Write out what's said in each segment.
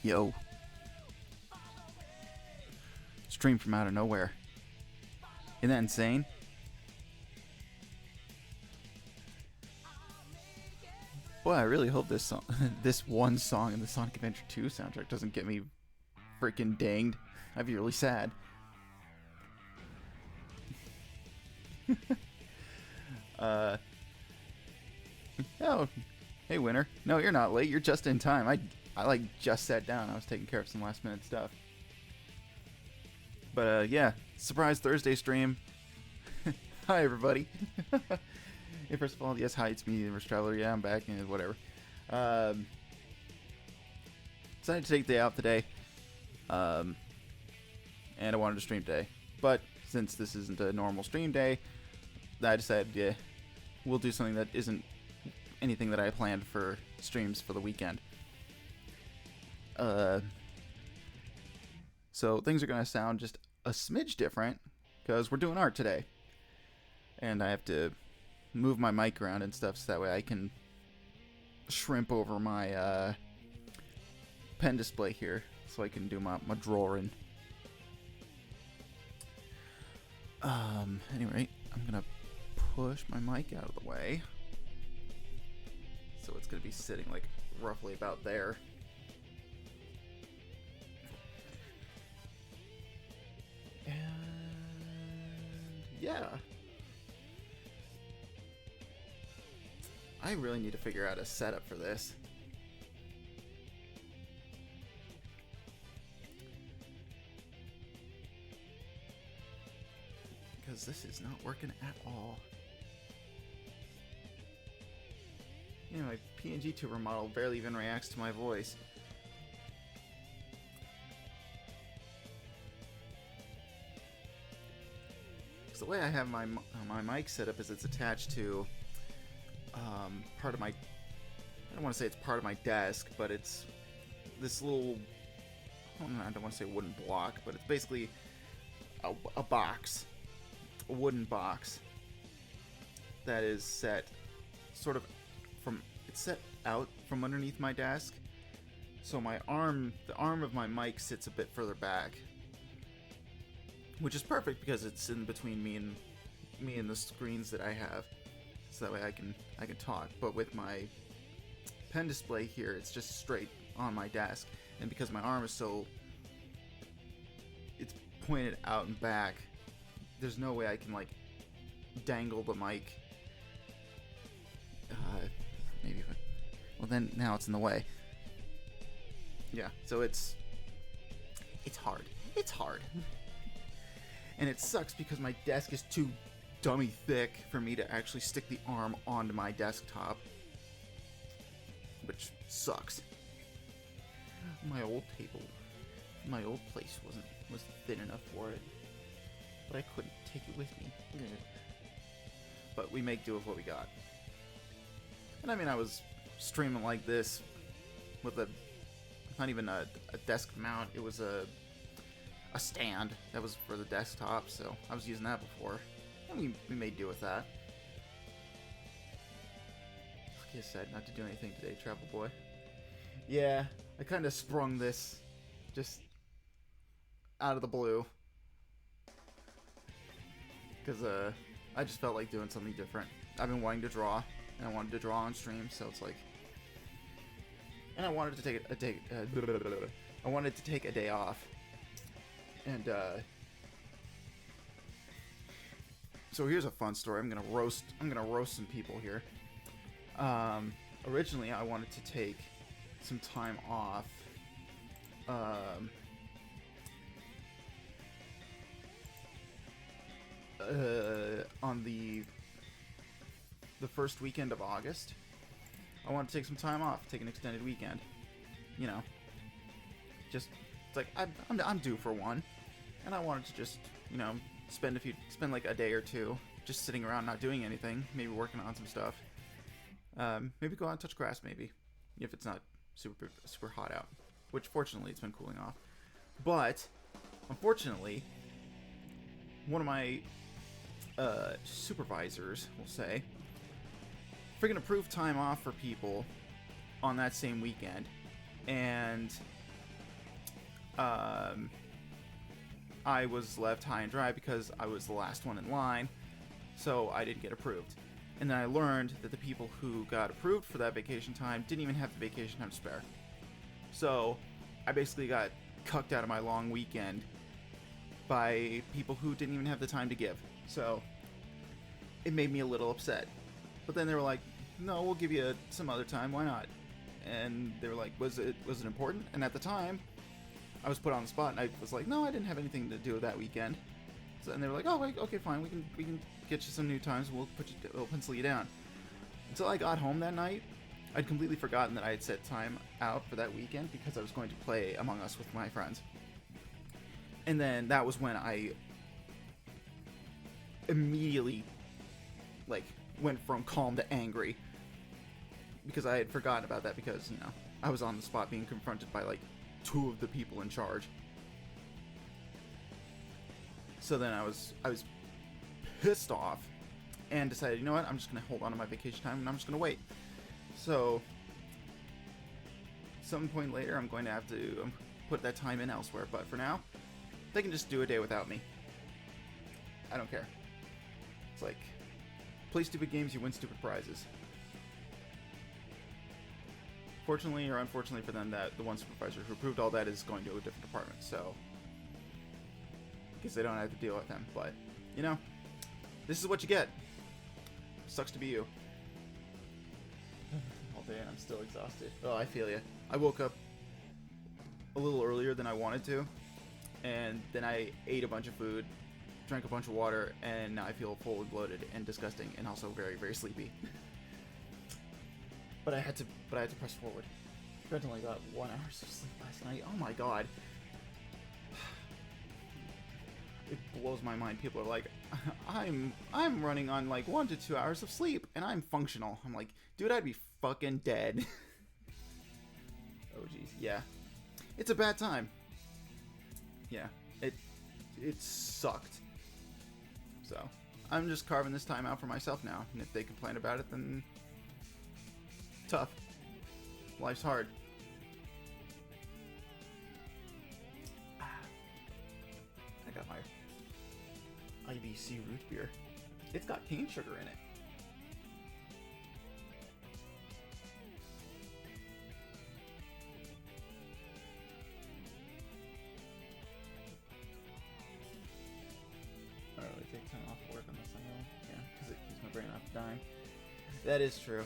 Yo. Stream from out of nowhere. Isn't that insane? Boy, I really hope this song, this one song in the Sonic Adventure 2 soundtrack doesn't get me freaking dinged. I'd be really sad. Oh, hey Winter. No, you're not late. You're just in time. I like just sat down. I was taking care of some last minute stuff. But yeah, surprise Thursday stream. Hi everybody. Hey, first of all, yes, hi, it's me, the Universe Traveler. Yeah, I'm back and whatever. Decided to take the day out today. And I wanted to stream today. But since this isn't a normal stream day, I decided, yeah, we'll do something that isn't anything that I planned for streams for the weekend. So things are going to sound just a smidge different because we're doing art today. And I have to move my mic around and stuff so that way I can shrimp over my pen display here so I can do my drawing. Anyway, I'm going to push my mic out of the way. So it's going to be sitting like roughly about there. And yeah. I really need to figure out a setup for this. Because this is not working at all. You know, my PNG tuber model barely even reacts to my voice. Because the way I have my mic set up is it's attached to part of my, I don't want to say it's part of my desk, but it's this little, I don't want to say wooden block, but it's basically a box, a wooden box that is set sort of from, it's set out from underneath my desk, so my arm, the arm of my mic sits a bit further back, which is perfect because it's in between me and the screens that I have. So that way I can talk, but with my pen display here, it's just straight on my desk, and because my arm is so, it's pointed out and back, there's no way I can like dangle the mic. Maybe, well then now it's in the way. Yeah, so it's hard. It's hard, and it sucks because my desk is too dummy thick for me to actually stick the arm onto my desktop, which sucks. My old table, my old place was thin enough for it, but I couldn't take it with me. But we make do with what we got. And I mean, I was streaming like this with not even a desk mount. It was a stand that was for the desktop, so I was using that before. We made do with that. Like I said, not to do anything today, Travel Boy. Yeah, I kind of sprung this just out of the blue. Because I just felt like doing something different. I've been wanting to draw, and I wanted to draw on stream, so it's like... And I wanted to take a day... I wanted to take a day off. And, so here's a fun story. I'm gonna roast some people here. Originally, I wanted to take some time off. On the first weekend of August, I wanted to take some time off, take an extended weekend. You know, just it's like I'm due for one, and I wanted to just spend like a day or two just sitting around not doing anything, maybe working on some stuff. Maybe go out and touch grass, maybe, if it's not super hot out, which fortunately it's been cooling off. But unfortunately, one of my supervisors, we'll say, freaking approved time off for people on that same weekend, and I was left high and dry because I was the last one in line, so I didn't get approved. And then I learned that the people who got approved for that vacation time didn't even have the vacation time to spare. So I basically got cucked out of my long weekend by people who didn't even have the time to give. So it made me a little upset. But then they were like, no, we'll give you some other time, why not? And they were like, was it important? And at the time, I was put on the spot, and I was like, no, I didn't have anything to do with that weekend. So, and they were like, oh, wait, okay, fine, we can get you some new times, we'll pencil you down. Until I got home that night, I'd completely forgotten that I had set time out for that weekend because I was going to play Among Us with my friends. And then that was when I immediately, like, went from calm to angry. Because I had forgotten about that because, you know, I was on the spot being confronted by, like, 2 of the people in charge. So then I was pissed off and decided, you know what, I'm just going to hold on to my vacation time and I'm just going to wait. So, some point later, I'm going to have to put that time in elsewhere. But for now, they can just do a day without me. I don't care. It's like, play stupid games, you win stupid prizes. Fortunately or unfortunately for them, that the one supervisor who approved all that is going to a different department, so I guess they don't have to deal with them. But, you know, this is what you get. Sucks to be you. All day and I'm still exhausted. Oh, I feel ya. I woke up a little earlier than I wanted to, and then I ate a bunch of food, drank a bunch of water, and now I feel full and bloated and disgusting and also very, very sleepy. But I had to press forward. I only got 1 hour of sleep last night. Oh my god. It blows my mind. People are like, I'm running on like 1 to 2 hours of sleep and I'm functional. I'm like, dude, I'd be fucking dead. Oh jeez, yeah. It's a bad time. Yeah, it sucked. So, I'm just carving this time out for myself now. And if they complain about it, then tough. Life's hard. I got my IBC root beer. It's got cane sugar in it. I don't really take time off work on this, I know. Yeah, because it keeps my brain off dying. That is true.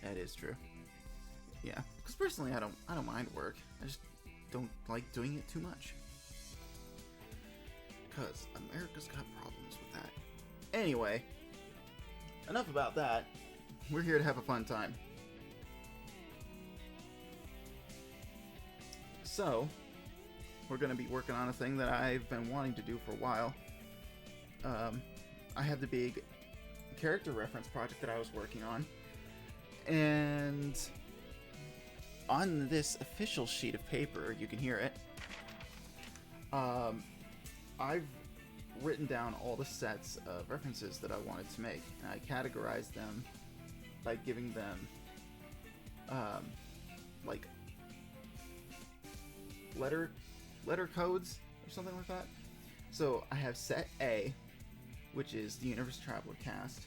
That is true. Yeah, because personally, I don't mind work. I just don't like doing it too much. Because America's got problems with that. Anyway, enough about that. We're here to have a fun time. So, we're going to be working on a thing that I've been wanting to do for a while. I have the big character reference project that I was working on. And on this official sheet of paper, you can hear it, I've written down all the sets of references that I wanted to make, and I categorized them by giving them, like, letter codes or something like that. So I have set A, which is the Universe Traveler cast,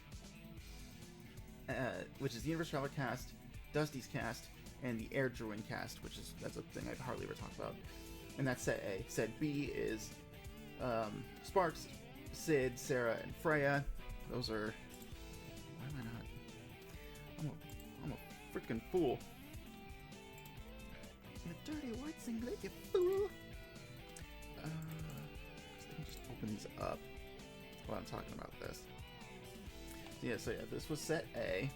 Dusty's cast, and the Air Druid cast, that's a thing I'd hardly ever talk about. And that's set A. Set B is Sparks, Sid, Sarah, and Freya. Those are... Why am I not? I'm a freaking fool. You dirty white singlet, you fool! I can just open these up while I'm talking about this. So yeah, this was set A.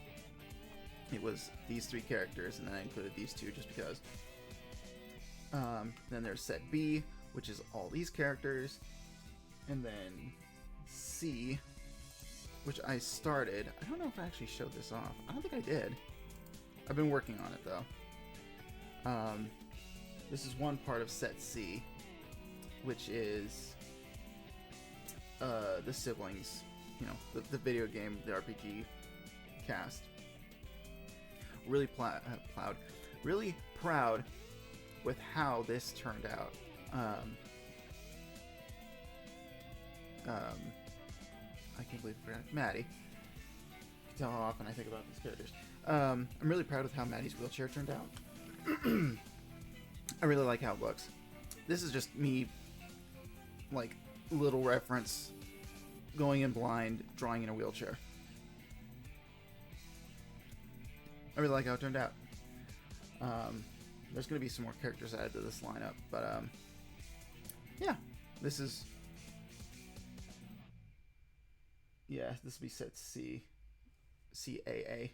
It was these 3 characters, and then I included these 2 just because. Then there's set B, which is all these characters. And then C, which I started. I don't know if I actually showed this off. I don't think I did. I've been working on it, though. This is one part of set C, which is the siblings, you know, the video game, the RPG cast. Really proud with how this turned out. I can't believe I forgot Maddie. You can tell how often I think about these characters. I'm really proud of how Maddie's wheelchair turned out. I really like how it looks. This is just me, like, little reference, going in blind, drawing in a wheelchair. I really like how it turned out. There's going to be some more characters added to this lineup, but yeah, this is... Yeah, this will be set C. CAA.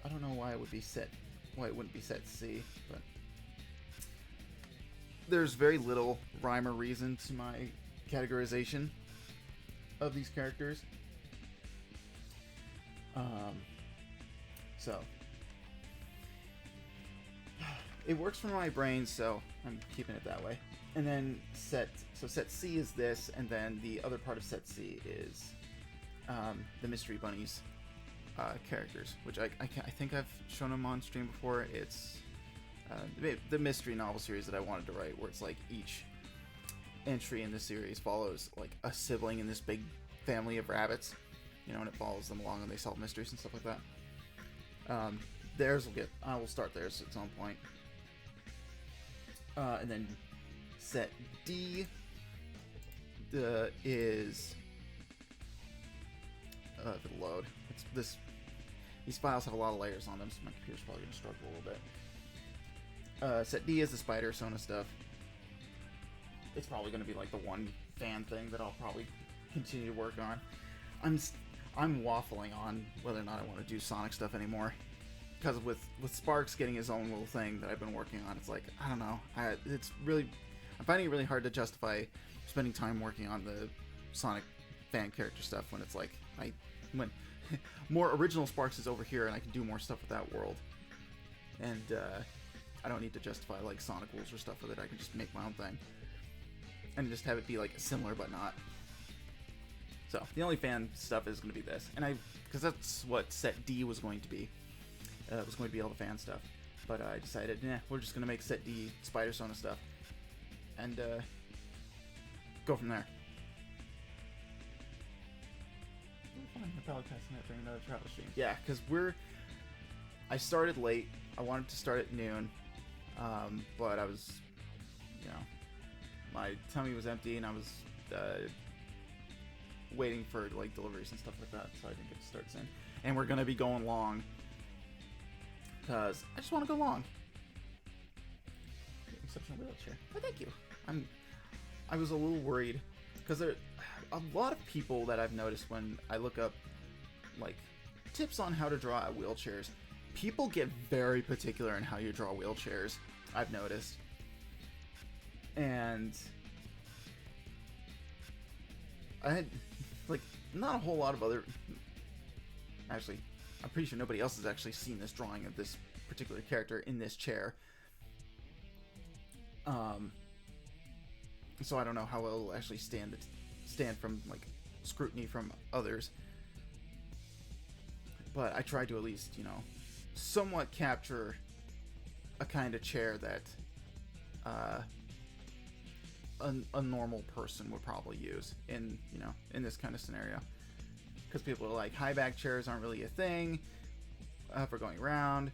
I don't know why it would be set... Why it wouldn't be set C, but... There's very little rhyme or reason to my categorization of these characters. So... It works for my brain, so I'm keeping it that way. And then set C is this, and then the other part of set C is the Mystery Bunnies characters, which I think I've shown them on stream before. It's the mystery novel series that I wanted to write, where it's like each entry in the series follows like a sibling in this big family of rabbits, you know, and it follows them along and they solve mysteries and stuff like that. I will start theirs at some point. And then set D is if it'll load. These files have a lot of layers on them, so my computer's probably gonna struggle a little bit. Set D is the Spider Sona stuff. It's probably gonna be like the one fan thing that I'll probably continue to work on. I'm waffling on whether or not I want to do Sonic stuff anymore. Because with Sparks getting his own little thing that I've been working on, it's like, I don't know. I'm finding it really hard to justify spending time working on the Sonic fan character stuff when it's like, when more original Sparks is over here and I can do more stuff with that world. And I don't need to justify like Sonic rules or stuff with it. I can just make my own thing. And just have it be like similar but not. So the only fan stuff is going to be this. And because that's what set D was going to be. It was going to be all the fan stuff, but I decided, we're just going to make set D Spider Sona stuff, and go from there. Fine, I'm probably casting that during another travel stream. Yeah, because I started late. I wanted to start at noon, but I was, my tummy was empty, and I was waiting for like deliveries and stuff like that, so I didn't get to start soon. And we're going to be going long. Because I just want to go long. Exceptional wheelchair. Oh, thank you. I was a little worried because there are a lot of people that I've noticed when I look up like tips on how to draw wheelchairs. People get very particular in how you draw wheelchairs. I've noticed, and I had like not a whole lot of other. Actually, I'm pretty sure nobody else has actually seen this drawing of this particular character in this chair. So I don't know how it'll actually stand from like scrutiny from others. But I tried to at least, somewhat capture a kind of chair that a normal person would probably use in this kind of scenario. Because people are like, high back chairs aren't really a thing for going around.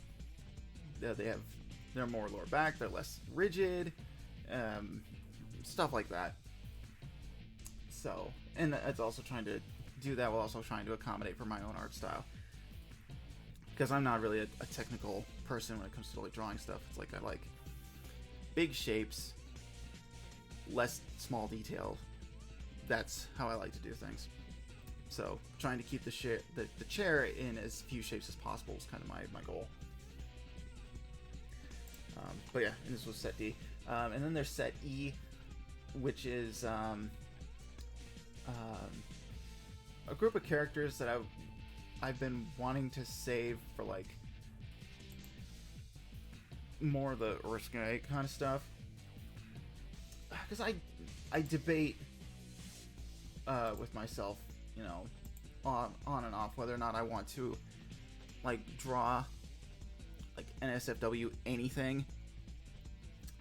They're more lower back. They're less rigid, stuff like that. So, and it's also trying to do that while also trying to accommodate for my own art style. Because I'm not really a technical person when it comes to like drawing stuff. It's like I like big shapes, less small detail. That's how I like to do things. So trying to keep the chair in as few shapes as possible is kind of my goal. But yeah, and this was set D. And then there's set E, which is a group of characters that I've been wanting to save for like more of the Earthsky kind of stuff. Because I debate with myself, on and off whether or not I want to like draw like NSFW anything,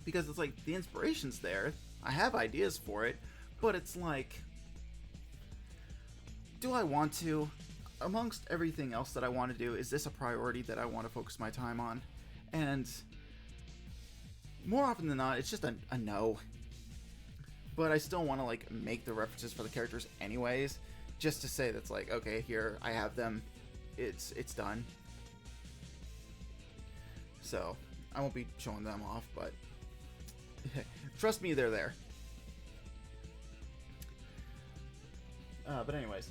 because it's like the inspiration's there. I have ideas for it, but it's like, do I want to? Amongst everything else that I want to do, is this a priority that I want to focus my time on? And more often than not, it's just a no. But I still want to like make the references for the characters anyways, just to say that's like, okay, here I have them. It's done. So I won't be showing them off, but trust me, they're there. But anyways,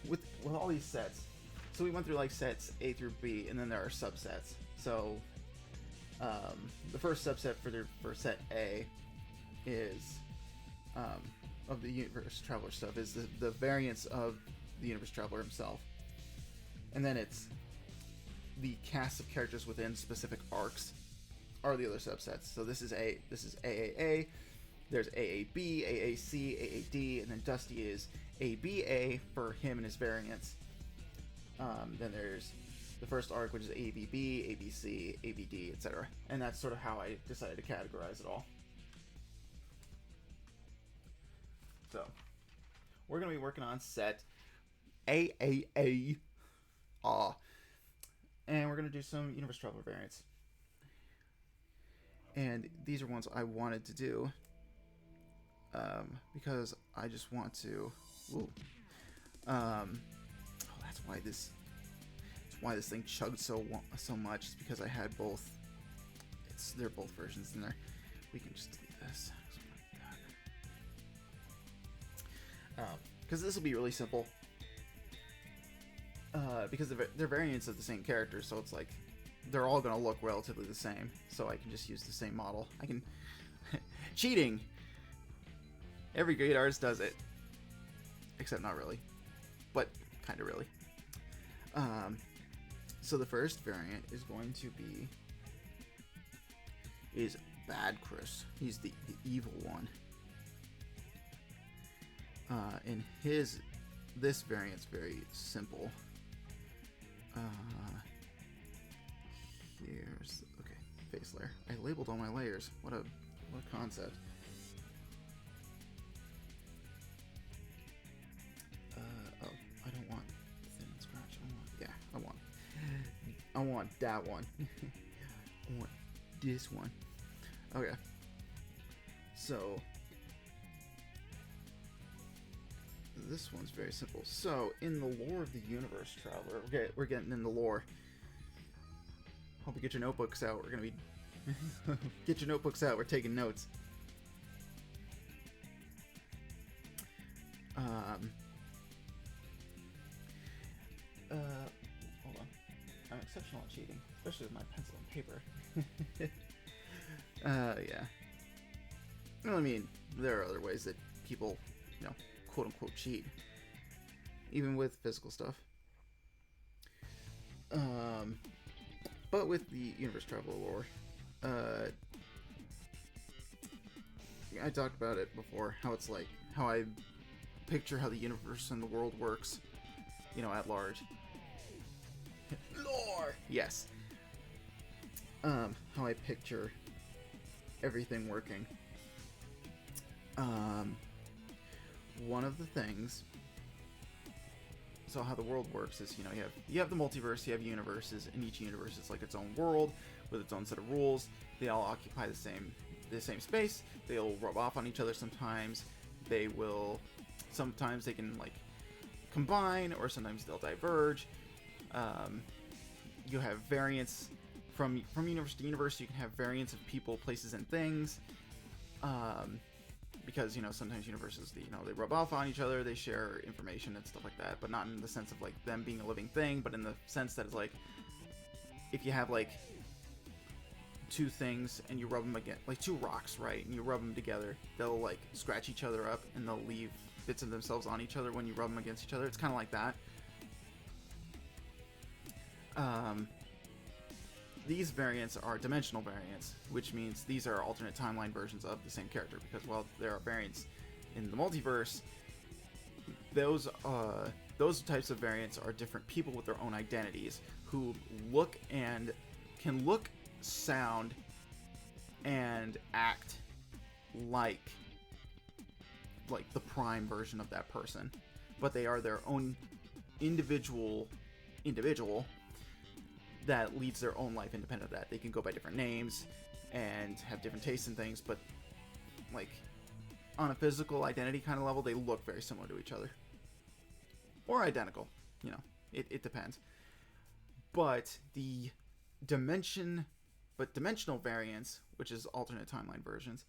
with all these sets, so we went through like sets A through B, and then there are subsets. So the first subset for set A is of the Universe Traveler stuff is the variants of the Universe Traveler himself, and then it's the cast of characters within specific arcs are the other subsets. So this is AAA. There's AAB, AAC, AAD, and then Dusty is ABA for him and his variants. Then there's the first arc, which is ABB, ABC, ABD, etc. And that's sort of how I decided to categorize it all. So, we're going to be working on set AAA. And we're going to do some Universe Traveler variants. And these are ones I wanted to do. Because I just want to... that's why this thing chugged so much. It's because I had both. They're both versions in there. We can just delete this. Because this will be really simple. Because they're variants of the same character, so it's like they're all going to look relatively the same. So I can just use the same model. I can cheating. Every great artist does it, except not really, but kind of really. So the first variant is going to be Bad Chris. He's the evil one. And this variant's very simple. Here's face layer. I labeled all my layers. What a concept. I don't want thin scratch. I want that one. I want this one. Okay. So this one's very simple. So in the lore of the Universe Traveler, we're getting in the lore. Hope you get your notebooks out. We're gonna be get your notebooks out. We're taking notes. Hold on. I'm exceptional at cheating, especially with my pencil and paper. Yeah. Well, I mean, there are other ways that people, quote unquote cheat, even with physical stuff. But with the Universe Traveler lore, I talked about it before, how it's like, how I picture how the universe and the world works, at large. Lore! Yes. How I picture everything working. One of the things, so how the world works is, you have the multiverse, you have universes, and each universe is like its own world with its own set of rules. They all occupy the same space. They'll rub off on each other sometimes. Sometimes they can like combine, or sometimes they'll diverge. You have variants from universe to universe. You can have variants of people, places, and things. Because sometimes universes they rub off on each other, they share information and stuff like that, but not in the sense of like them being a living thing, but in the sense that it's like, if you have like two things and you rub them again, like two rocks, right, and you rub them together, they'll like scratch each other up and they'll leave bits of themselves on each other when you rub them against each other. It's kind of like that. These variants are dimensional variants, which means these are alternate timeline versions of the same character, because while there are variants in the multiverse, those types of variants are different people with their own identities who look and can look, sound, and act like the Prime version of that person, but they are their own individual that leads their own life independent of that. They can go by different names and have different tastes in things, but like on a physical identity kind of level, they look very similar to each other. Or identical, you know, it depends. But the dimensional variants, which is alternate timeline versions,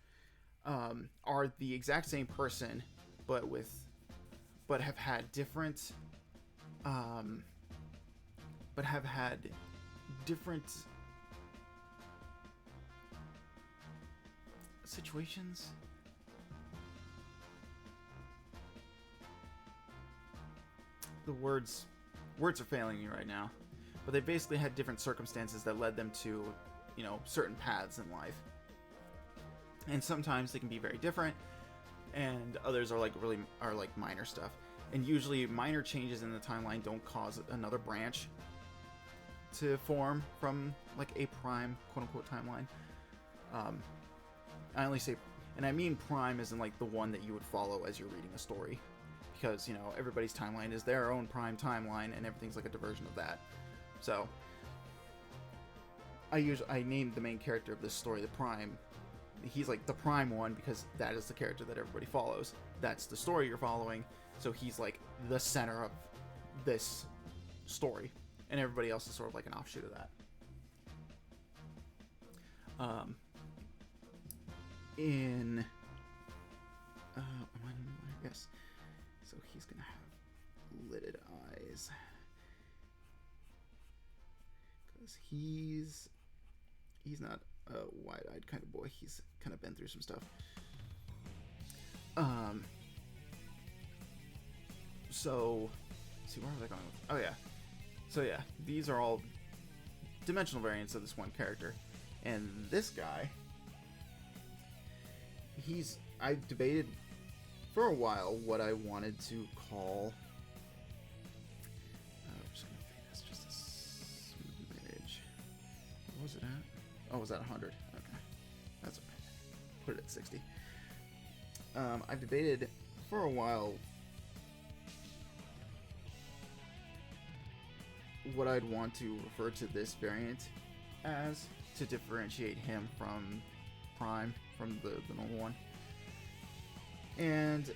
are the exact same person, but have had different situations. The words are failing me right now, but they basically had different circumstances that led them to, you know, certain paths in life. And sometimes they can be very different, and others are like minor stuff. And usually minor changes in the timeline don't cause another branch to form from like a prime quote unquote timeline. I only say, and I mean prime as in like the one that you would follow as you're reading a story, because, you know, everybody's timeline is their own prime timeline, and everything's like a diversion of that. So I named the main character of this story the Prime. He's like the prime one because that is the character that everybody follows. That's the story you're following. So he's like the center of this story, and everybody else is sort of like an offshoot of that. Yes. So he's gonna have lidded eyes because he's not a wide-eyed kind of boy. He's kind of been through some stuff. So, see, where was I going with? Oh yeah. So yeah, these are all dimensional variants of this one character, and this guy, I've debated for a while what I wanted to call. I'm just gonna fade this just a smidge. What was it at? Oh, was that 100? Okay, that's okay. Put it at 60. I've debated for a while what I'd want to refer to this variant as to differentiate him from Prime, from the normal one. And,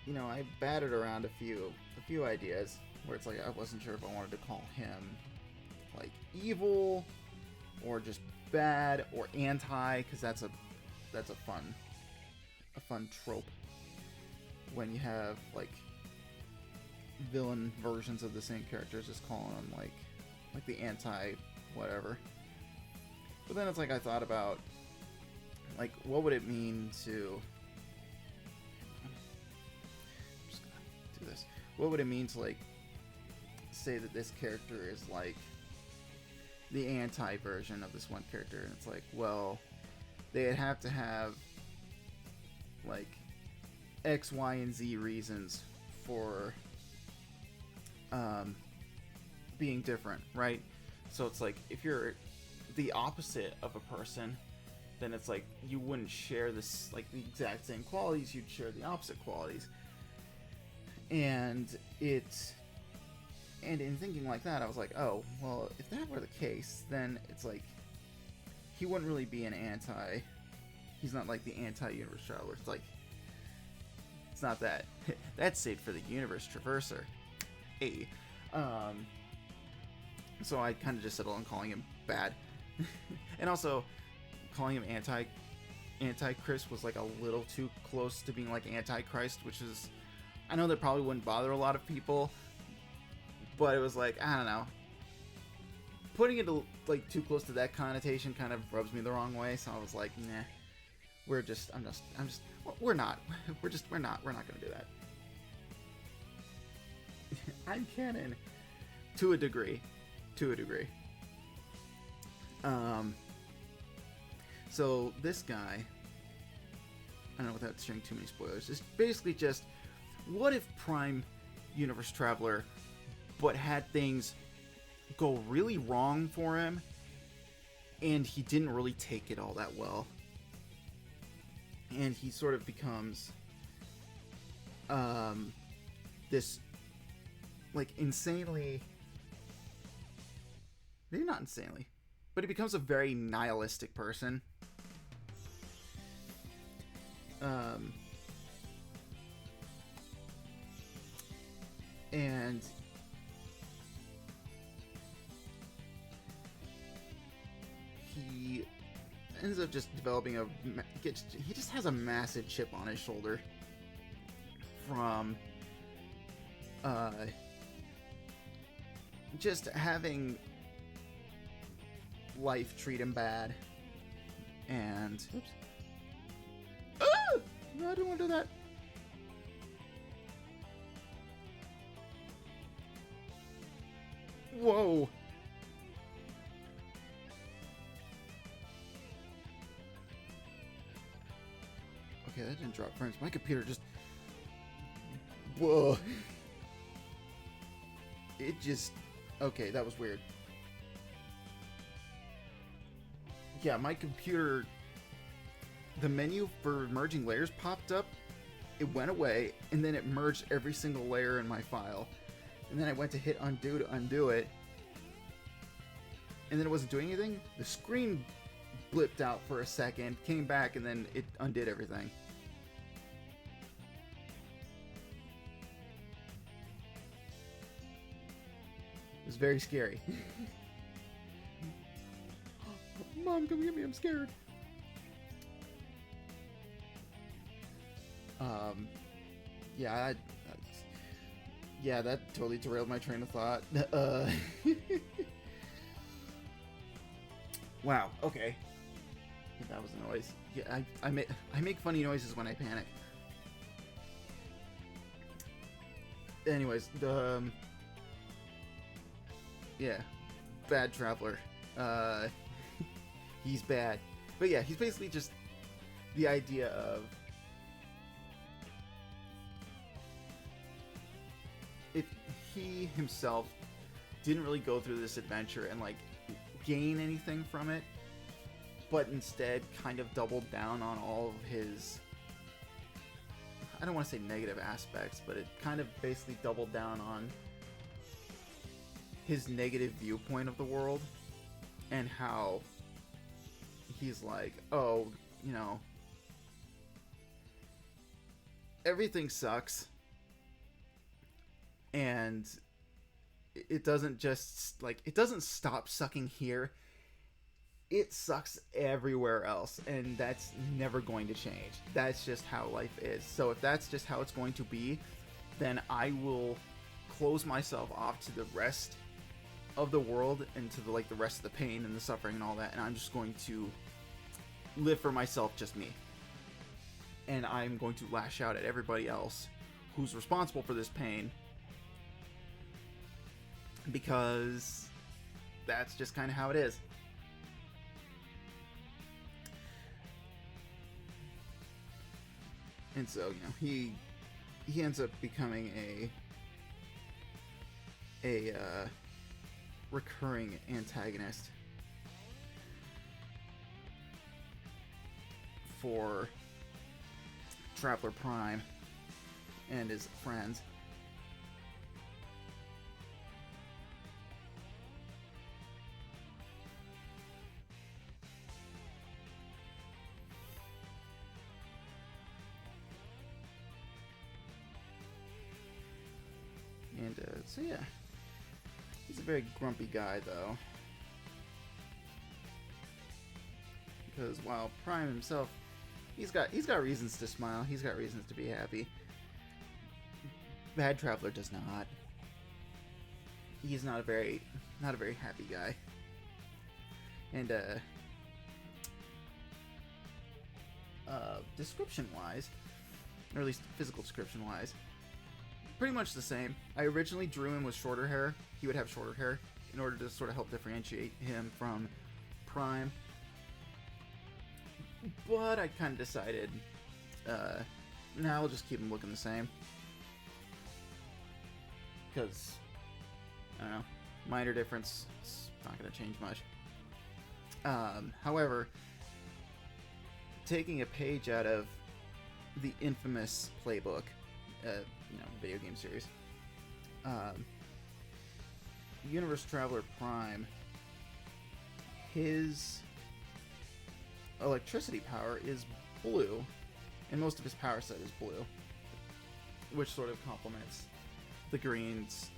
you know, I batted around a few ideas where it's like I wasn't sure if I wanted to call him like evil or just bad or anti, because that's a fun trope when you have like villain versions of the same characters, just calling them like the anti whatever. But then it's like I thought about like what would it mean to, I'm just gonna do this, what would it mean to like say that this character is like the anti version of this one character? And it's like, well, they'd have to have like X, Y, and Z reasons for being different, right? So it's like if you're the opposite of a person, then it's like you wouldn't share this like the exact same qualities, you'd share the opposite qualities. And in thinking like that, I was like, oh, well, if that were the case, then it's like he wouldn't really be an anti. He's not like the anti-universe traveler. It's like, it's not that. That's saved for the universe traverser. A. So I kind of just settled on calling him bad. And also, calling him Antichrist was like a little too close to being like Antichrist, which is, I know that probably wouldn't bother a lot of people, but it was like, I don't know, putting it like too close to that connotation kind of rubs me the wrong way. So I was like, nah, we're not gonna do that. I'm canon to a degree. So this guy, I don't know, without sharing too many spoilers, is basically just, what if Prime Universe Traveler but had things go really wrong for him and he didn't really take it all that well. And he sort of becomes this like insanely, maybe not insanely, but he becomes a very nihilistic person. And he ends up just developing he just has a massive chip on his shoulder from just having life treat him bad. And oops. Ah! No, I didn't want to do that. Whoa. Okay, that didn't drop frames. My computer just... Whoa. It just... Okay, that was weird. Yeah, my computer... The menu for merging layers popped up. It went away, and then it merged every single layer in my file. And then I went to hit undo to undo it. And then it wasn't doing anything. The screen blipped out for a second, came back, and then it undid everything. It was very scary. Mom, come get me, I'm scared. Yeah, that totally derailed my train of thought. Wow, okay. That was a noise. Yeah, I make funny noises when I panic. Anyways, yeah, bad traveler. He's bad. But yeah, he's basically just the idea of if he himself didn't really go through this adventure and like gain anything from it, but instead kind of doubled down on all of his, I don't want to say negative aspects, but it kind of basically doubled down on his negative viewpoint of the world and how he's like, oh, you know, everything sucks, and it doesn't just, like, it doesn't stop sucking here. It sucks everywhere else, and that's never going to change. That's just how life is. So if that's just how it's going to be, then I will close myself off to the rest of the world and to the, like, the rest of the pain and the suffering and all that, and I'm just going to live for myself, just me. And I'm going to lash out at everybody else who's responsible for this pain, because that's just kind of how it is. And so, you know, he ends up becoming a recurring antagonist for Traveler Prime and his friends. And so yeah, he's a very grumpy guy though, because while Prime himself, he's got reasons to smile, he's got reasons to be happy. Bad Traveler does not. He's not a very happy guy. And description wise, or at least physical description wise, pretty much the same. I originally drew him with shorter hair. He would have shorter hair in order to sort of help differentiate him from Prime. But I kind of decided, nah, I'll just keep him looking the same. Because, I don't know, minor difference, it's not going to change much. However, taking a page out of the infamous playbook, video game series, Universe Traveler Prime, his electricity power is blue, and most of his power set is blue, which sort of complements the greens,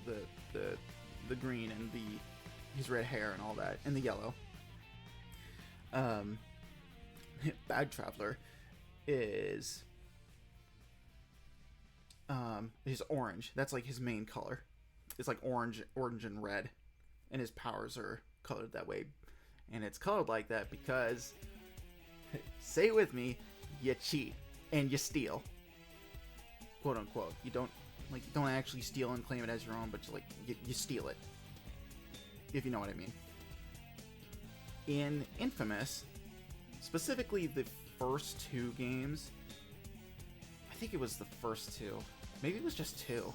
the green and his red hair and all that, and the yellow. Bad Traveler is his orange. That's like his main color. It's like orange and red, and his powers are colored that way. And it's colored like that because, say it with me, you cheat and you steal, quote unquote. You don't actually steal and claim it as your own, but you steal it, if you know what I mean. In Infamous, specifically the first two games, I think it was the first two. Maybe it was just two.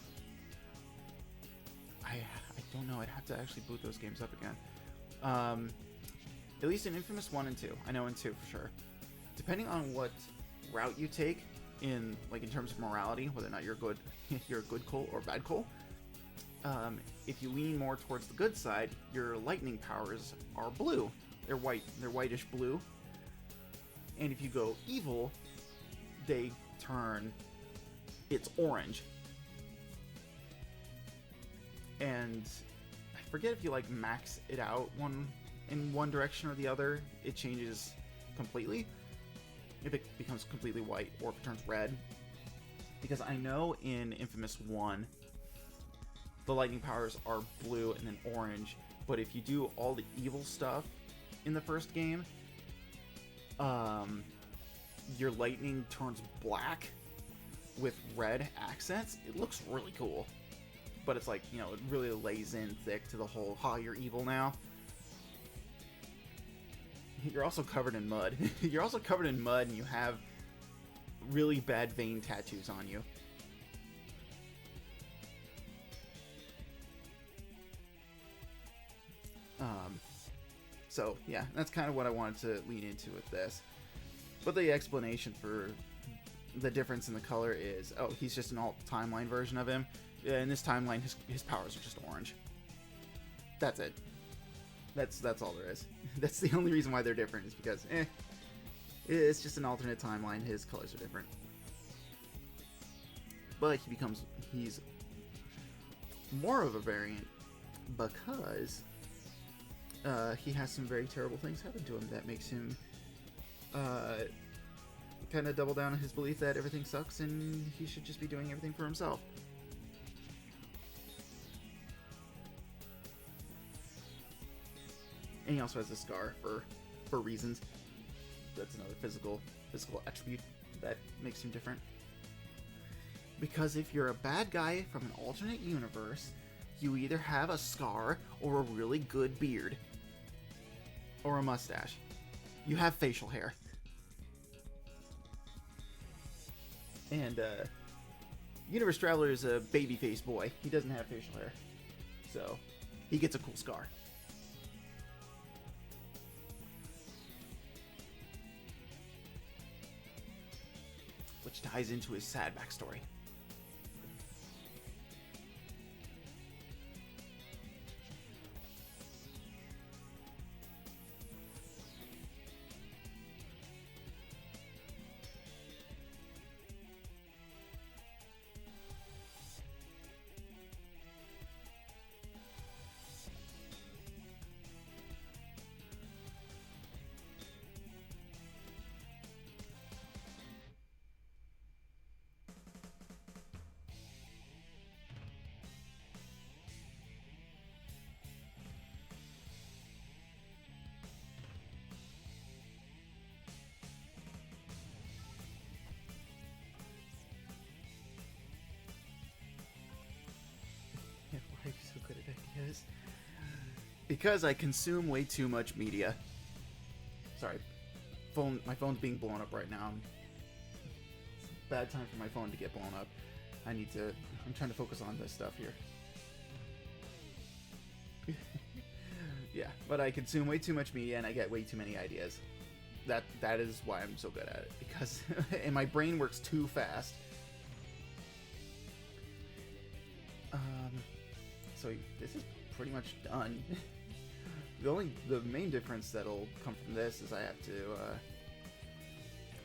I don't know. I'd have to actually boot those games up again. At least in Infamous 1 and 2. I know in 2 for sure. Depending on what route you take in terms of morality, whether or not you're a good Cole or bad Cole, if you lean more towards the good side, your lightning powers are blue. They're white. They're whitish blue. And if you go evil, it's orange. And I forget if you max it out in one direction or the other, it changes completely. If it becomes completely white or if it turns red. Because I know in Infamous 1, the lightning powers are blue and then orange. But if you do all the evil stuff in the first game, your lightning turns black with red accents. It looks really cool. But it's it really lays in thick to the whole, you're evil now. You're also covered in mud. You're also covered in mud and you have really bad vein tattoos on you. So, yeah, that's kind of what I wanted to lean into with this. But the explanation for the difference in the color is, he's just an alt timeline version of him. In this timeline, his powers are just orange. That's it. That's all there is. That's the only reason why they're different, is because, it's just an alternate timeline. His colors are different. But he's more of a variant because he has some very terrible things happen to him that makes him kind of double down on his belief that everything sucks and he should just be doing everything for himself. And he also has a scar for reasons. That's another physical attribute that makes him different. Because if you're a bad guy from an alternate universe, you either have a scar or a really good beard. Or a mustache. You have facial hair. And Universe Traveler is a baby-faced boy. He doesn't have facial hair. So, he gets a cool scar. Which ties into his sad backstory. Why are you so good at ideas? Because I consume way too much media. Sorry. My phone's being blown up right now. It's a bad time for my phone to get blown up. I'm trying to focus on this stuff here. Yeah, but I consume way too much media and I get way too many ideas. That is why I'm so good at it, because and my brain works too fast. So this is pretty much done. The main difference that'll come from this is I have to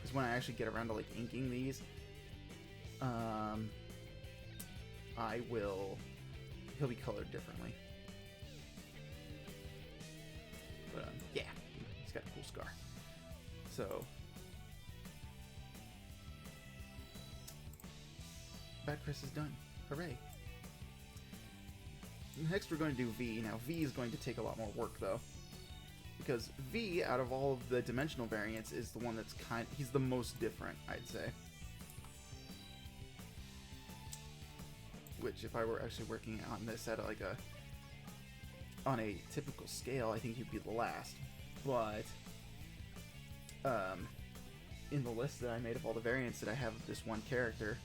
is when I actually get around to like inking these, he'll be colored differently. But yeah, he's got a cool scar. So Bad Chris is done. Hooray. Next we're going to do V. Now V is going to take a lot more work though, because V, out of all of the dimensional variants, is the one that's he's the most different, I'd say. Which if I were actually working on this at like on a typical scale, I think he'd be the last. But in the list that I made of all the variants that I have of this one character,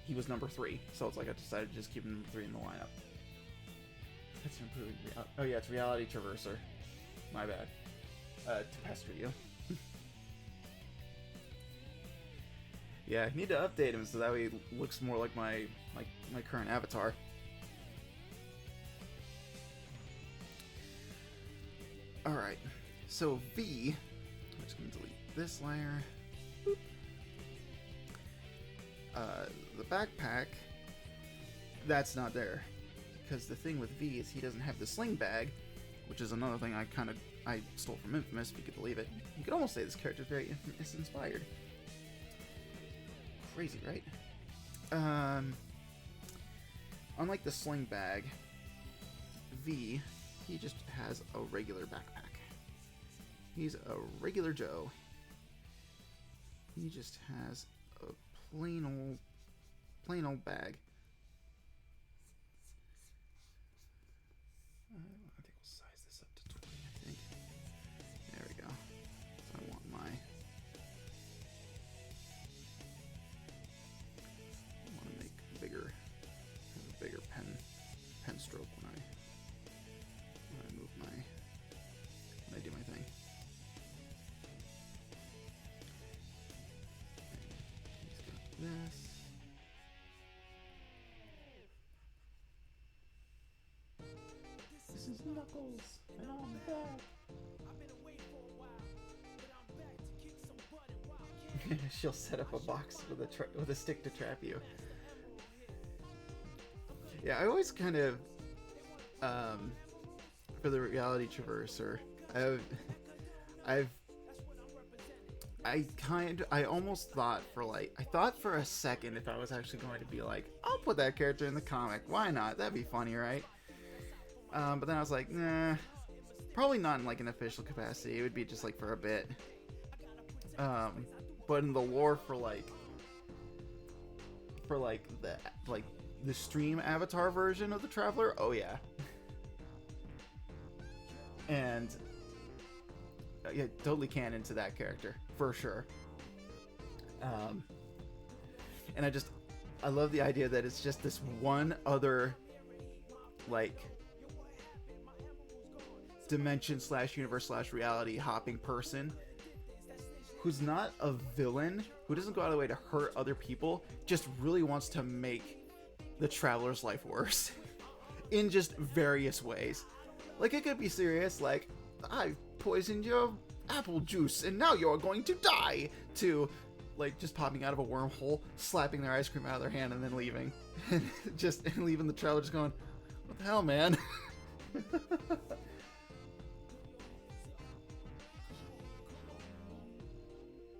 he was number 3. So it's like I decided to just keep him number 3 in the lineup. That's improving reality. Oh yeah, it's Reality Traverser. My bad. To pester you. Yeah, I need to update him so that way he looks more like my current avatar. Alright, so V, I'm just going to delete this layer. Boop. The backpack, that's not there. Because the thing with V is he doesn't have the sling bag, which is another thing I stole from Infamous, if you could believe it. You could almost say this character is very Infamous inspired. Crazy, right? Unlike the sling bag, V, he just has a regular backpack. He's a regular Joe. He just has a plain old bag. I think we'll size this up to 20, I think. There we go. So I want to make have a bigger pen stroke when I do my thing. And he's got this. This is Knuckles, and I'm back. She'll set up a box with a stick to trap you. Yeah, I always kind of for the Reality Traverser, I almost thought for a second if I was actually going to be like, I'll put that character in the comic. Why not? That'd be funny, right? But then I was like, nah, probably not in like an official capacity. It would be just like for a bit. But in the lore for the stream avatar version of the Traveler, oh yeah. And yeah, totally canon to that character for sure. And I love the idea that it's just this one other like dimension / universe / reality hopping person who's not a villain, who doesn't go out of the way to hurt other people, just really wants to make the Traveler's life worse in just various ways. Like, it could be serious, like, I poisoned your apple juice and now you're going to die, to like just popping out of a wormhole, slapping their ice cream out of their hand and then leaving. and leaving the Traveler just going, what the hell, man?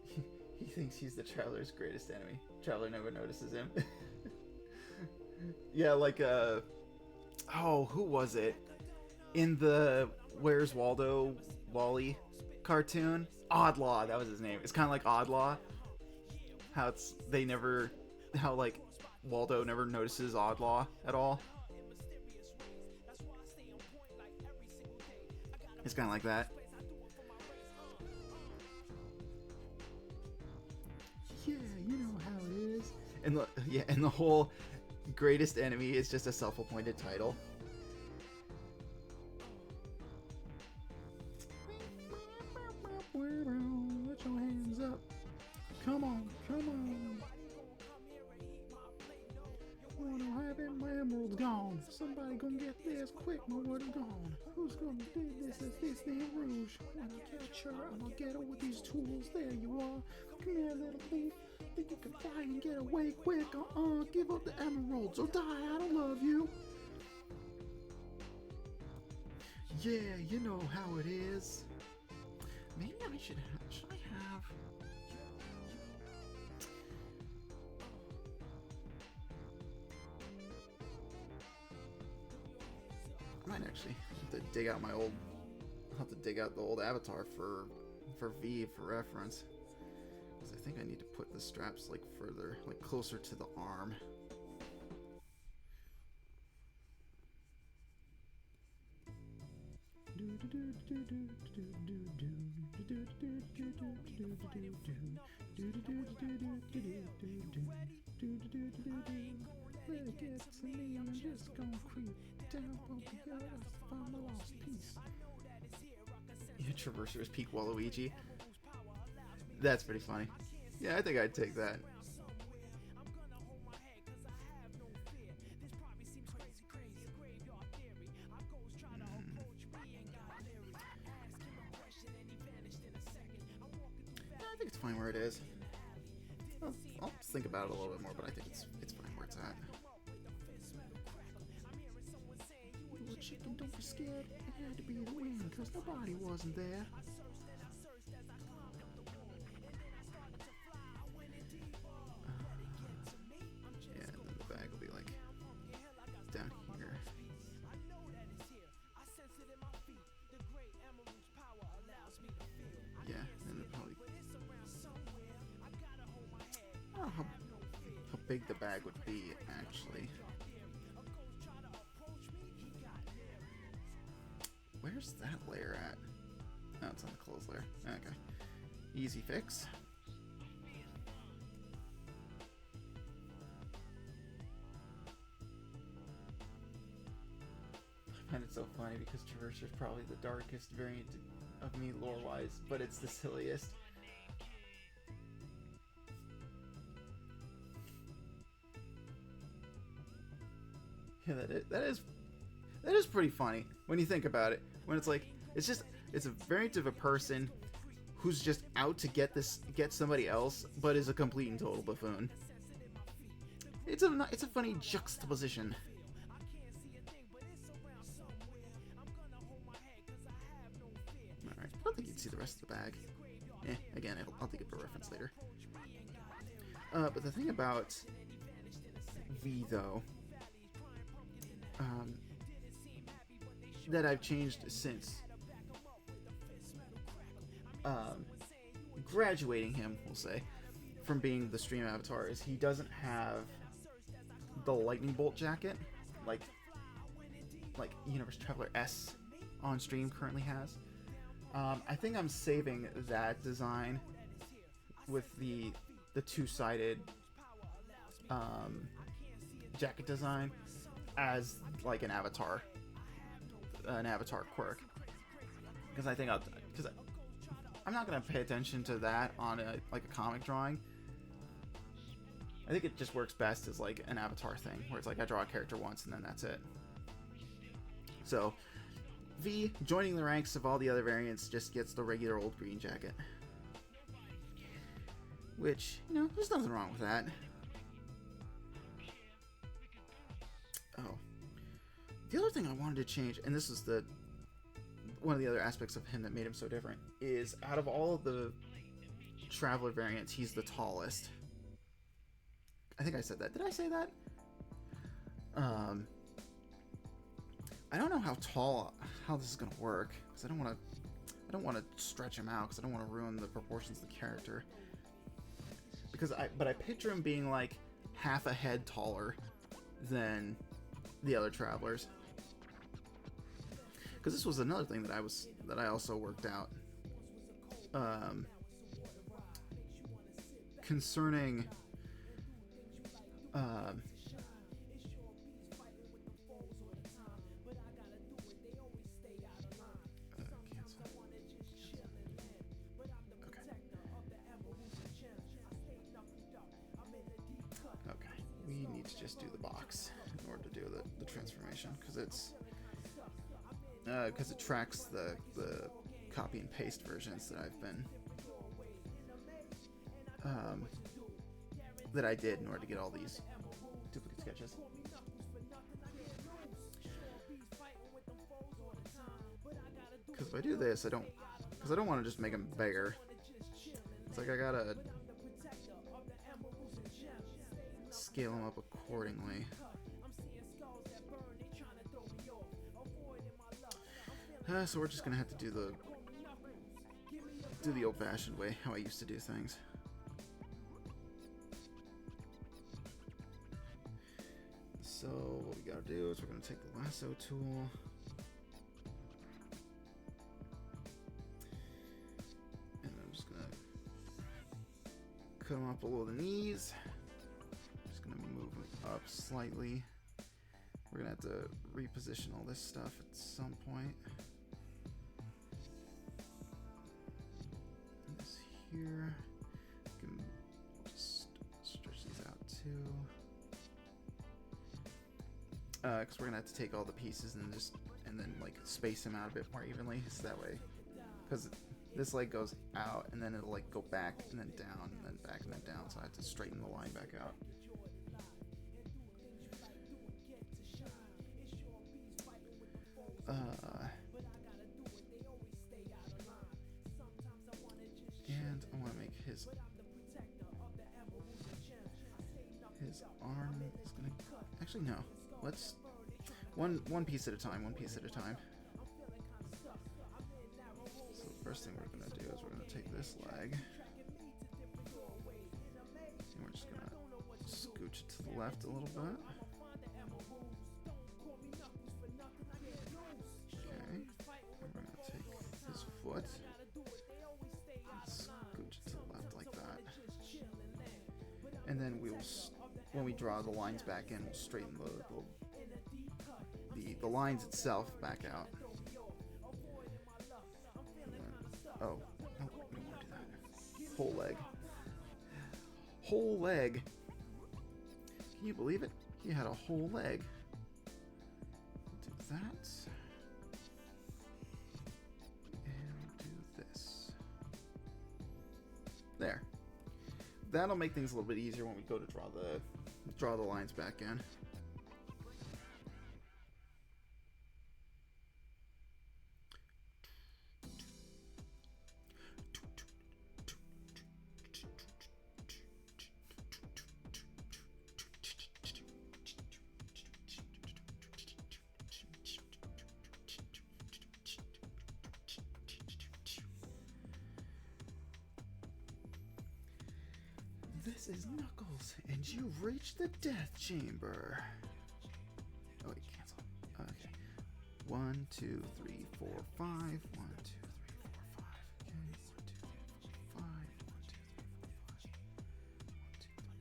He thinks he's the Traveler's greatest enemy. Traveler never notices him. Yeah, like who was it? In the Where's Waldo Wally cartoon? Oddlaw, that was his name. It's kind of like Oddlaw. How like Waldo never notices Oddlaw at all. It's kind of like that. Yeah, you know how it is. And the whole greatest enemy is just a self-appointed title. Come on, come on. What happened? My emerald's gone. Somebody gonna get this quick. My word is gone. Who's gonna do this? Is this the Rouge? When I catch her, I'm gonna get her with these tools. There you are. Come here, little thief. Think you can fly and get away quick? Give up the emeralds or die. I don't love you. Yeah, you know how it is. Maybe I should I have? I might actually have to dig out the old avatar for V for reference. Because I think I need to put the straps like further, like closer to the arm. Let it get to me, I'm just gonna creep down on the earth, find my lost piece. Yeah, Traverser's Peak Waluigi. That's pretty funny. Yeah, I think I'd take that. I think it's fine where it is. I'll think about it a little bit more, but I think it's fine where it's at. Little chicken, don't be scared. It had to be the wind, because nobody wasn't there. Yeah, and then the bag will be like down here. Yeah, and then probably. I don't know how big the bag would be actually. Where's that layer at? Oh, it's on the clothes layer. Okay. Easy fix. I find it so funny because Traverser is probably the darkest variant of me lore-wise, but it's the silliest. Yeah, that is pretty funny when you think about it. When it's like it's a variant of a person who's just out to get somebody else, but is a complete and total buffoon. It's a funny juxtaposition. Alright, I don't think you'd see the rest of the bag. Again, I'll think of a reference later. But the thing about V though, that I've changed since graduating him, we'll say, from being the stream avatar, is he doesn't have the lightning bolt jacket like Universe Traveler S on stream currently has. I think I'm saving that design with the two-sided jacket design as like an avatar quirk, because I think I'm not gonna pay attention to that on a comic drawing. I think it just works best as like an avatar thing, where it's like I draw a character once and then that's it. So V joining the ranks of all the other variants just gets the regular old green jacket, which, you know, there's nothing wrong with that. Oh, the other thing I wanted to change, and this is one of the other aspects of him that made him so different, is out of all of the Traveler variants, he's the tallest. I think I said that. Did I say that? I don't know how this is gonna work, because I don't want to stretch him out, because I don't want to ruin the proportions of the character. But I picture him being like half a head taller than the other Travelers. Because this was another thing that I also worked out concerning to just do the box in order to do the transformation, because it tracks the copy and paste versions that I've been that I did in order to get all these duplicate sketches. Because if I do this, I don't want to just make them bigger. It's like I gotta scale them up accordingly. So we're just gonna have to do the old-fashioned way, how I used to do things. So what we gotta do is we're gonna take the lasso tool. And I'm just gonna cut them up below the knees. Just gonna move them up slightly. We're gonna have to reposition all this stuff at some point. This here. We can just stretch these out too. Because we're gonna have to take all the pieces and then like space them out a bit more evenly, so that way, because this leg goes out and then it'll like go back and then down and then back and then down, so I have to straighten the line back out. And I want to make his arm is gonna, actually no. Let's one piece at a time. So the first thing we're gonna do is we're gonna take this leg and we're just gonna scooch it to the left a little bit. Okay. And we're gonna take his foot and scooch it to the left like that. And then when we draw the lines back in, we'll straighten the lines itself back out. Oh, no, we don't want to do that. Whole leg. Can you believe it? He had a whole leg. Do that. And do this. There. That'll make things a little bit easier when we go to draw the lines back in. This is Knuckles, and you've reached the death chamber. Oh, wait, cancel. Okay. 1, 2, 3, 4, 5. 1, 2, 3, 4, 5. Okay. 1, 2, 3,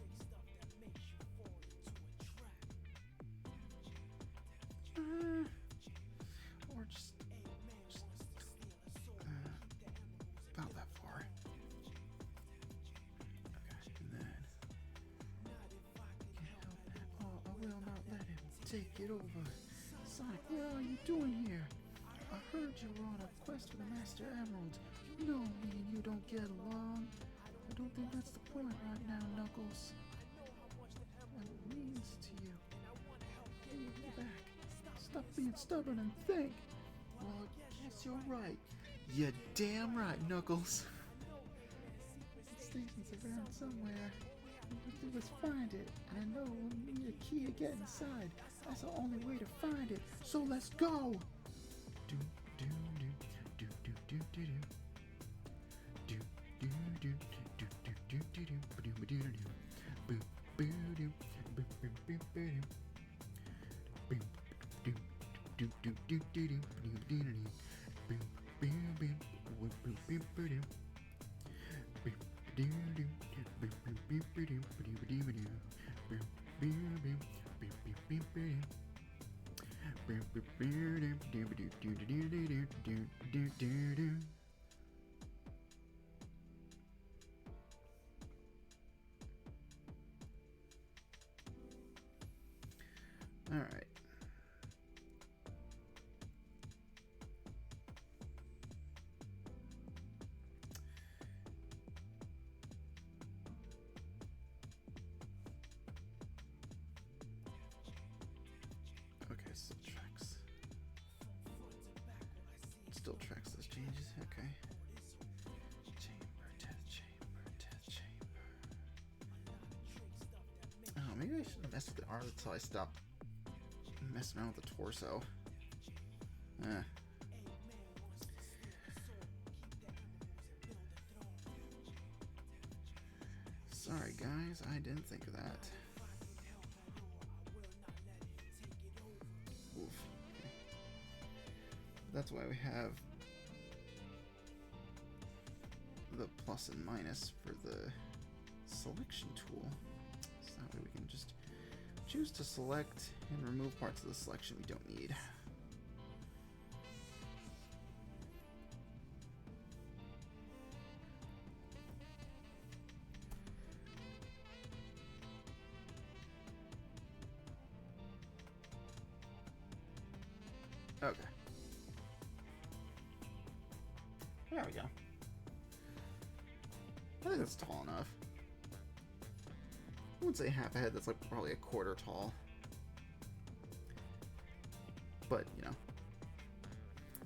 4, 5. 1, 2, 3, 4, 5. 1, 2, 3, 4, 5. Or just about that far. Take it over. Sonic, what are you doing here? I heard you were on a quest for the Master Emerald. No, me and you don't get along. I don't think that's the point right now, Knuckles. What it means to you. Hey, get back. Stop being stubborn and think. Well, I guess you're right. You're damn right, Knuckles. The station's around somewhere. All we do is find it, and I know we'll need a key to get inside. That's the only way to find it. So let's go. Do do do do do do do do do do do do do do do do boo boo do boo boo boo boo boo do do do do do do do do boo boo boo boo boo boo boo do do do boo boo boo boo do boo boo boo boo boo boo. All right. Okay, still tracks. Still tracks those changes. Okay. Chamber, death chamber, death chamber. Oh, maybe I shouldn't mess with the arm until I stop messing around with the torso. Sorry, guys, I didn't think of that. Oof. That's why we have the plus and minus for the selection tool. So that way we can just choose to select and remove parts of the selection we don't need. Okay. There we go. I think that's tall enough. I wouldn't say half a head, that's like probably a quarter tall. But, you know,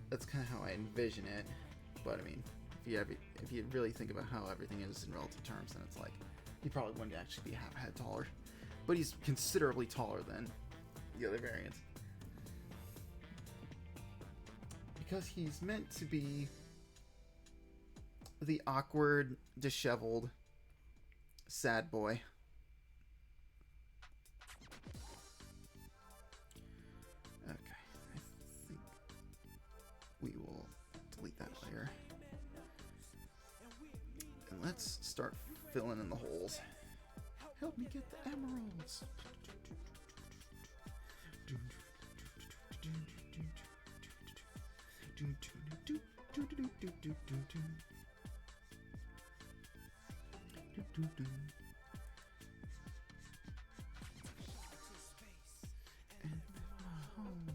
that's kind of how I envision it. But, I mean, if you really think about how everything is in relative terms, then it's like, he probably wouldn't actually be half a head taller. But he's considerably taller than the other variants. Because he's meant to be the awkward, disheveled, sad boy. Okay, I think we will delete that layer. And let's start filling in the holes. Help me get the emeralds. And my home,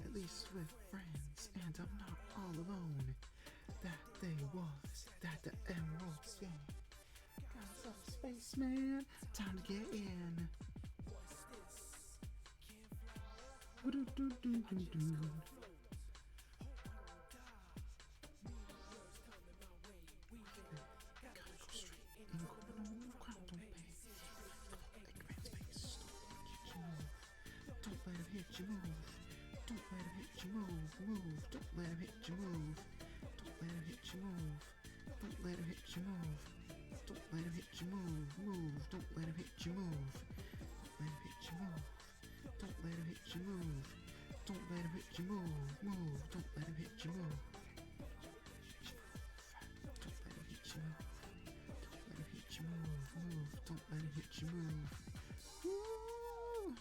at least with friends, and I'm not all alone. That they was, that the emeralds, yeah. Got some space, man. Time to get in. Hit your move. Don't let him hit your move. Move. Don't let him hit your move. Don't let him hit your move. Don't let him hit your move. Don't let him hit your move. Move. Don't let him hit your move. Don't let him hit your move. Don't let him hit your move. Move. Don't let him hit your move. Don't let him hit your move. Don't let him hit your move. Move. Don't let him hit your move. Woo!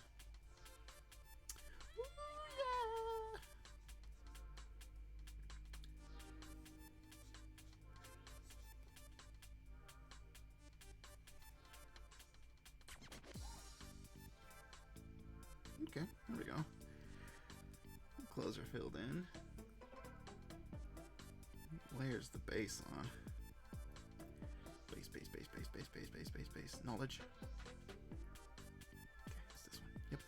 Okay, there we go. Clothes are filled in. Layers the base on. Base. Knowledge. Okay, it's this one. Yep.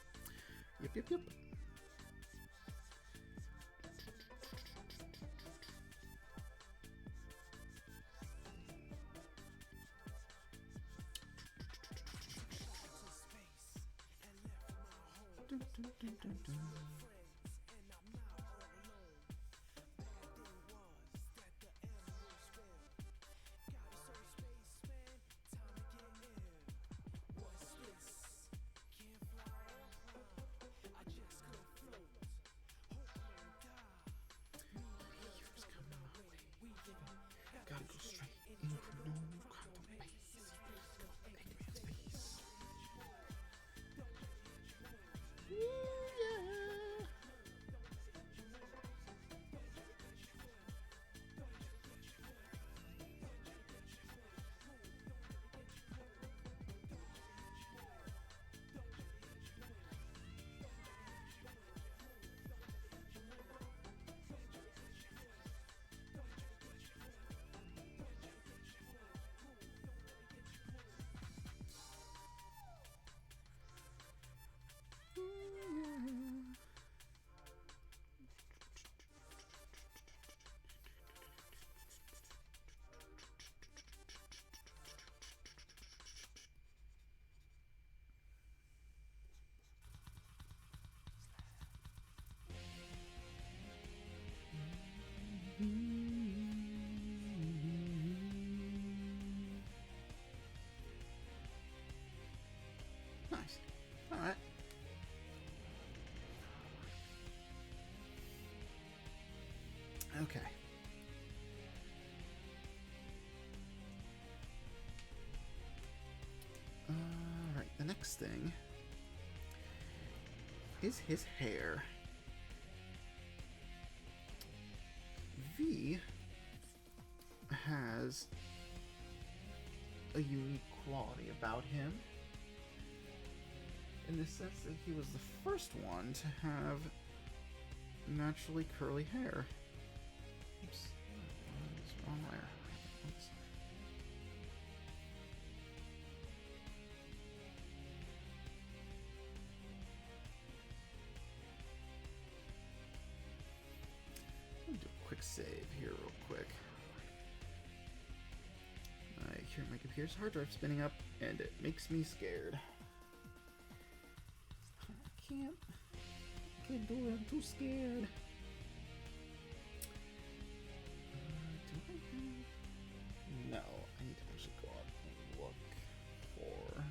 Gotta go straight in for no quantum base. Eggman's base. Ooh, yeah. next thing is his hair. V has a unique quality about him in the sense that he was the first one to have naturally curly hair. Oops. It's wrong layer. Oops. I'll do a quick save here real quick. I hear my computer's hard drive spinning up and it makes me scared. I can't do it, I'm too scared. Do I have... No, I need to actually go up and look for...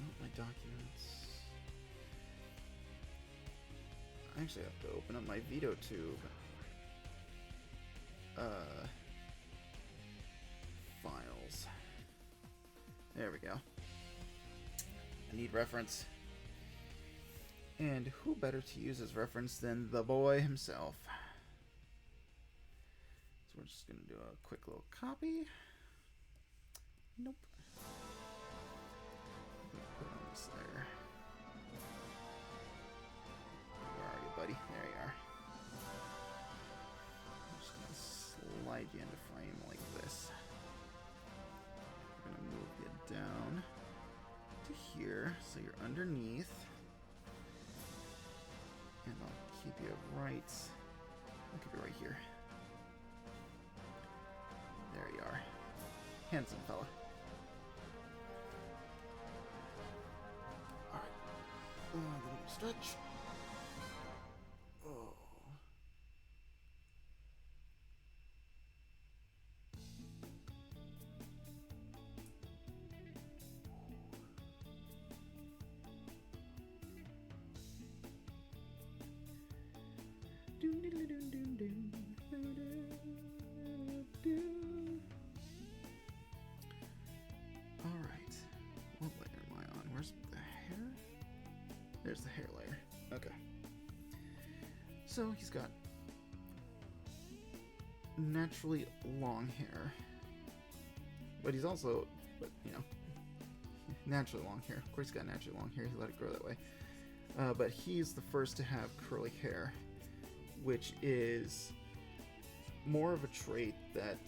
not my documents. I actually have to open up my Veto tube. Files. There we go. I need reference. And who better to use as reference than the boy himself? So we're just gonna do a quick little copy. Nope. Put it on this layer. Where are you, buddy? There you are. I'm just gonna slide you into frame like this. I'm gonna move you down to here, so you're underneath. And I'll keep you right. I'll keep you right here. There you are. Handsome fella. Alright. A little bit of stretch. Oh. Alright. What layer am I on? Where's the hair? There's the hair layer. Okay. So he's got naturally long hair. But he's also, naturally long hair. Of course he's got naturally long hair. He let it grow that way. But he's the first to have curly hair, which is more of a trait that,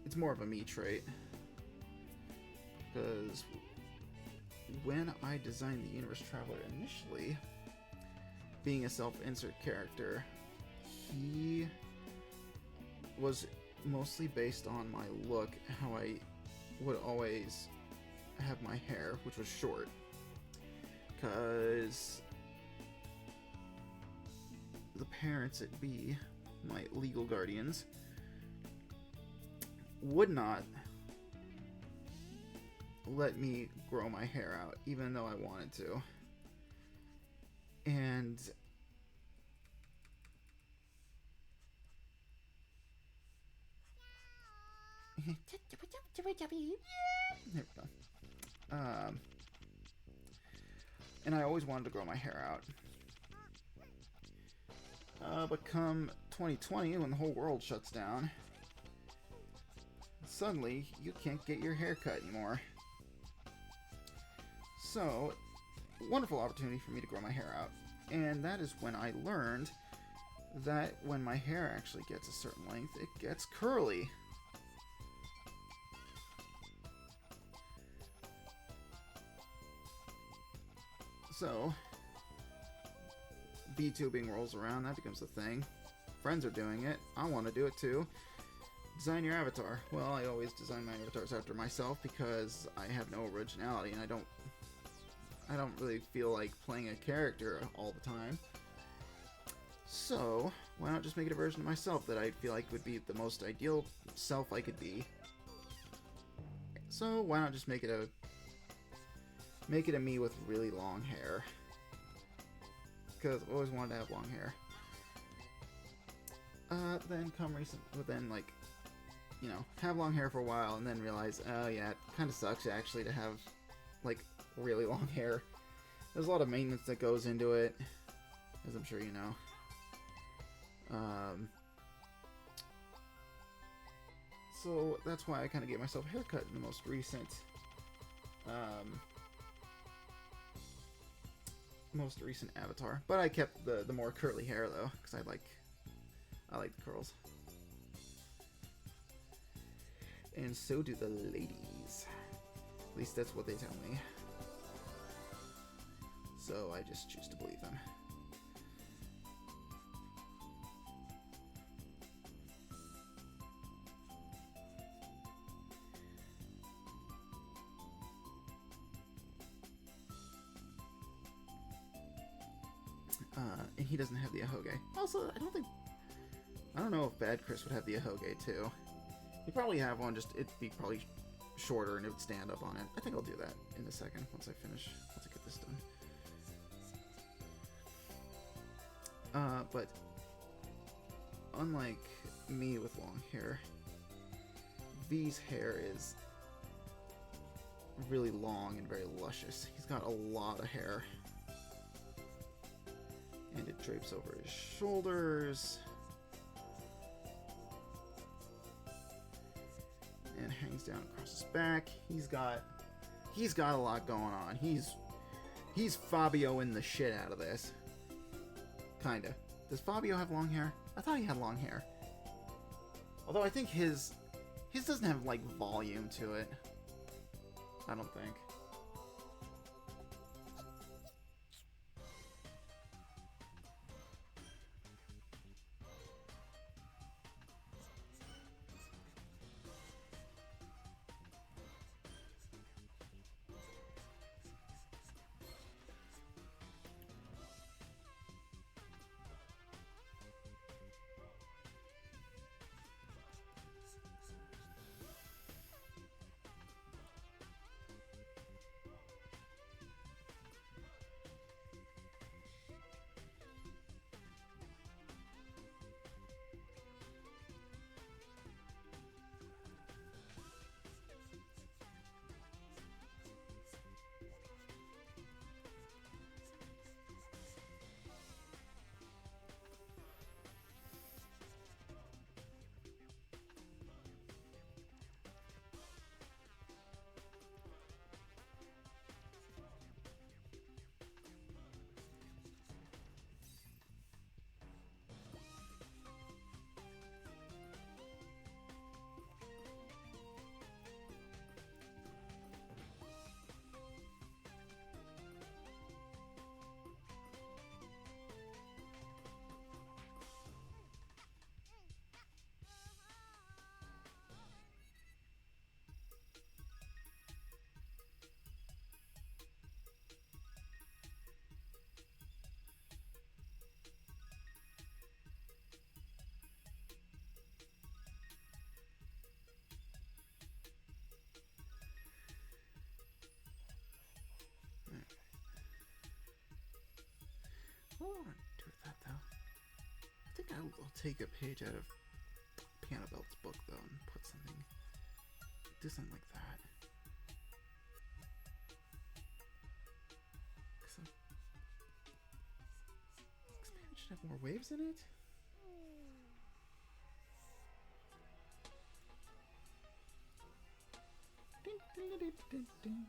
it's more of a me trait. Because when I designed the Universe Traveler initially, being a self-insert character, he was mostly based on my look, how I would always have my hair, which was short. Because the parents at B, my legal guardians, would not let me grow my hair out, even though I wanted to. And there we go. And I always wanted to grow my hair out. But come 2020, when the whole world shuts down, suddenly you can't get your hair cut anymore. So, wonderful opportunity for me to grow my hair out. And that is when I learned that when my hair actually gets a certain length, it gets curly. So, VTubing rolls around, that becomes a thing. Friends are doing it, I want to do it too. Design your avatar. Well, I always design my avatars after myself because I have no originality and I don't really feel like playing a character all the time. So, why not just make it a version of myself that I feel like would be the most ideal self I could be? So, why not just make it a me with really long hair? because I always wanted to have long hair. Then like, you know, have long hair for a while and then realize, oh yeah, it kind of sucks actually to have like really long hair. There's a lot of maintenance that goes into it, as I'm sure you know. So that's why I kind of gave myself a haircut in the most recent avatar. But I kept the more curly hair though, because I like the curls. And so do the ladies. At least that's what they tell me. So I just choose to believe them. And he doesn't have the ahoge. Also, I don't know if Bad Chris would have the ahoge too. He'd probably have one, just it'd be probably shorter and it would stand up on it. I think I'll do that in a second once I get this done. But unlike me with long hair, V's hair is really long and very luscious. He's got a lot of hair. And it drapes over his shoulders. And hangs down across his back. He's got a lot going on. He's Fabio-ing the shit out of this. Kinda. Does Fabio have long hair? I thought he had long hair. Although I think his doesn't have like volume to it. I don't think. What do I want to do with that, though? I think I'll take a page out of Piano Belt's book, though, and put something... do something like that. Because Expansion should have more waves in it? Ding, ding, ding, ding, ding.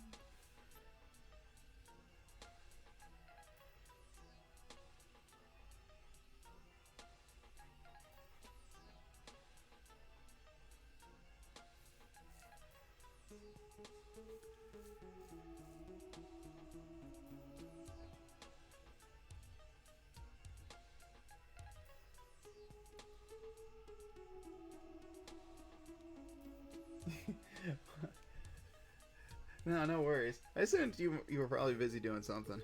No, no worries. I assumed you were probably busy doing something.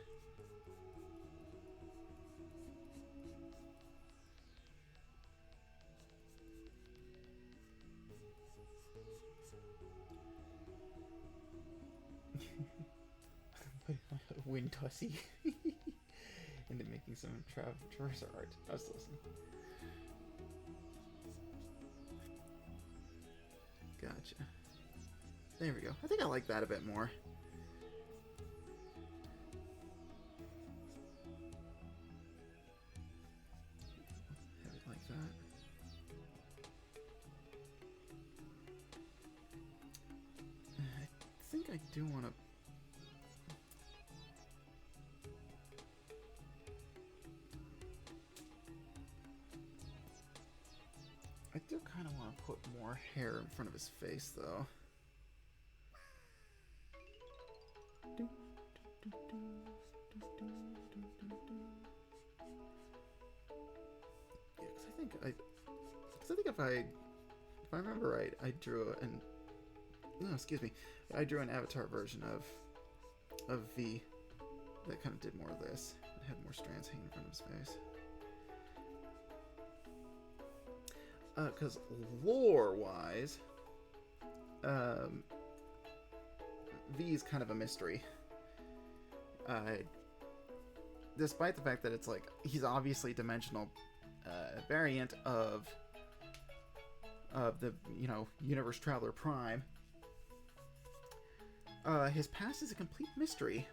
Wind tossy. And to make making some traverser art. I was listening. Gotcha. There we go. I think I like that a bit more. Have it like that. I think I do want to... I do kind of want to put more hair in front of his face, though. Yeah, because I think if I remember right, I drew I drew an avatar version of V that kind of did more of this. It had more strands hanging in front of his face. Because lore-wise, V is kind of a mystery. Despite the fact that it's like, he's obviously a dimensional variant of the, Universe Traveler Prime, his past is a complete mystery.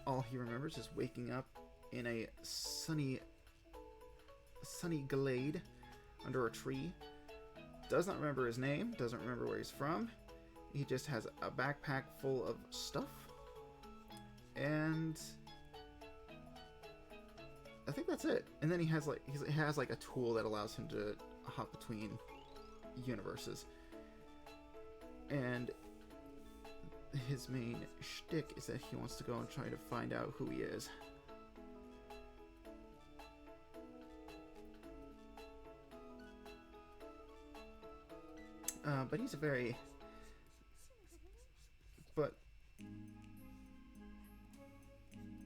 All he remembers is waking up in a sunny glade under a tree. Does not remember his name, doesn't remember where he's from. He just has a backpack full of stuff. And I think that's it. And then he has like a tool that allows him to hop between universes. And his main shtick is that he wants to go and try to find out who he is. But he's a very... But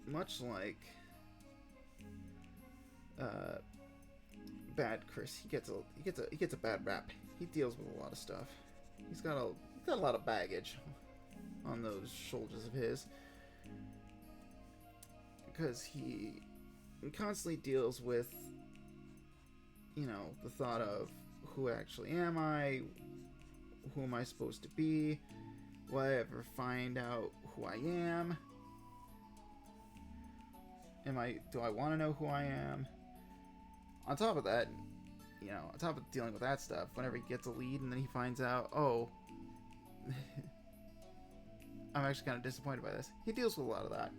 much like Bad Chris, he gets a bad rap. He deals with a lot of stuff. He's got a lot of baggage on those shoulders of his, because he constantly deals with, the thought of, who actually am I? Who am I supposed to be? Will I ever find out who I am? Do I want to know who I am? On top of that, on top of dealing with that stuff, whenever he gets a lead and then he finds out, oh, I'm actually kind of disappointed by this. He deals with a lot of that.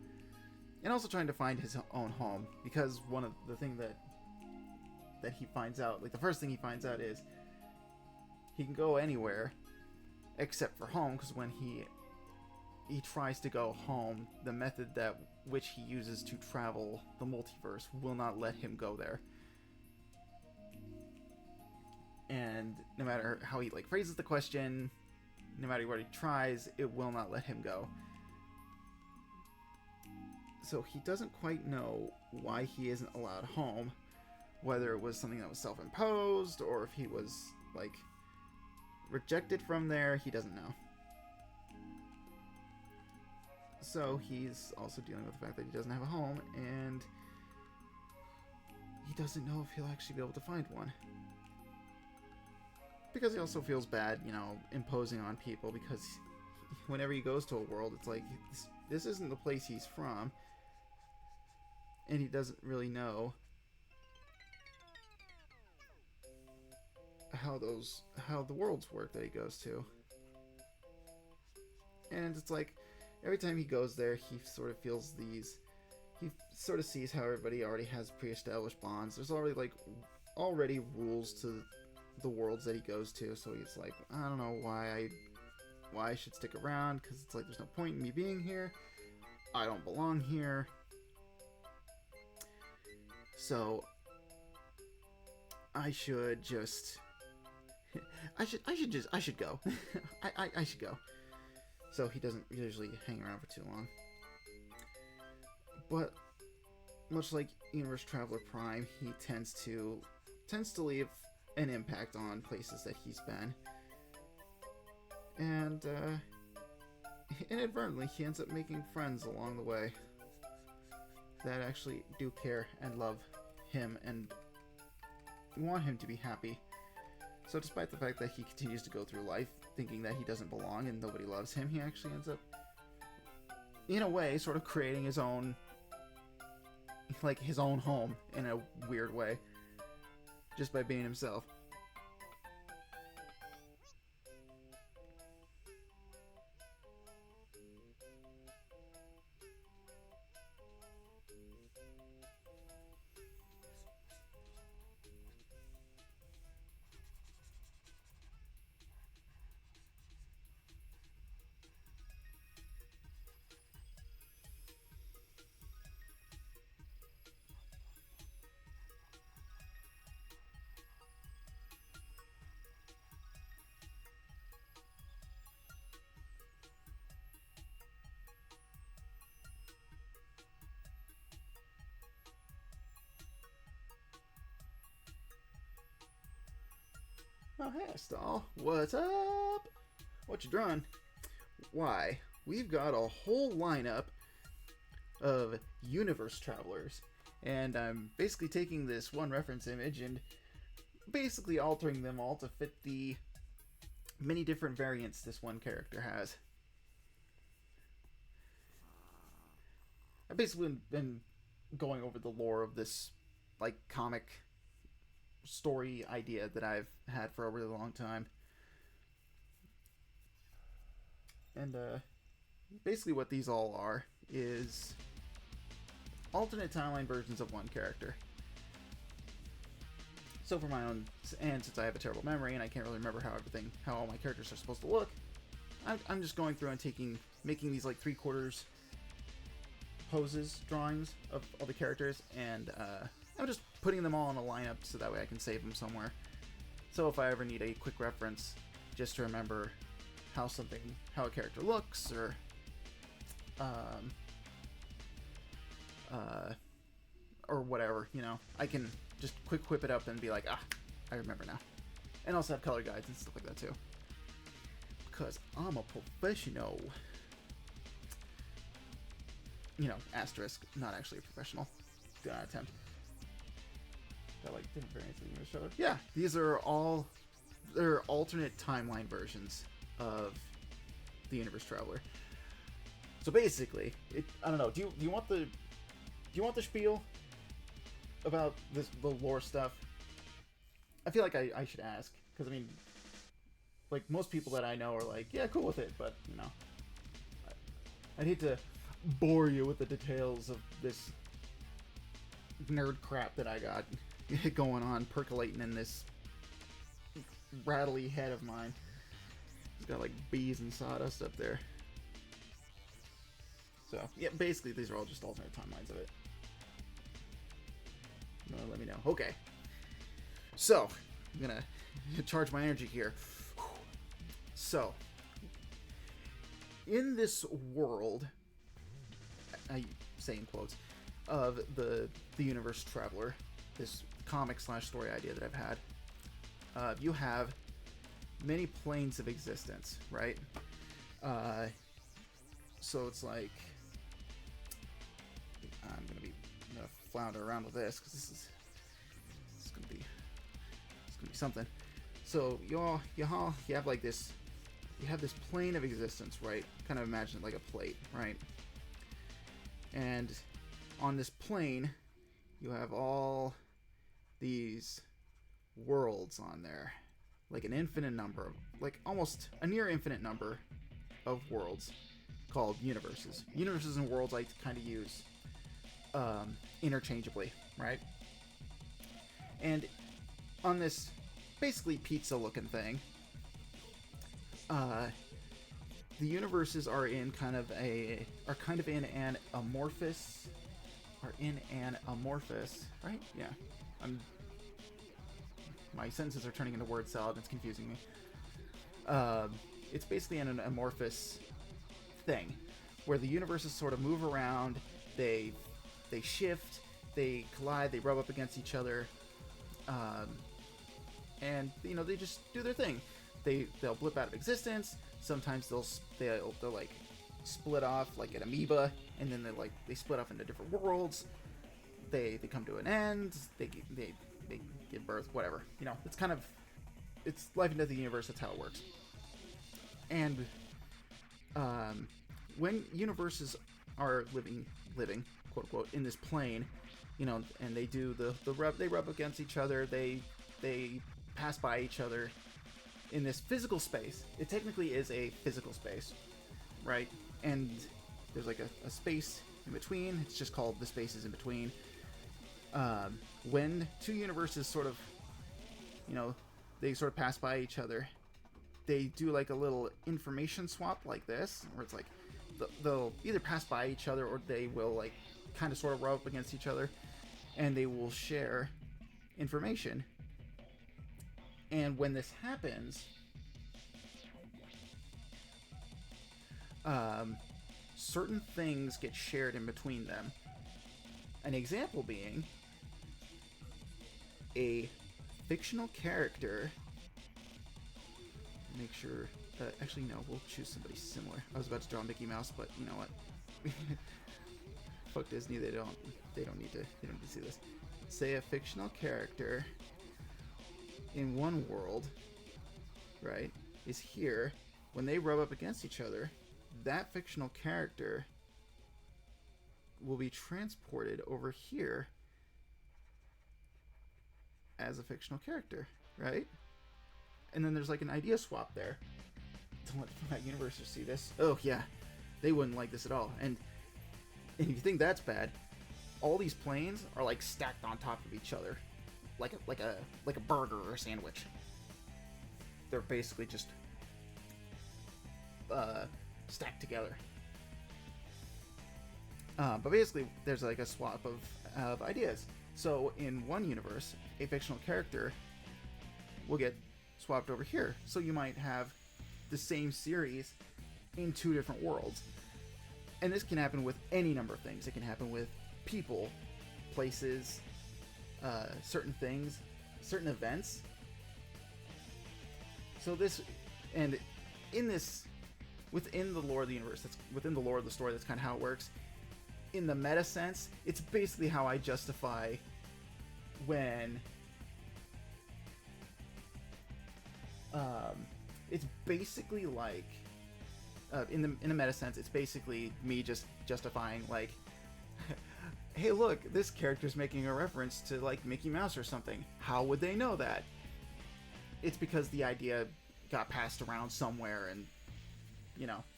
And also trying to find his own home, because one of the things that he finds out, like the first thing he finds out is he can go anywhere except for home, because when he tries to go home, the method which he uses to travel the multiverse will not let him go there. And no matter how he phrases the question, no matter what he tries, it will not let him go. So he doesn't quite know why he isn't allowed home, whether it was something that was self-imposed or if he was rejected from there. He doesn't know. So he's also dealing with the fact that he doesn't have a home, and he doesn't know if he'll actually be able to find one. Because he also feels bad, imposing on people, because whenever he goes to a world, it's like, this isn't the place he's from, and he doesn't really know how the worlds work that he goes to. And it's like, every time he goes there, he sort of feels he sort of sees how everybody already has pre-established bonds. There's already rules to the worlds that he goes to, so he's like, I don't know why I should stick around, because it's like, there's no point in me being here. I don't belong here. So I should just I should go. I should go. So he doesn't usually hang around for too long. But much like Universe Traveler Prime, he tends to leave an impact on places that he's been. And inadvertently, he ends up making friends along the way. that actually do care and love him and want him to be happy. So despite the fact that he continues to go through life thinking that he doesn't belong and nobody loves him, he actually ends up, in a way, sort of creating his own, like, his own home in a weird way, just by being himself. Oh, hey, Stall. What's up? What you drawing? Why, we've got a whole lineup of universe travelers. And I'm basically taking this one reference image and basically altering them all to fit the many different variants this one character has. I've basically been going over the lore of this, like, comic story idea that I've had for a really long time. And basically what these all are is alternate timeline versions of one character. So for my own, and since I have a terrible memory and I can't really remember how all my characters are supposed to look, I'm just going through and making these like 3/4 poses drawings of all the characters, and I'm just putting them all in a lineup so that way I can save them somewhere. So if I ever need a quick reference, just to remember how a character looks, or whatever, you know, I can just quick whip it up and be like, I remember now. And also have color guides and stuff like that too, because I'm a professional. You know, asterisk, not actually a professional. Do not attempt. Got like different variants of the universe traveler. Yeah, these are all they're alternate timeline versions of the universe traveler. So basically, I don't know. Do you want the spiel about the lore stuff? I feel like I should ask, because I mean, like, most people that I know are like, yeah, cool with it, but you know, I'd hate to bore you with the details of this nerd crap that I got going on, percolating in this rattly head of mine. It's got like bees and sawdust up there. So yeah, basically these are all just alternate timelines of it. Let me know. Okay, so I'm gonna charge my energy here. So in this world, I say in quotes, of the universe traveler, this comic / story idea that I've had, you have many planes of existence, right? So it's like, I'm gonna flounder around with this because it's gonna be something. So you have like this, you have this plane of existence, right? Kind of imagine it like a plate, right? And on this plane, you have all these worlds on there, like an infinite number, like almost a near infinite number of worlds called universes. Universes and worlds I kind of use interchangeably, right? And on this basically pizza-looking thing, the universes are kind of in an amorphous, right? Yeah. My sentences are turning into word salad. It's confusing me. It's basically an amorphous thing where the universes sort of move around, they shift, they collide, they rub up against each other, and you know, they just do their thing. They'll blip out of existence. Sometimes they'll like split off like an amoeba and then they split up into different worlds. They come to an end. They give birth, whatever. It's life and death of the universe. That's how it works. And when universes are living, quote unquote, in this plane, and they do they rub against each other. They pass by each other in this physical space. It technically is a physical space, right? And there's like a space in between. It's just called the spaces in between. When two universes sort of pass by each other, they do like a little information swap like this, where it's like they'll either pass by each other or they will like kind of sort of rub up against each other, and they will share information. And when this happens, certain things get shared in between them. An example being a fictional character. Make sure. Actually, no. We'll choose somebody similar. I was about to draw Mickey Mouse, but you know what? Fuck Disney. They don't need to see this. Say a fictional character in one world, right, is here. When they rub up against each other, that fictional character will be transported over here as a fictional character, right? And then there's like an idea swap there. Don't let that universe see this. Oh yeah, they wouldn't like this at all. And if you think that's bad, all these planes are like stacked on top of each other, like a burger or a sandwich. They're basically just stacked together. But basically, there's like a swap of ideas. So in one universe, a fictional character will get swapped over here. So you might have the same series in two different worlds. And this can happen with any number of things. It can happen with people, places, certain things, certain events. So this, and in this, within the lore of the universe, that's within the lore of the story, that's kind of how it works. In the meta sense, it's basically how I justify when it's basically like in a meta sense, it's basically me just justifying like, hey look, this character's making a reference to like Mickey Mouse or something. How would they know that? It's because the idea got passed around somewhere, and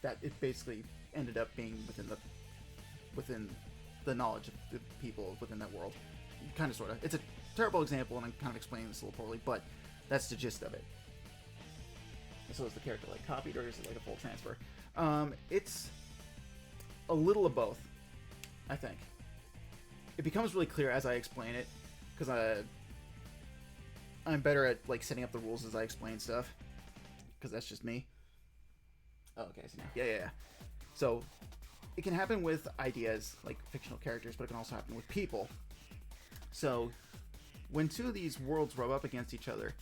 that it basically ended up being within the knowledge of the people within that world. Kind of, sort of. It's a terrible example, and I'm kind of explaining this a little poorly, but that's the gist of it. So is the character like copied, or is it like a full transfer? It's a little of both, I think. It becomes really clear as I explain it, because I'm better at like setting up the rules as I explain stuff, because that's just me. Oh, okay, so yeah. So it can happen with ideas like fictional characters, but it can also happen with people. So when two of these worlds rub up against each other,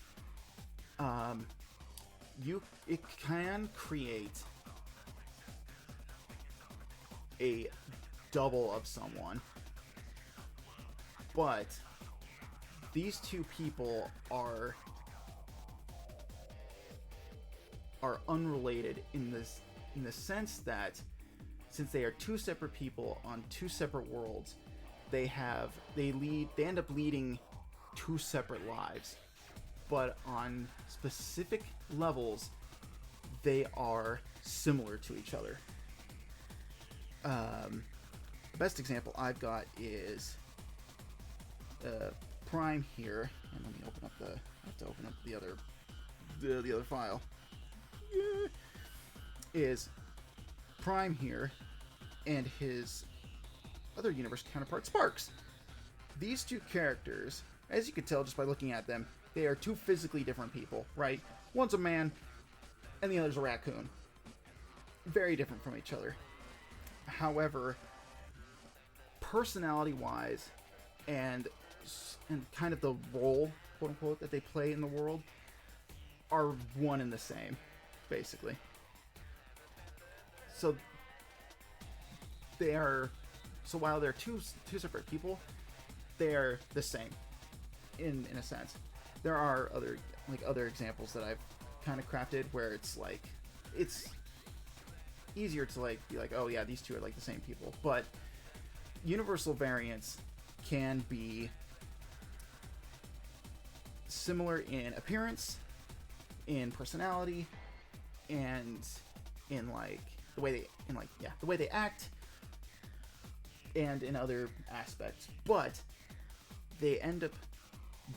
it can create a double of someone, but these two people are unrelated in the sense that since they are two separate people on two separate worlds, they end up leading two separate lives, but on specific levels they are similar to each other. The best example I've got is Prime here, and let me open up I have to open up the other file. Is Prime here and his other universe counterpart Sparks. These two characters, as you can tell just by looking at them, they are two physically different people, right? One's a man and the other's a raccoon. Very different from each other. However, personality-wise and kind of the role, quote-unquote, that they play in the world are one and the same, basically. So they are, so while they're two separate people, they are the same in a sense. There are other examples that I've kind of crafted where it's like, it's easier to like be like, oh yeah, these two are like the same people. But universal variants can be similar in appearance, in personality, and in like the way they act, and in other aspects. But they end up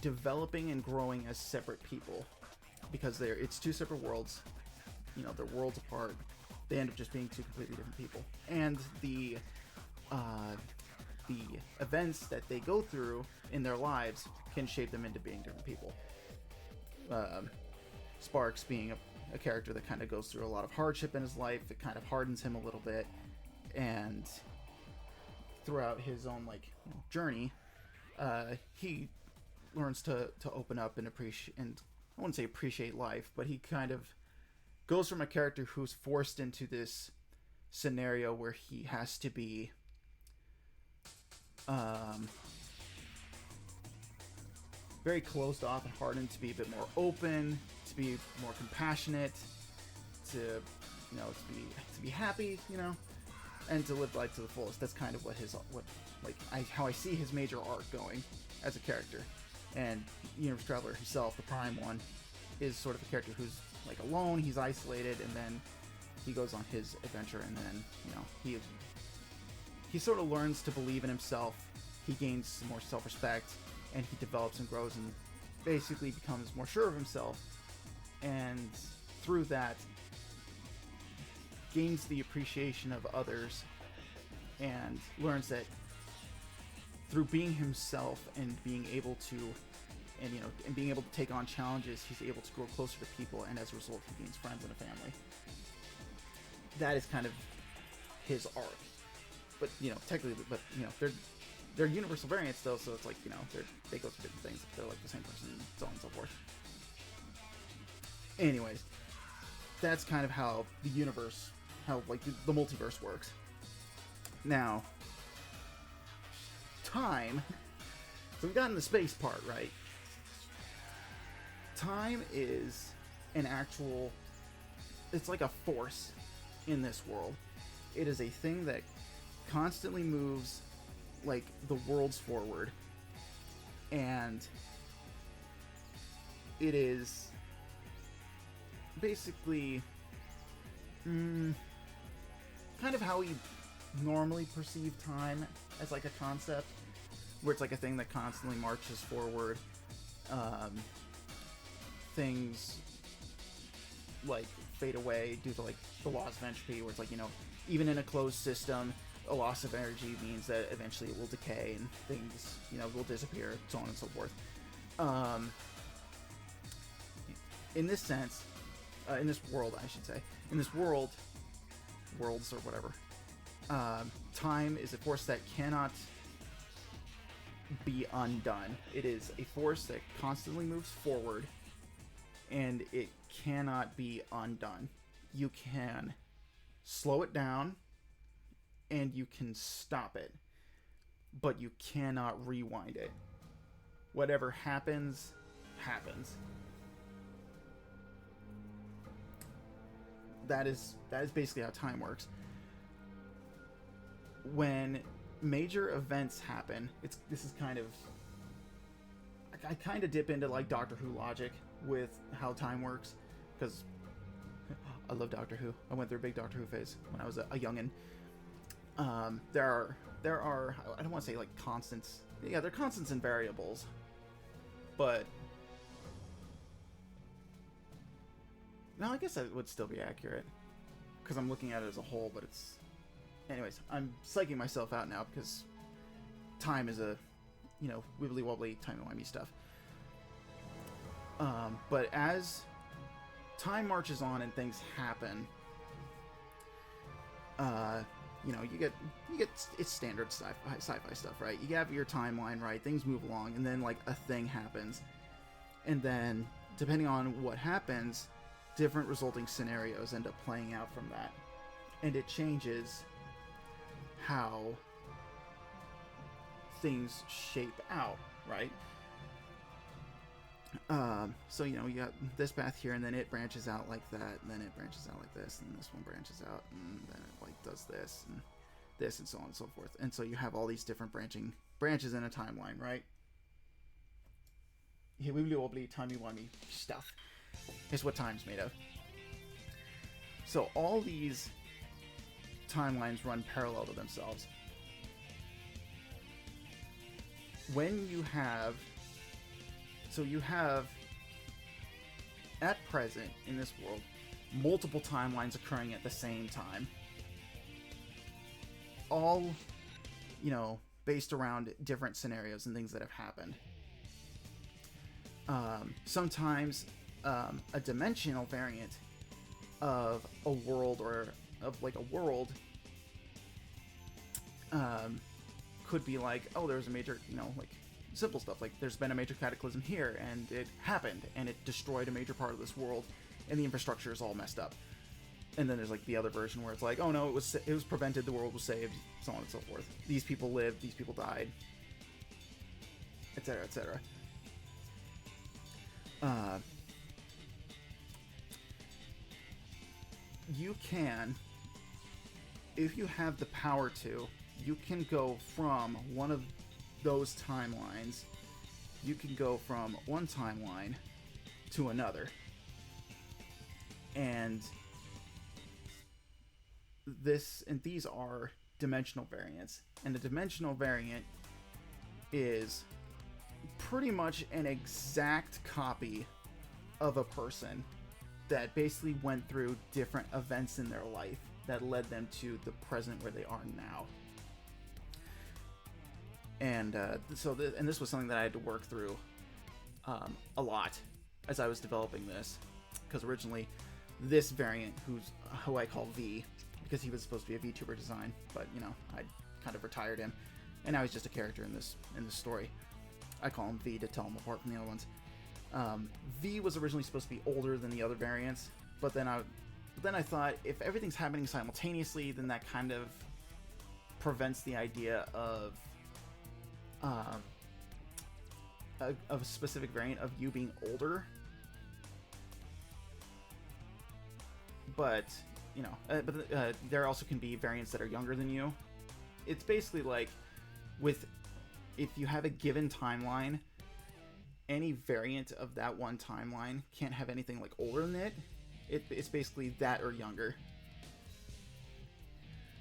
developing and growing as separate people because it's two separate worlds. You know, they're worlds apart. They end up just being two completely different people, and the events that they go through in their lives can shape them into being different people. Sparks being a character that kind of goes through a lot of hardship in his life. It kind of hardens him a little bit, and throughout his own journey, he learns to open up and appreciate, and I wouldn't say appreciate life, but he kind of goes from a character who's forced into this scenario where he has to be very closed off and hardened to be a bit more open, to be more compassionate, to be happy, and to live life to the fullest. That's kind of how I see his major arc going as a character. And Universe Traveler himself, the Prime one, is sort of a character who's like alone, he's isolated, and then he goes on his adventure, and then he sort of learns to believe in himself. He gains more self-respect, and he develops and grows and basically becomes more sure of himself, and through that gains the appreciation of others, and learns that through being himself and being able to take on challenges, he's able to grow closer to people, and as a result he gains friends and a family. That is kind of his arc. But technically, they're universal variants though, so it's like, they go through different things. They're like the same person, and so on and so forth. Anyways, that's kind of how the universe, the multiverse works. Now, time. So we've gotten the space part, right? Time is an actual, it's like a force in this world. It is a thing that constantly moves like the worlds forward, and it is basically kind of how we normally perceive time, as like a concept where it's like a thing that constantly marches forward. Things like fade away due to like the laws of entropy, where it's like, even in a closed system, a loss of energy means that eventually it will decay and things, will disappear, so on and so forth. In this sense, in this world, I should say, worlds or whatever, time is a force that cannot be undone. It is a force that constantly moves forward, and it cannot be undone. You can slow it down, and you can stop it, but you cannot rewind it. Whatever happens, happens. That is basically how time works. When major events happen, this is kind of, I kind of dip into like Doctor Who logic with how time works, because I love Doctor Who. I went through a big Doctor Who phase when I was a youngin'. There are I don't want to say like constants. Yeah, they're constants and variables, but no, I guess that would still be accurate because I'm looking at it as a whole. But it's, anyways, I'm psyching myself out now because time is a, wibbly wobbly timey-wimey stuff. But as time marches on and things happen, you get it's standard sci-fi stuff, right? You have your timeline, right? Things move along, and then like a thing happens, and then depending on what happens, different resulting scenarios end up playing out from that, and it changes how things shape out, right? So, you know, you got this path here, and then it branches out like that, and then it branches out like this, and this one branches out, and then it, like, does this, and so on and so forth. And so you have all these different branches in a timeline, right? Wibbly-wobbly, timey-wimey stuff is what time's made of. So all these timelines run parallel to themselves. When you have... So you have, at present, in this world, multiple timelines occurring at the same time. All, you know, based around different scenarios and things that have happened. Sometimes a dimensional variant of a world, or of like a world, could be like, oh, there was a major, you know, like simple stuff like there's been a major cataclysm here and it happened and it destroyed a major part of this world and the infrastructure is all messed up. And then there's like the other version where it's like, oh no, it was prevented, the world was saved, so on and so forth. These people lived, these people died, etc., etc. You can, if you have the power to, you can go from one of those timelines, you can go from one timeline to another. And these are dimensional variants. And a dimensional variant is pretty much an exact copy of a person that basically went through different events in their life that led them to the present where they are now. And and this was something that I had to work through a lot as I was developing this, because originally this variant, who I call V, because he was supposed to be a VTuber design, but you know, I kind of retired him, and now he's just a character in this story. I call him V to tell him apart from the other ones. V was originally supposed to be older than the other variants, but then I thought, if everything's happening simultaneously, then that kind of prevents the idea of a specific variant of you being older. But, you know, there also can be variants that are younger than you. It's basically like, if you have a given timeline, any variant of that one timeline can't have anything like older than it. It's basically that or younger.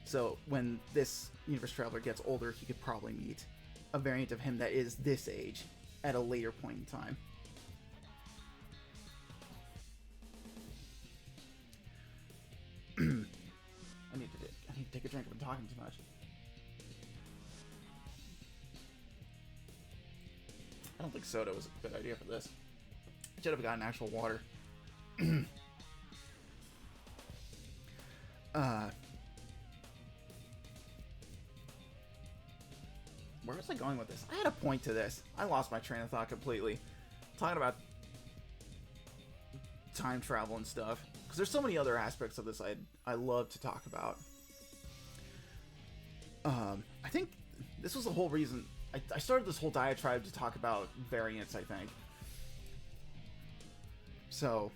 So when this universe traveler gets older, he could probably meet a variant of him that is this age at a later point in time. I need to take a drink. I've been talking too much. I don't think soda was a good idea for this. I should have gotten actual water. Where was I going with this? I had a point to this. I lost my train of thought completely. Talking about time travel and stuff. Because there's so many other aspects of this I love to talk about. I think this was the whole reason I started this whole diatribe to talk about variants, I think. So,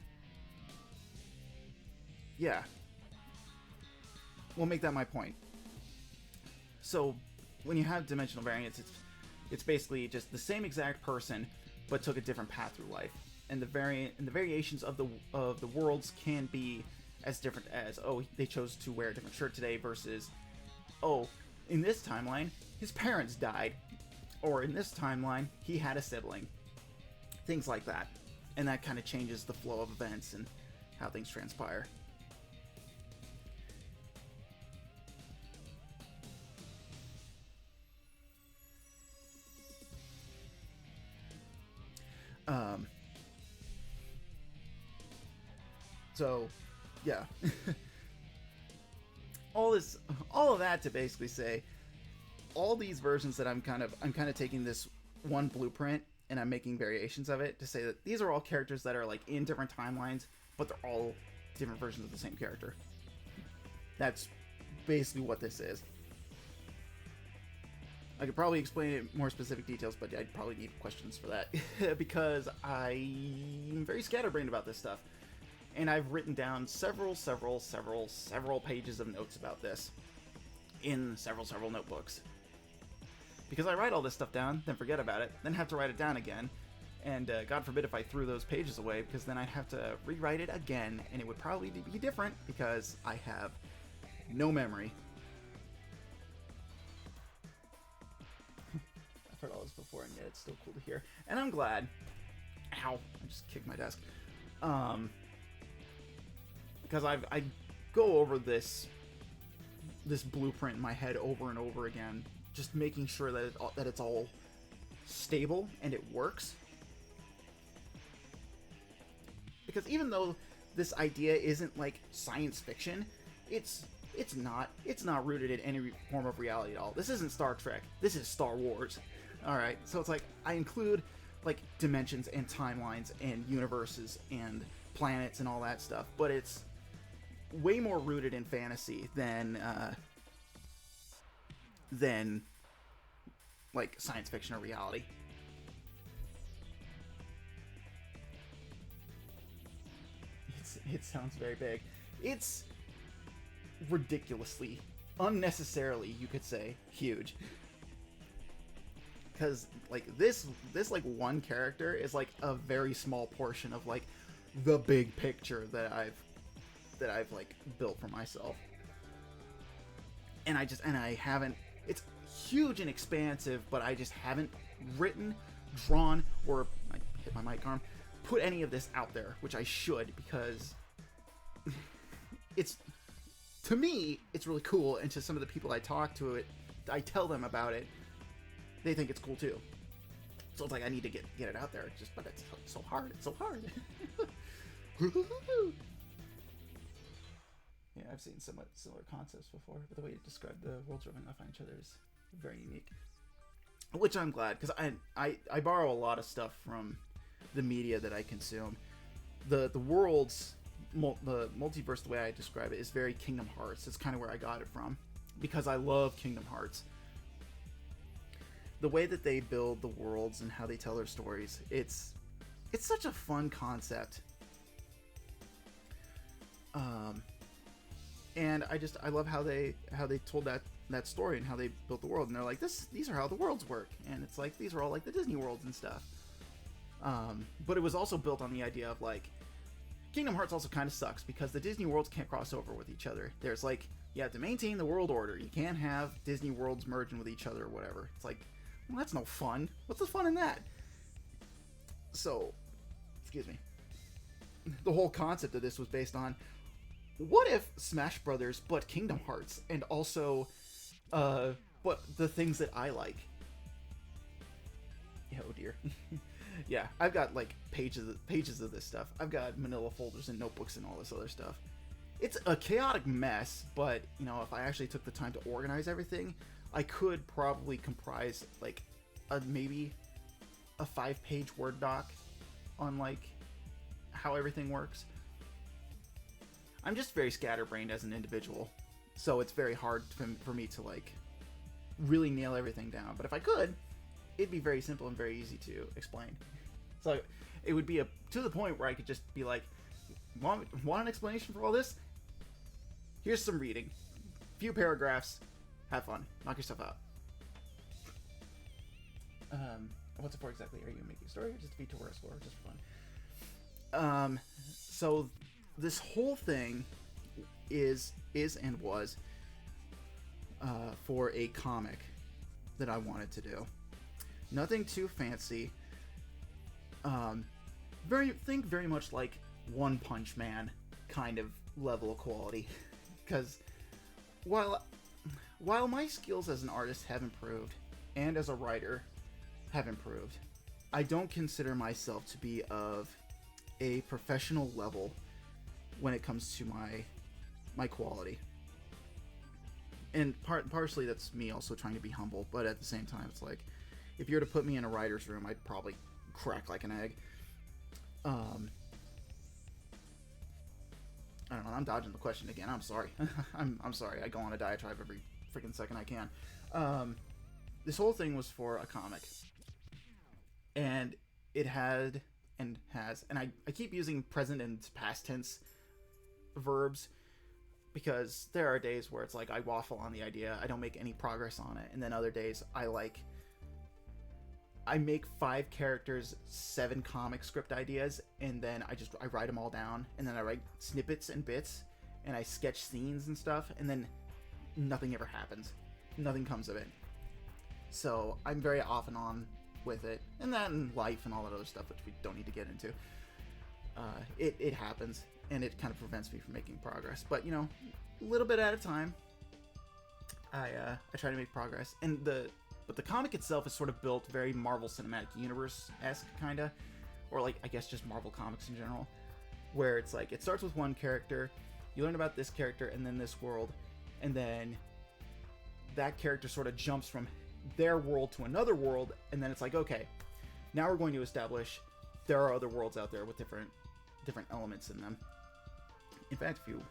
yeah. We'll make that my point. So, when you have dimensional variants, it's basically just the same exact person, but took a different path through life. And the variations of the worlds can be as different as, oh, they chose to wear a different shirt today, versus, oh, in this timeline, his parents died. Or in this timeline, he had a sibling. Things like that. And that kind of changes the flow of events and how things transpire. So, yeah. all of that to basically say, all these versions that I'm kind of taking this one blueprint and I'm making variations of it to say that these are all characters that are like in different timelines, but they're all different versions of the same character. That's basically what this is. I could probably explain it more specific details, but I'd probably need questions for that because I'm very scatterbrained about this stuff. And I've written down several pages of notes about this in several notebooks. Because I write all this stuff down, then forget about it, then have to write it down again. And God forbid if I threw those pages away, because then I'd have to rewrite it again, and it would probably be different because I have no memory. I've heard all this before, and yet it's still cool to hear. And I'm glad. Ow! I just kicked my desk. Because I go over this blueprint in my head over and over again, just making sure that it's all stable and it works. Because even though this idea isn't like science fiction, it's not rooted in any form of reality at all. This isn't Star Trek. This is Star Wars. All right, so it's like I include like dimensions and timelines and universes and planets and all that stuff, but it's way more rooted in fantasy than like science fiction or reality. It sounds very big. It's ridiculously, unnecessarily, you could say, huge. Because like this like one character is like a very small portion of like the big picture that I've like built for myself. And I haven't, it's huge and expansive, but I just haven't written, drawn, or I hit my mic arm, put any of this out there, which I should, because it's, to me, it's really cool, and to some of the people I talk to it, I tell them about it, they think it's cool too. So it's like I need to get it out there, but it's so hard, Yeah, I've seen somewhat similar concepts before, but the way you describe the worlds rubbing off on each other is very unique. Which I'm glad, because I borrow a lot of stuff from the media that I consume. The worlds, the multiverse, the way I describe it, is very Kingdom Hearts. It's kind of where I got it from, because I love Kingdom Hearts. The way that they build the worlds and how they tell their stories, it's such a fun concept. And I love how they told that story and how they built the world, and they're like, these are how the worlds work, and it's like these are all like the Disney worlds and stuff. But it was also built on the idea of like Kingdom Hearts also kind of sucks because the Disney worlds can't cross over with each other. There's like, you have to maintain the world order. You can't have Disney worlds merging with each other or whatever. It's like, well, that's no fun. What's the fun in that? So, excuse me. The whole concept of this was based on, what if Smash Brothers but Kingdom Hearts, and also but the things that I like. Yeah, oh dear. Yeah, I've got like pages of this stuff. I've got manila folders and notebooks and all this other stuff. It's a chaotic mess, but you know, if I actually took the time to organize everything, I could probably comprise like maybe a 5-page Word doc on like how everything works. I'm just very scatterbrained as an individual, so it's very hard for me to like really nail everything down. But if I could, it'd be very simple and very easy to explain. So it would be to the point where I could just be like, want an explanation for all this? Here's some reading, few paragraphs, have fun, knock yourself out. What's it for exactly? Are you making a story or just a feature or explore, just for fun? So this whole thing is and was for a comic that I wanted to do. Nothing too fancy. Very much like One Punch Man kind of level of quality. Because while my skills as an artist have improved and as a writer have improved, I don't consider myself to be of a professional level when it comes to my quality. And partially that's me also trying to be humble, but at the same time it's like, if you were to put me in a writer's room, I'd probably crack like an egg. I don't know, I'm dodging the question again, I'm sorry. I'm sorry, I go on a diatribe every freaking second I can. this whole thing was for a comic, and it had and has, and I keep using present and past tense verbs because there are days where it's like I waffle on the idea, I don't make any progress on it, and then other days I make 5 characters, 7 comic script ideas, and then I write them all down, and then I write snippets and bits, and I sketch scenes and stuff, and then nothing ever happens. Nothing comes of it. So I'm very off and on with it, and then life and all that other stuff, which we don't need to get into. It happens, and it kind of prevents me from making progress. But, you know, a little bit at a time, I try to make progress. But the comic itself is sort of built very Marvel Cinematic Universe-esque, kind of. Or, like, I guess just Marvel Comics in general. Where it's like, it starts with one character, you learn about this character, and then this world, and then that character sort of jumps from their world to another world, and then it's like, okay, now we're going to establish there are other worlds out there with different elements in them. In fact, if you'd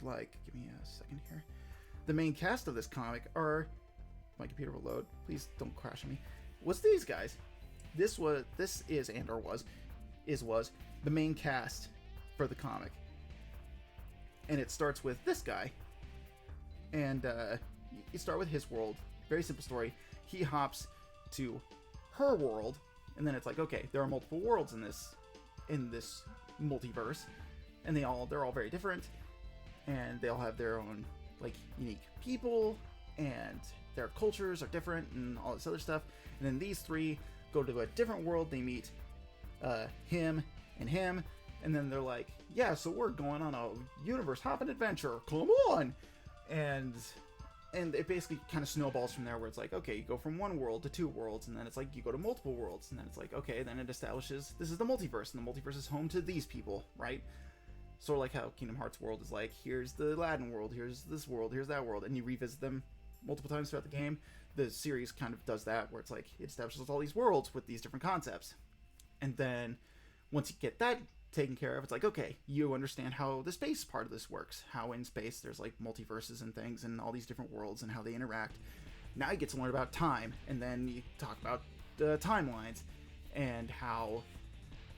like, give me a second here. The main cast of this comic are, my computer will load. Please don't crash on me. What's these guys? This is the main cast for the comic, and it starts with this guy. And you start with his world. Very simple story. He hops to her world, and then it's like, okay, there are multiple worlds in this multiverse, and they're all very different, and they all have their own like unique people, and their cultures are different, and all this other stuff. And then these 3 go to a different world. They meet him and him, and then they're like, yeah, so we're going on a universe hopping adventure. Come on. And it basically kind of snowballs from there, where it's like, okay, you go from one world to 2 worlds, and then it's like you go to multiple worlds, and then it's like, okay, then it establishes this is the multiverse, and the multiverse is home to these people, right? Sort of like how Kingdom Hearts world is like, here's the Aladdin world, here's this world, here's that world, and you revisit them multiple times throughout the game. The series kind of does that, where it's like it establishes all these worlds with these different concepts, and then once you get that taken care of, it's like, okay, you understand how the space part of this works, how in space there's like multiverses and things and all these different worlds and how they interact. Now you get to learn about time, and then you talk about the timelines and how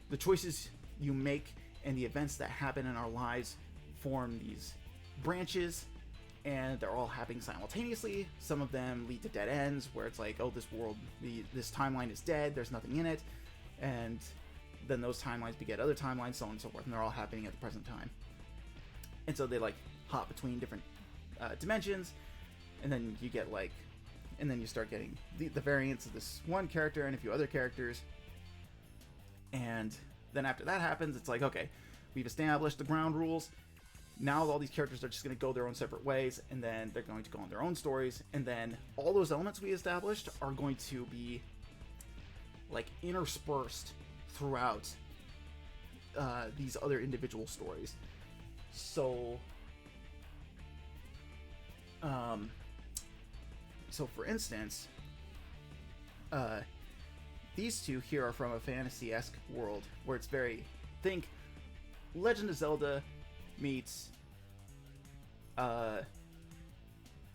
the choices you make and the events that happen in our lives form these branches, and they're all happening simultaneously. Some of them lead to dead ends, where it's like, oh, this timeline is dead, there's nothing in it, and then those timelines beget other timelines, so on and so forth, and they're all happening at the present time. And so they like hop between different dimensions, and then you get like, and then you start getting the variants of this one character and a few other characters. And then after that happens, it's like, okay, we've established the ground rules. Now all these characters are just going to go their own separate ways, and then they're going to go on their own stories, and then all those elements we established are going to be like interspersed throughout these other individual stories. So for instance, these 2 here are from a fantasy-esque world, where it's very, think Legend of Zelda meets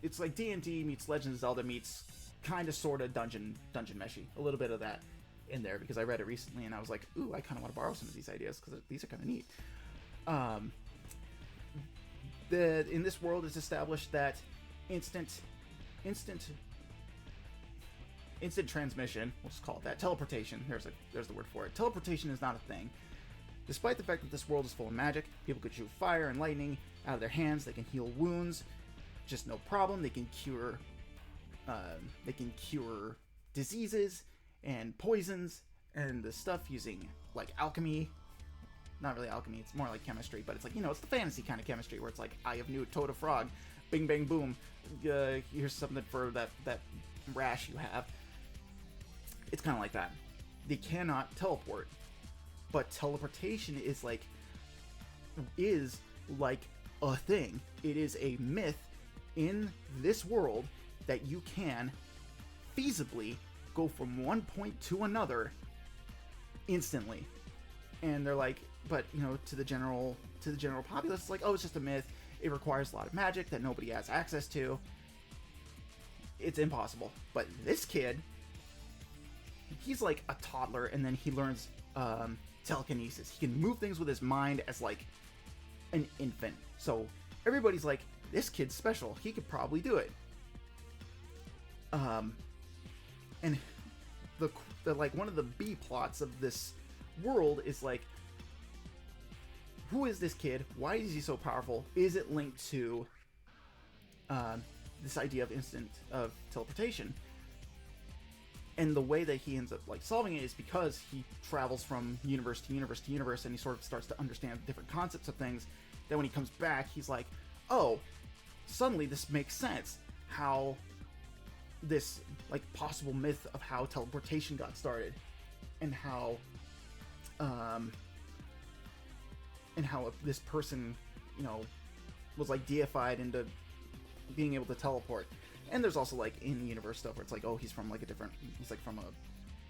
it's like D&D meets Legend of Zelda meets kind of sort of dungeon meshy, a little bit of that in there, because I read it recently and I was like, ooh, I kind of want to borrow some of these ideas because these are kind of neat. In this world, it's established that instant transmission, we'll just call it that, teleportation, there's the word for it. Teleportation is not a thing. Despite the fact that this world is full of magic, people could shoot fire and lightning out of their hands, they can heal wounds, just no problem. They can cure diseases and poisons and the stuff using like alchemy. Not really alchemy, it's more like chemistry, but it's like, it's the fantasy kind of chemistry where it's like, Eye of Newt, Toad of Frog, bing bang boom, here's something for that rash you have. It's kind of like that. They cannot teleport, but teleportation is like a thing. It is a myth in this world that you can feasibly go from one point to another instantly. And they're like, but to the general populace, it's like, oh, it's just a myth. It requires a lot of magic that nobody has access to. it's impossible. But this kid, he's like a toddler, and then he learns telekinesis. He can move things with his mind as like an infant. So everybody's like, this kid's special. He could probably do it. And the like one of the B plots of this world is like, who is this kid? Why is he so powerful? Is it linked to this idea of teleportation? And the way that he ends up like solving it is because he travels from universe to universe to universe, and he sort of starts to understand different concepts of things. Then when he comes back, he's like, oh, suddenly this makes sense. How this like possible myth of how teleportation got started, and how this person, you know, was like deified into being able to teleport. And there's also like in-universe stuff where it's like, oh, he's from like a different, he's like from a,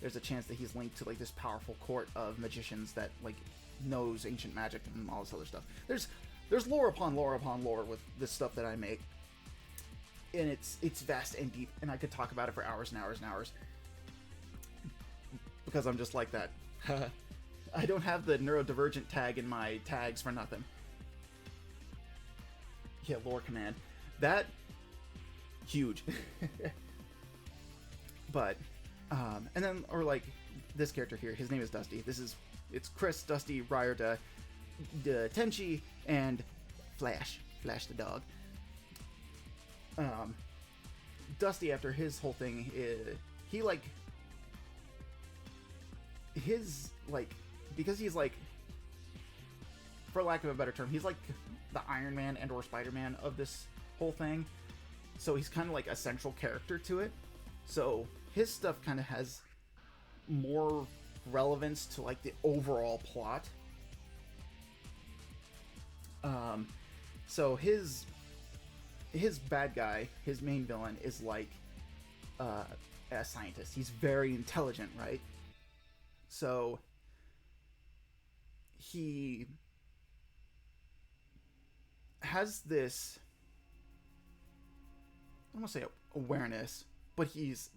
there's a chance that he's linked to like this powerful court of magicians that like knows ancient magic and all this other stuff. There's lore upon lore upon lore with this stuff that I make, and it's vast and deep, and I could talk about it for hours and hours and hours, because I'm just like that. I don't have the neurodivergent tag in my tags for nothing. Yeah, lore command. That huge. But and then, or like this character here, his name is Dusty. It's Chris, Dusty, Ryder, Tenchi, and Flash the dog. Dusty, after his whole thing, he like his like, because he's like, for lack of a better term, he's like the Iron Man and or Spider-Man of this whole thing. So he's kind of like a central character to it. So his stuff kind of has more relevance to like the overall plot. So his bad guy, his main villain, is like a scientist. He's very intelligent, right? So he has this, I don't want to say awareness, but he's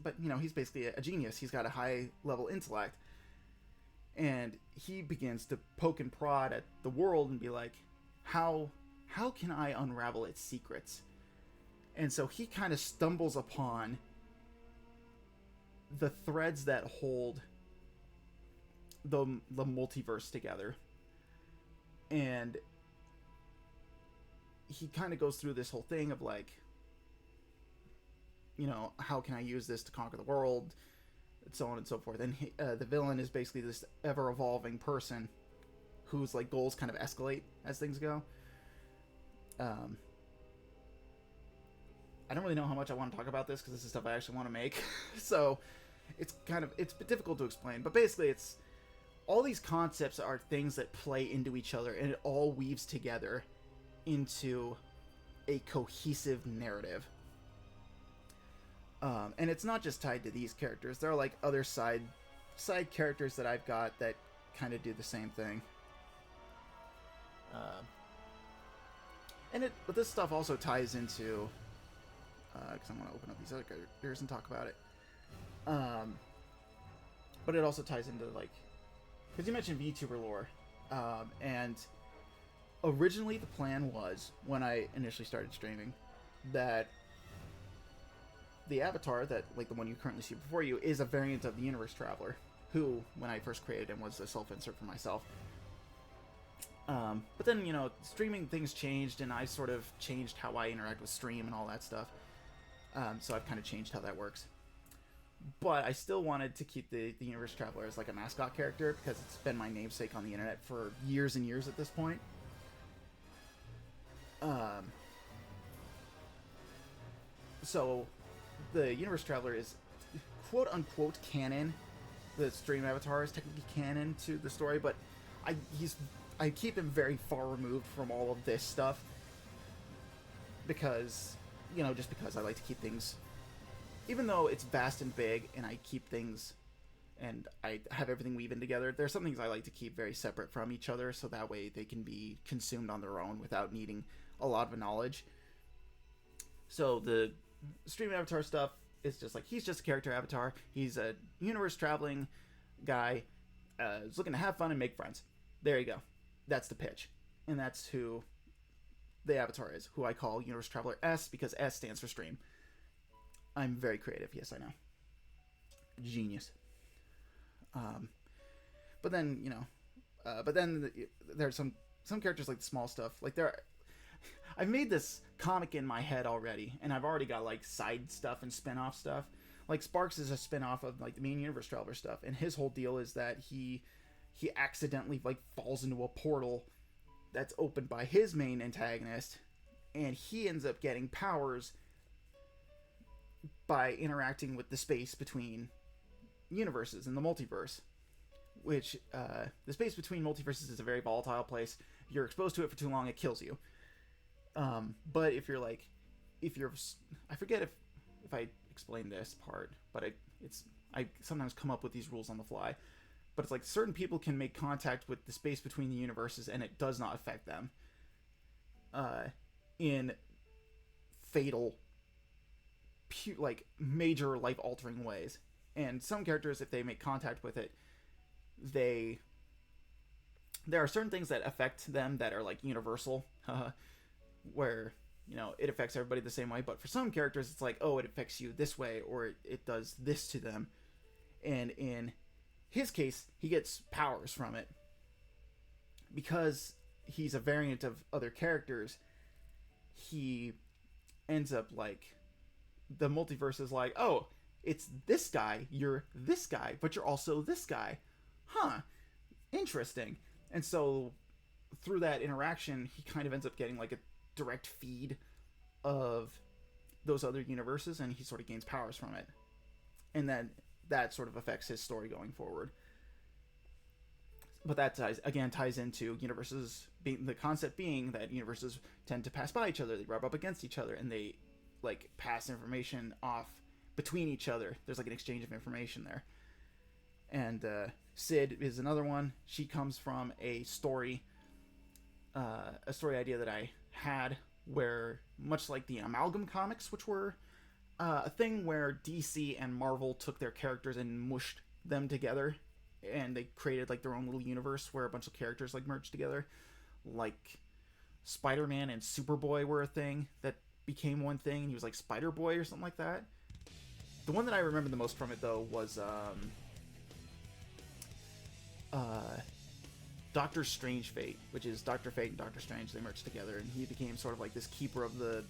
basically a genius. He's got a high level intellect, and he begins to poke and prod at the world and be like, how can I unravel its secrets? And so he kind of stumbles upon the threads that hold the multiverse together, and he kind of goes through this whole thing of like, you know, how can I use this to conquer the world, and so on and so forth. And the villain is basically this ever-evolving person whose like goals kind of escalate as things go. I don't really know how much I want to talk about this because this is stuff I actually want to make. So it's difficult to explain. But basically, it's all these concepts are things that play into each other, and it all weaves together into a cohesive narrative. And it's not just tied to these characters. There are like other side characters that I've got that kind of do the same thing. But this stuff also ties into, because I want to open up these other characters and talk about it. But it also ties into like, because you mentioned VTuber lore, and originally the plan was, when I initially started streaming, that the avatar that, like the one you currently see before you, is a variant of the Universe Traveler, who, when I first created him, was a self-insert for myself. But then, you know, streaming things changed, and I sort of changed how I interact with stream and all that stuff. So I've kind of changed how that works. But I still wanted to keep the Universe Traveler as like a mascot character, because it's been my namesake on the internet for years and years at this point. So the Universe Traveler is quote-unquote canon. The stream avatar is technically canon to the story, but I keep him very far removed from all of this stuff, because, you know, just because I like to keep things, even though it's vast and big, and I keep things, and I have everything weaving together, there's some things I like to keep very separate from each other, so that way they can be consumed on their own without needing a lot of knowledge. So the stream avatar stuff is just like he's just a character avatar. He's a universe traveling guy, who's looking to have fun and make friends. There you go. That's the pitch, and that's who the avatar is. Who I call Universe Traveler S because S stands for stream. I'm very creative. Yes, I know. Genius. But then there's some characters like the small stuff. Like I've made this comic in my head already, and I've already got like side stuff and spin-off stuff. Like Sparks is a spin-off of like the main Universe Traveler stuff, and his whole deal is that he accidentally like falls into a portal that's opened by his main antagonist, and he ends up getting powers by interacting with the space between universes in the multiverse. Which the space between multiverses is a very volatile place. If you're exposed to it for too long, it kills you. But if you're I forget if I explained this part, but I sometimes come up with these rules on the fly. But it's like certain people can make contact with the space between the universes, and it does not affect them in fatal, like major life-altering ways. And some characters, if they make contact with it, there are certain things that affect them that are like universal, where it affects everybody the same way. But for some characters, it's like, oh, it affects you this way, or it does this to them. And in his case, he gets powers from it because he's a variant of other characters. He ends up like the multiverse is like, oh, it's this guy, you're this guy, but you're also this guy. Huh, interesting. And so through that interaction, he kind of ends up getting like a direct feed of those other universes, and he sort of gains powers from it. And then that sort of affects his story going forward. But that ties into universes being, the concept being that universes tend to pass by each other, they rub up against each other, and they like pass information off between each other. There's like an exchange of information there. And Sid is another one. She comes from a story idea that I had where, much like the Amalgam comics, which were a thing where DC and Marvel took their characters and mushed them together, and they created like their own little universe where a bunch of characters like merged together. Like Spider-Man and Superboy were a thing that became one thing, and he was like Spider-Boy or something like that. The one that I remember the most from it, though, was Doctor Strange Fate, which is Dr. Fate and Doctor Strange. They merged together, and he became sort of like this keeper of the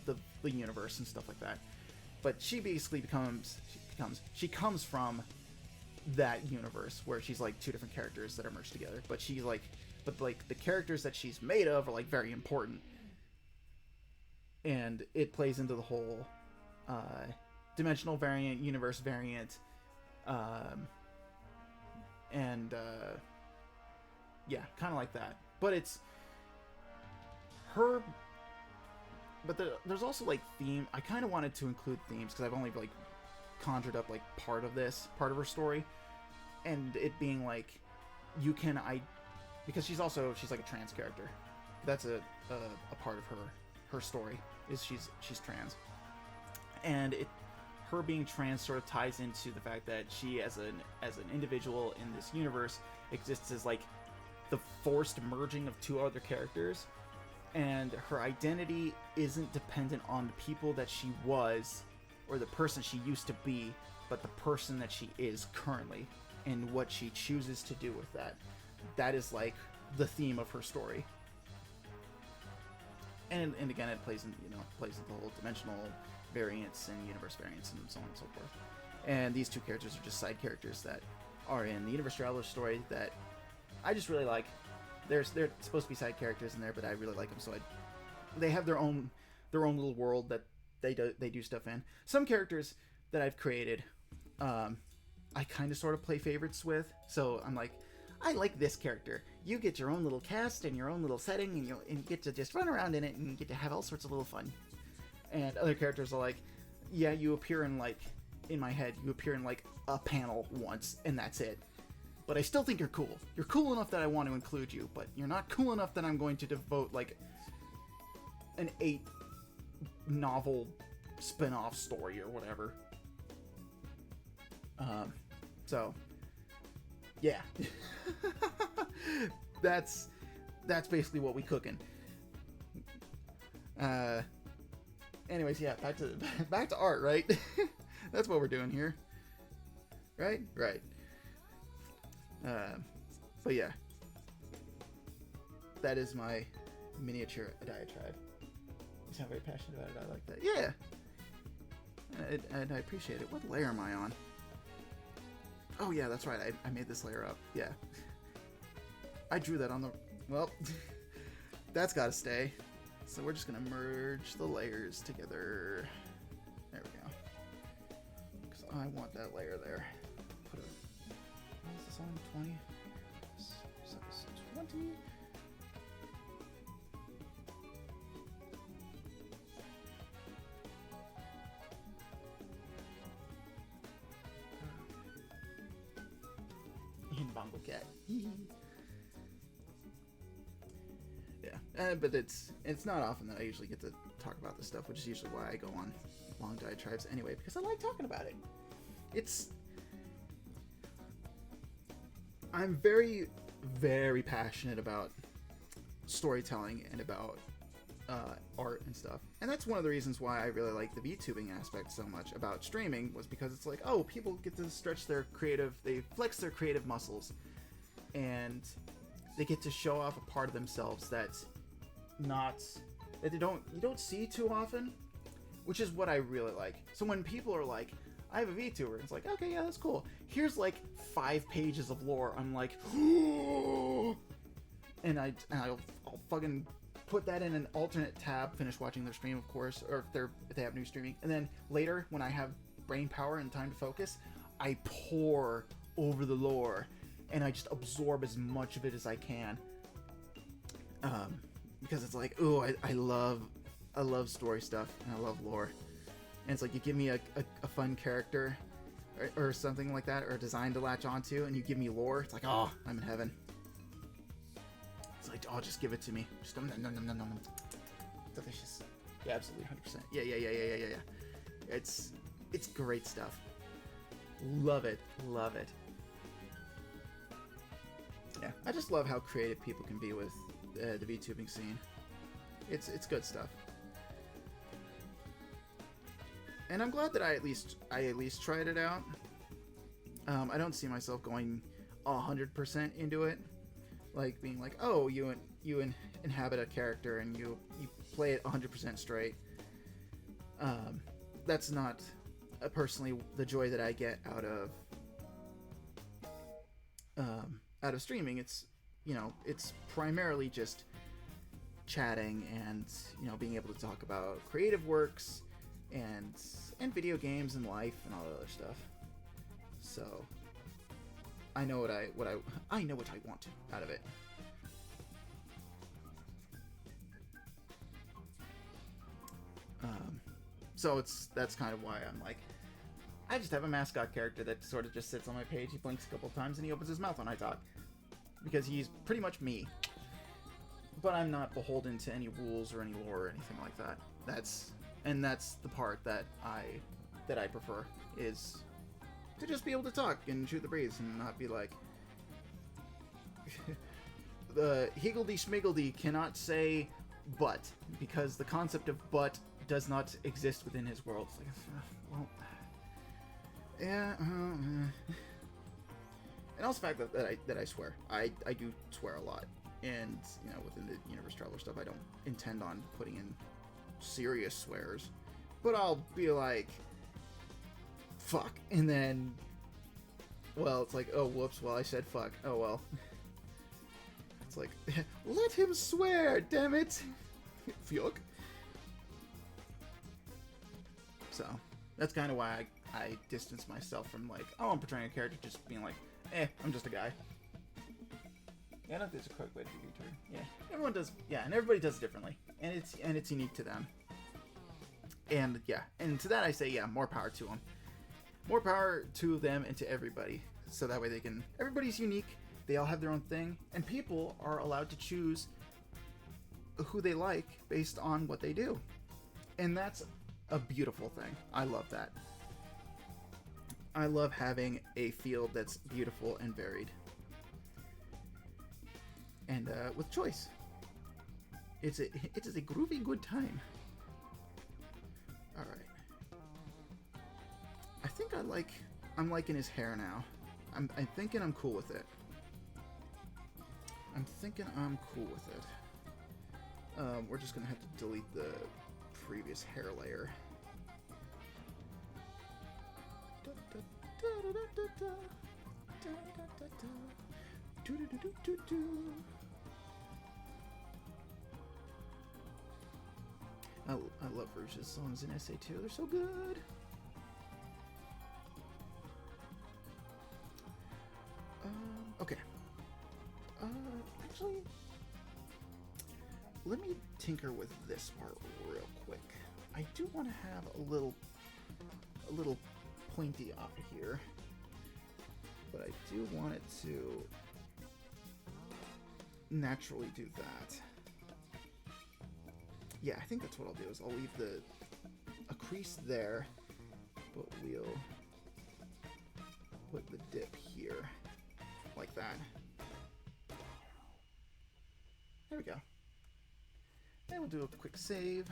universe and stuff like that. But she basically she comes from that universe where she's like two different characters that are merged together. But the characters that she's made of are like very important, and it plays into the whole dimensional variant, universe variant, and yeah, kind of like that. But it's her. But there's also like theme. I kind of wanted to include themes because I've only like conjured up like part of her story, and it being like because she's like a trans character. That's a part of her story is she's trans, and her being trans sort of ties into the fact that she as an individual in this universe exists as like the forced merging of two other characters, and her identity isn't dependent on the people that she was or the person she used to be, but the person that she is currently and what she chooses to do with that. That is like the theme of her story. And again, it plays into the whole dimensional variants and universe variants and so on and so forth. And these two characters are just side characters that are in the Universe Traveler story that I just really like. They're supposed to be side characters in there, but I really like them. So they have their own little world that they do stuff in. Some characters that I've created, I kind of sort of play favorites with. So I'm like, I like this character. You get your own little cast and your own little setting, and you get to just run around in it and get to have all sorts of little fun. And other characters are like, yeah, you appear in like, in my head, you appear in like a panel once, and that's it. But I still think you're cool. You're cool enough that I want to include you, but you're not cool enough that I'm going to devote like an 8 novel spin-off story or whatever. So yeah. that's basically what we cooking. Anyways, yeah, back to art, right? That's what we're doing here. Right? But yeah. That is my miniature diatribe. You sound very passionate about it. I like that. Yeah. And I appreciate it. What layer am I on? Oh yeah, that's right. I made this layer up. Yeah. I drew that on the... Well, that's got to stay. So we're just going to merge the layers together. There we go. Because I want that layer there. Put a... What is this on? 20? So it's 20... Bongo cat. Yeah, but it's not often that I usually get to talk about this stuff, which is usually why I go on long diatribes anyway, because I like talking about it. I'm very, very passionate about storytelling and about art and stuff, and that's one of the reasons why I really like the VTubing aspect so much about streaming, was because it's like, oh, people get to stretch their they flex their creative muscles, and they get to show off a part of themselves that you don't see too often, which is what I really like. So when people are like, I have a VTuber, it's like, okay, yeah, that's cool. Here's like 5 pages of lore. I'm like, and I'll fucking put that in an alternate tab, finish watching their stream, of course, or if they have new streaming, and then later, when I have brain power and time to focus, I pour over the lore, and I just absorb as much of it as I can, because it's like, ooh, I love story stuff, and I love lore, and it's like, you give me a fun character, or something like that, or a design to latch onto, and you give me lore, it's like, oh, I'm in heaven. Like, oh, just give it to me. Just nom. Delicious. Yeah, absolutely, 100%. Yeah. It's great stuff. Love it. Yeah, I just love how creative people can be with the VTubing scene. It's good stuff. And I'm glad that I at least tried it out. I don't see myself going 100% into it. Like being like, oh, you inhabit a character and you play it 100% straight. That's not personally the joy that I get out of streaming. It's primarily just chatting and being able to talk about creative works and video games and life and all that other stuff. So I know what I want out of it. So that's kind of why I'm like, I just have a mascot character that sort of just sits on my page. He blinks a couple times and he opens his mouth when I talk, because he's pretty much me. But I'm not beholden to any rules or any lore or anything like that. That's the part that I prefer, is to just be able to talk and shoot the breeze and not be like, the higgledy-schmiggledy cannot say but, because the concept of but does not exist within his world. It's like, well, yeah. And also the fact that I swear. I do swear a lot. And, within the Universe Traveler stuff, I don't intend on putting in serious swears. But I'll be like, fuck. And then, well, it's like, oh, whoops, well, I said fuck. Oh, well. It's like, let him swear, damn it. Fuck. So, that's kind of why I distance myself from, like, oh, I'm portraying a character, just being like, I'm just a guy. Yeah, I don't think there's a correct way to do VTuber. Yeah, everyone does. Yeah, and everybody does it differently, and it's unique to them. And yeah, and to that I say, yeah, more power to them. More power to them and to everybody, so that way they can. Everybody's unique. They all have their own thing, and people are allowed to choose who they like based on what they do, and that's a beautiful thing. I love that. I love having a field that's beautiful and varied. And with choice. It is a groovy good time. Alright. I think I'm liking his hair now. I'm thinking I'm cool with it. I'm thinking I'm cool with it. We're just gonna have to delete the previous hair layer. I love Rouge's songs in SA2. They're so good. Okay. Actually, let me tinker with this part real quick. I do want to have a little pointy off of here, but I do want it to naturally do that. Yeah, I think that's what I'll do, is I'll leave a crease there, but we'll put the dip here, like that. There we go. And we'll do a quick save.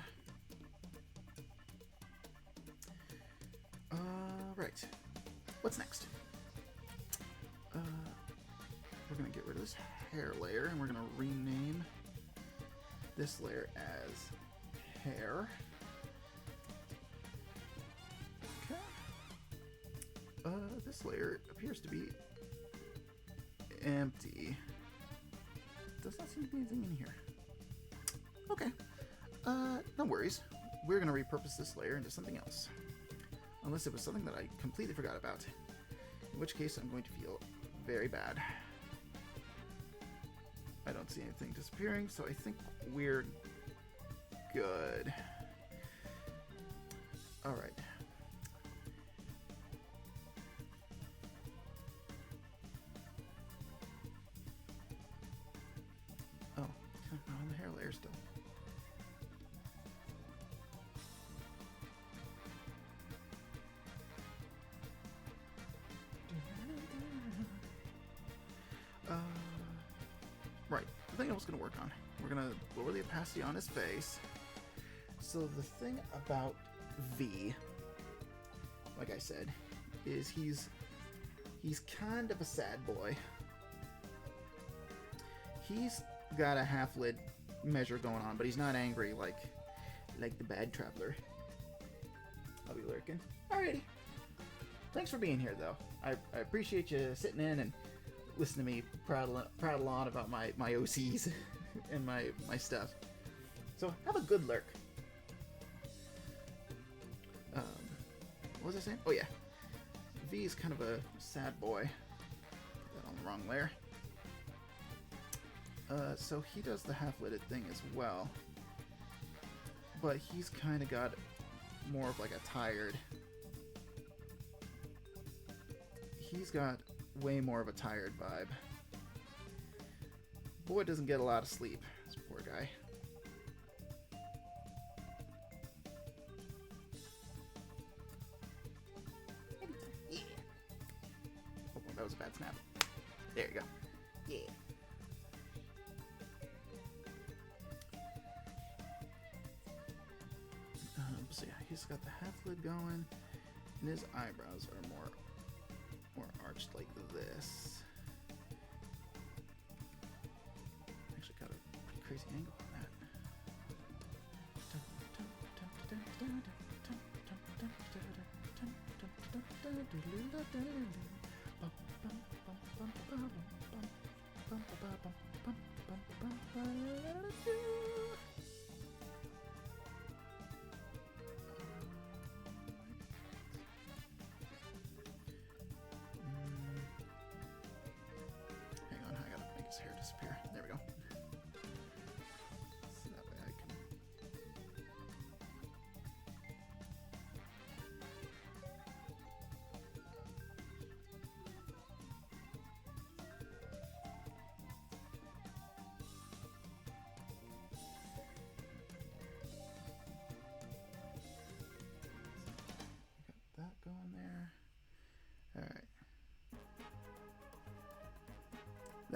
Right. What's next? We're going to get rid of this hair layer, and we're going to rename this layer as hair. Okay. This layer appears to be empty. Does not seem to be anything in here. Okay. No worries. We're going to repurpose this layer into something else. Unless it was something that I completely forgot about. In which case, I'm going to feel very bad. I don't see anything disappearing, so I think we're good. Alright. Oh, not on the hair layer still. Right, the thing I was going to work on. We're going to lower the opacity on his face. So the thing about V, like I said, is he's kind of a sad boy. He's got a half-lid measure going on, but he's not angry like the bad traveler. I'll be lurking. Alrighty. Thanks for being here, though. I appreciate you sitting in and listen to me prattle on about my OCs and my stuff. So have a good lurk. What was I saying? Oh yeah, V is kind of a sad boy. Put that on the wrong layer. So he does the half-lidded thing as well, but he's kind of got more of like a tired. He's got way more of a tired vibe. Boy doesn't get a lot of sleep, this poor guy. Yeah. Oh, that was a bad snap. There you go. Yeah. So yeah, he's got the half lid going, and his eyebrows are more arched like this. Actually got a pretty crazy angle on that. Hang on, I gotta make his hair disappear. There we go. So that way I can...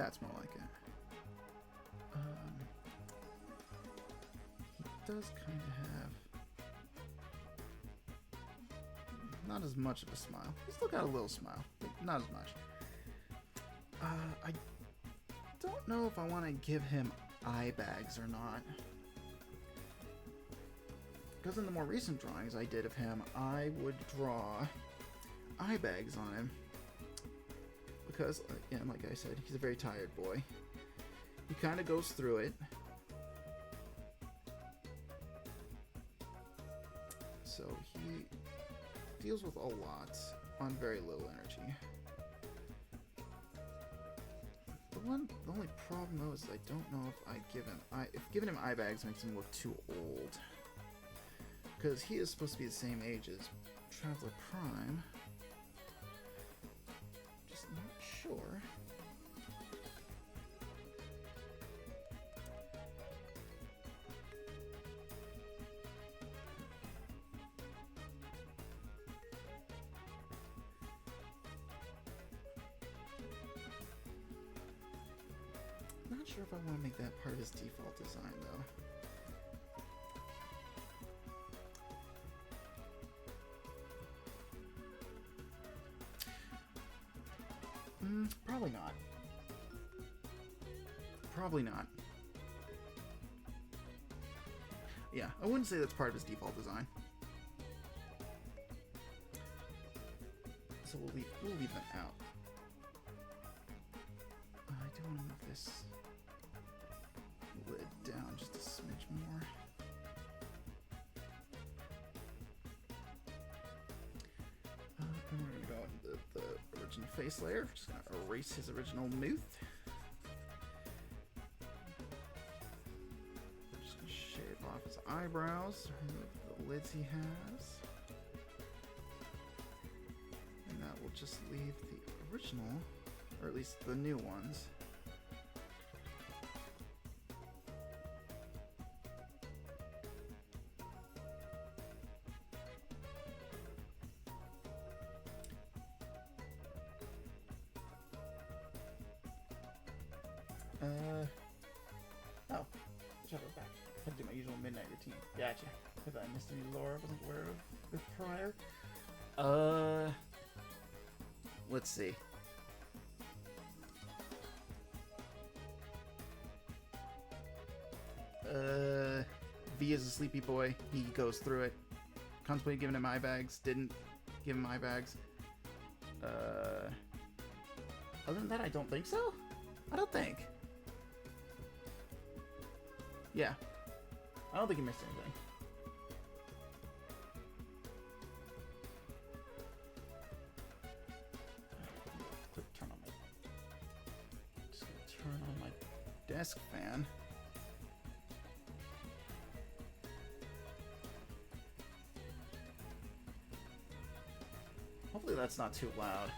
That's more like it. He does kind of have not as much of a smile. He's still got a little smile, but not as much. I don't know if I want to give him eye bags or not. Because in the more recent drawings I did of him, I would draw eye bags on him. Because, again, like I said, he's a very tired boy. He kind of goes through it. So he deals with a lot on very little energy. The only problem though is I don't know if if giving him eye bags makes him look too old. Because he is supposed to be the same age as Traveler Prime. Just not sure. Not sure if I want to make that part of his default design though. Probably not. Probably not. Yeah, I wouldn't say that's part of his default design. So we'll leave them out. I do want to move this lid down just a smidge more. And we're going to go into the original face layer. Just going to erase his original mouth. Just going to shave off his eyebrows, remove the lids he has. And that will just leave the original, or at least the new ones. Oh, travel back. I had to do my usual midnight routine. Gotcha. If I missed any lore I wasn't aware of with prior. Let's see. V is a sleepy boy. He goes through it. Contemplated giving him eye bags. Didn't give him eye bags. Other than that, I don't think so. I don't think. Yeah. I don't think he missed anything. Quick turn on my... Just gonna turn on my desk fan. Hopefully that's not too loud.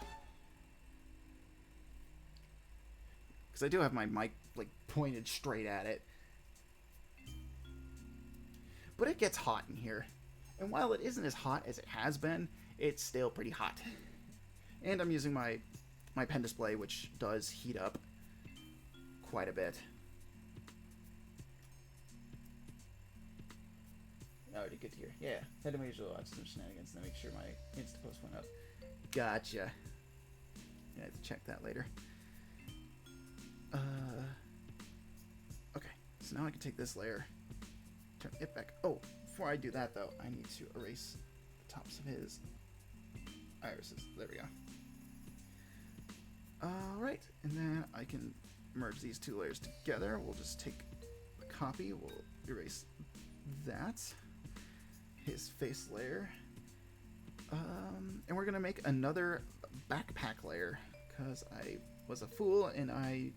Because I do have my mic like pointed straight at it. But it gets hot in here. And while it isn't as hot as it has been, it's still pretty hot. And I'm using my pen display, which does heat up quite a bit. Already good to hear. Yeah, had to make sure I watch some shenanigans and then make sure my Insta post went up. Gotcha. Yeah, I have to check that later. Okay, so now I can take this layer, turn it back. Oh, before I do that though, I need to erase the tops of his irises. There we go. Alright, and then I can merge these two layers together. We'll just take a copy, we'll erase that, his face layer, and we're gonna make another backpack layer, because I was a fool and I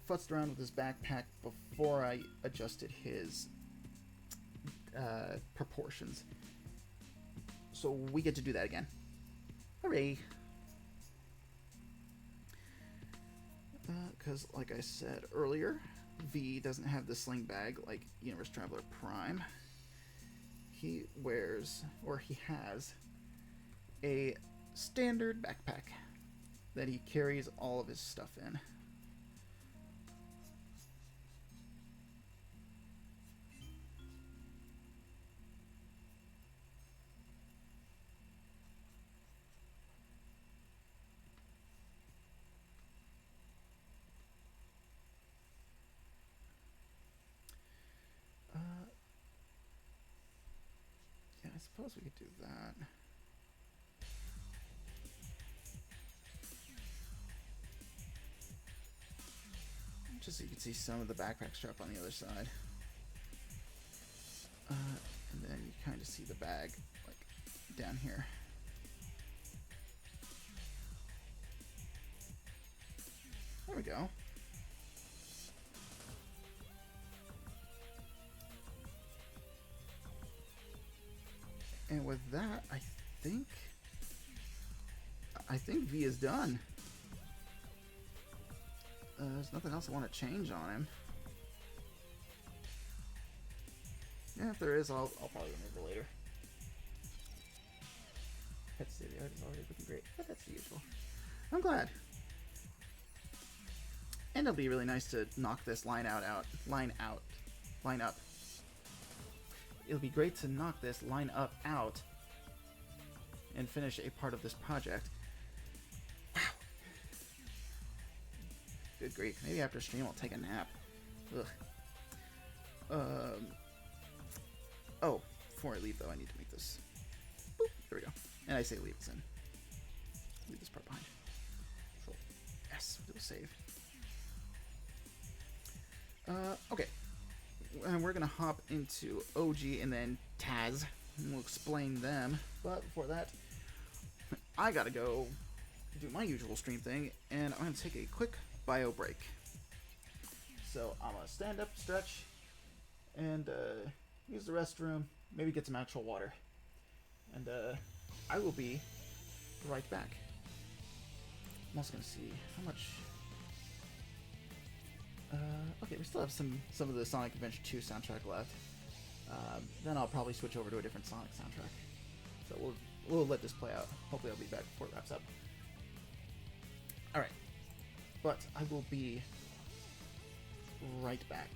futzed around with his backpack before I adjusted his proportions. So we get to do that again. Hooray! Because, like I said earlier, V doesn't have the sling bag like Universe Traveler Prime. He wears, or he has, a standard backpack that he carries all of his stuff in. suppose we could do that. Just so you can see some of the backpack strap on the other side. And then you kind of see the bag, like, down here. There we go. And with that, I think V is done. There's nothing else I want to change on him. Yeah, if there is, I'll probably remove it later. Pet City art is already looking great, but that's the usual. I'm glad. And it'll be really nice to knock this line up. It'll be great to knock this line up out and finish a part of this project. Wow. Good grief. Maybe after stream I'll take a nap. Ugh. Oh, before I leave though, I need to make this. Boop. There we go. And I say leave this in. Leave this part behind. Control S. We'll save. Okay. And we're gonna hop into OG and then Taz, and we'll explain them. But before that, I gotta go do my usual stream thing, and I'm gonna take a quick bio break. So I'm gonna stand up, stretch, and use the restroom, maybe get some actual water, and I will be right back. I'm also gonna see how much. Okay, we still have some of the Sonic Adventure 2 soundtrack left. Then I'll probably switch over to a different Sonic soundtrack. So we'll let this play out. Hopefully I'll be back before it wraps up. Alright. But I will be right back.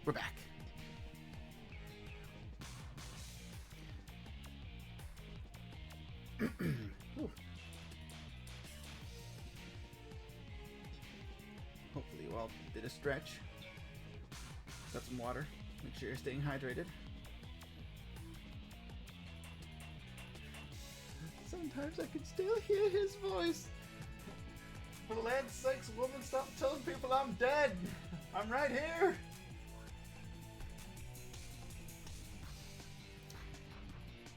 We're back. Hopefully you all did a stretch. Got some water. Make sure you're staying hydrated. Sometimes I can still hear his voice. For land's sakes, woman, stop telling people I'm dead. I'm right here.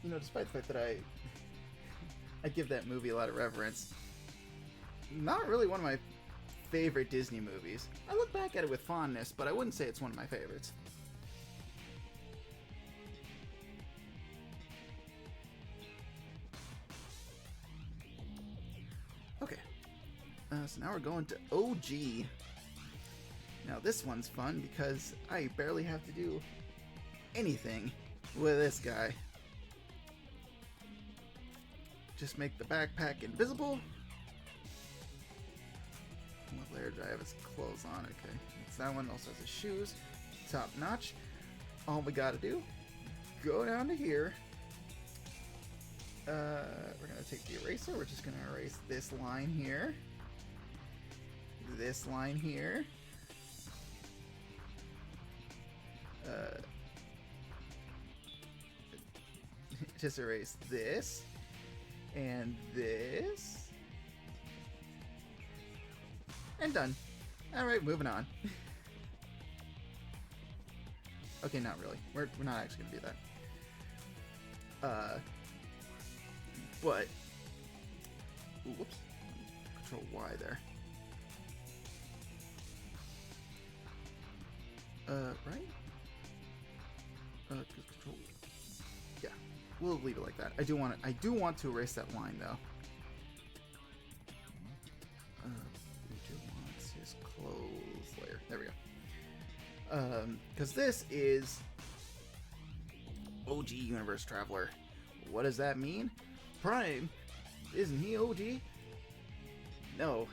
You know, despite the fact that I give that movie a lot of reverence, not really one of my favorite Disney movies. I look back at it with fondness, but I wouldn't say it's one of my favorites. Okay, so now we're going to OG. Now this one's fun because I barely have to do anything with this guy. Just make the backpack invisible. What layer do I have his clothes on? Okay, it's that one. Also has his shoes. Top notch. All we gotta do, go down to here. We're gonna take the eraser. We're just gonna erase this line here. This line here. Just erase this. And this. And done. Alright, moving on. Okay, not really. We're not actually gonna do that. But ooh, whoops. Control Y there. Right? Control. Yeah, we'll leave it like that. I do want to erase that line though. Who wants his clothes layer? There we go. Because this is OG Universe Traveler. What does that mean? Prime, isn't he OG? No,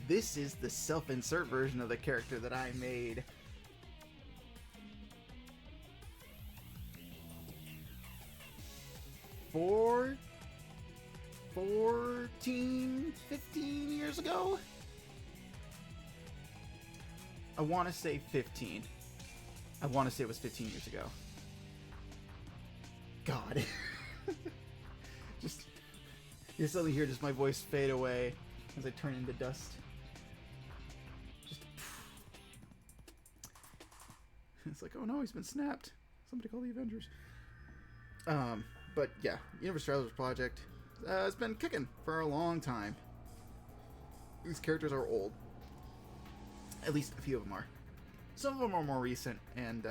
this is the self-insert version of the character that I made. For 14, 15 years ago? I want to say 15. I want to say it was 15 years ago. God. You suddenly hear just my voice fade away as I turn into dust. Just. It's like, oh no, he's been snapped. Somebody call the Avengers. But yeah, Universe Travelers Project has been kicking for a long time. These characters are old. At least a few of them are. Some of them are more recent, and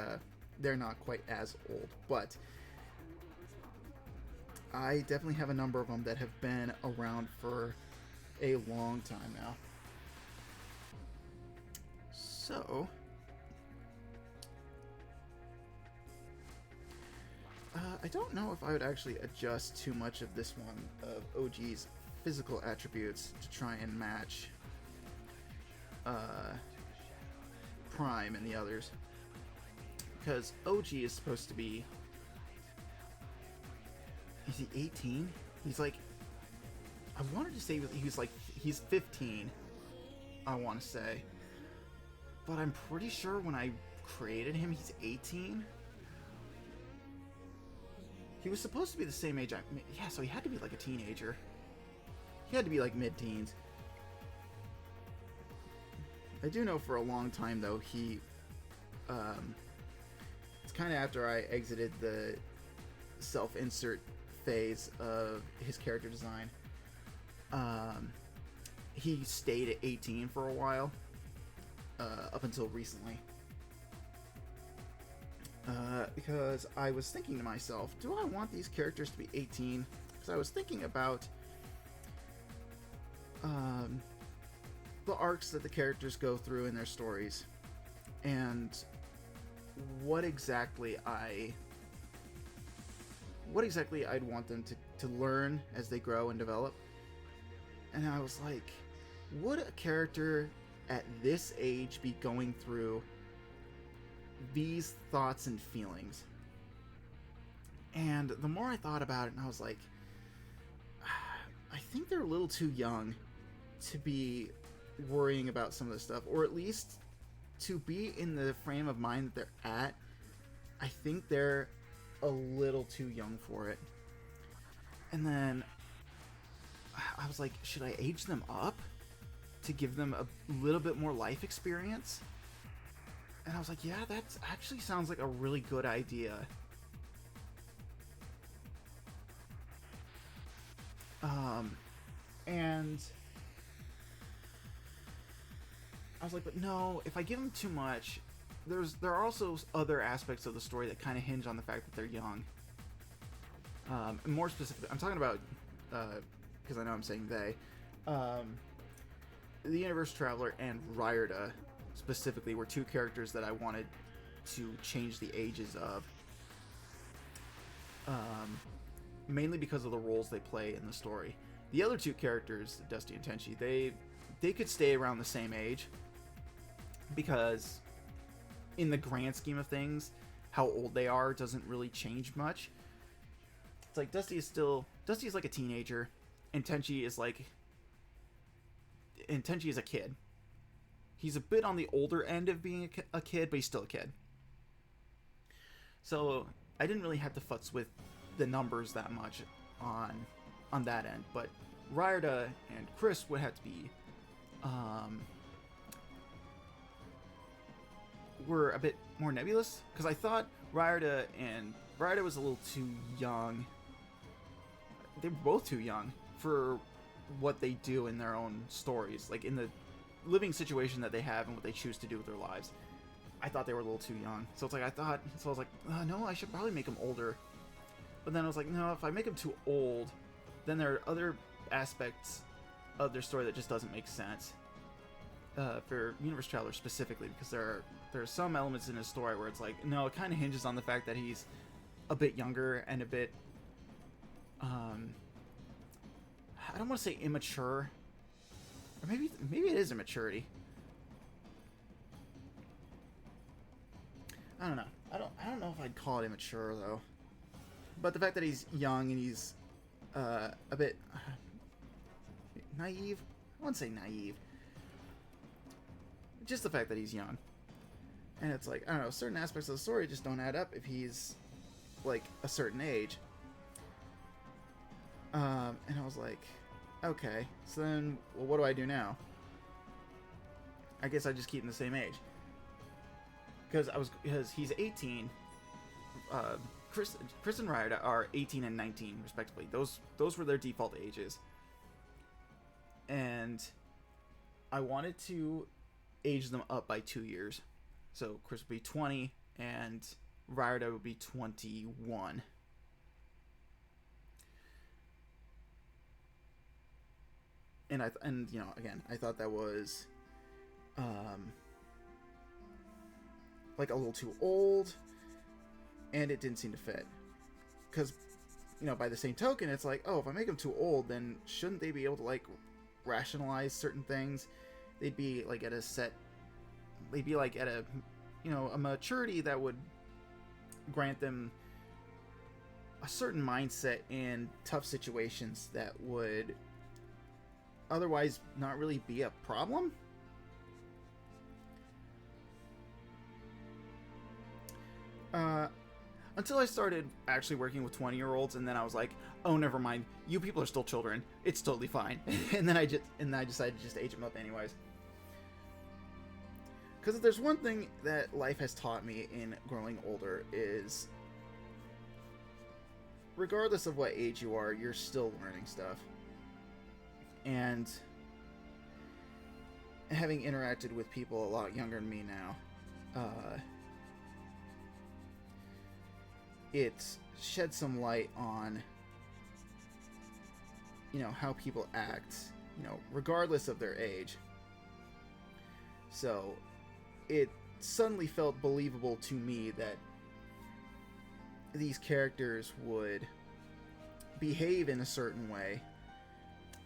they're not quite as old. But I definitely have a number of them that have been around for a long time now. So I don't know if I would actually adjust too much of this one of OG's physical attributes to try and match Prime and the others, because OG is supposed to be, is he 18? He's like, I wanted to say he's 15, I want to say, but I'm pretty sure when I created him he's 18. He was supposed to be the same age yeah, so he had to be like a teenager. He had to be like mid-teens. I do know for a long time though he it's kind of after I exited the self-insert phase of his character design. He stayed at 18 for a while, up until recently. Because I was thinking to myself, do I want these characters to be 18? Because I was thinking about the arcs that the characters go through in their stories, and what exactly I'd want them to learn as they grow and develop. And I was like, would a character at this age be going through these thoughts and feelings. And the more I thought about it, and I was like, I think they're a little too young to be worrying about some of this stuff, or at least to be in the frame of mind that they're at. I think they're a little too young for it. And then I was like, should I age them up to give them a little bit more life experience? And I was like, yeah, that actually sounds like a really good idea. And I was like, but no, if I give them too much, there are also other aspects of the story that kind of hinge on the fact that they're young. And more specifically, I'm talking about, because I know I'm saying they, the Universe Traveler and Ryerda specifically were two characters that I wanted to change the ages of. Mainly because of the roles they play in the story. The other two characters, Dusty and Tenchi, they could stay around the same age, because in the grand scheme of things, how old they are doesn't really change much. It's like Dusty is like a teenager, and Tenchi is a kid. He's a bit on the older end of being a kid, but he's still a kid. So I didn't really have to futz with the numbers that much on that end, but Ryerda and Chris would have to be were a bit more nebulous, because I thought Ryerda was a little too young. They were both too young for what they do in their own stories, like in the living situation that they have and what they choose to do with their lives. I thought they were a little too young, so it's like I was like, no, I should probably make them older. But then I was like, no, if I make them too old, then there are other aspects of their story that just doesn't make sense. For Universe Traveler specifically, because there are some elements in his story where it's like, no, it kind of hinges on the fact that he's a bit younger and a bit, I don't want to say immature, or maybe it is immaturity. I don't know. I don't know if I'd call it immature though. But the fact that he's young and he's a bit naive. I wouldn't say naive. Just the fact that he's young. And it's like, I don't know, certain aspects of the story just don't add up if he's like a certain age. And I was like, okay, so then, well, what do I do now? I guess I just keep him the same age. Because he's 18. Chris and Ryerda are 18 and 19 respectively. Those were their default ages. And I wanted to age them up by 2 years. So Chris would be 20 and Ryerda would be 21. And you know, again, I thought that was like a little too old, and it didn't seem to fit. Because, you know, by the same token, it's like, oh, if I make them too old, then shouldn't they be able to like rationalize certain things? They'd be like at a, you know, a maturity that would grant them a certain mindset in tough situations that would otherwise not really be a problem. Until I started actually working with 20-year-olds, and then I was like, oh, never mind, you people are still children, it's totally fine. and then I decided to just age them up anyways. Because if there's one thing that life has taught me in growing older is, regardless of what age you are, you're still learning stuff. And having interacted with people a lot younger than me now, it shed some light on, you know, how people act, you know, regardless of their age. So it suddenly felt believable to me that these characters would behave in a certain way,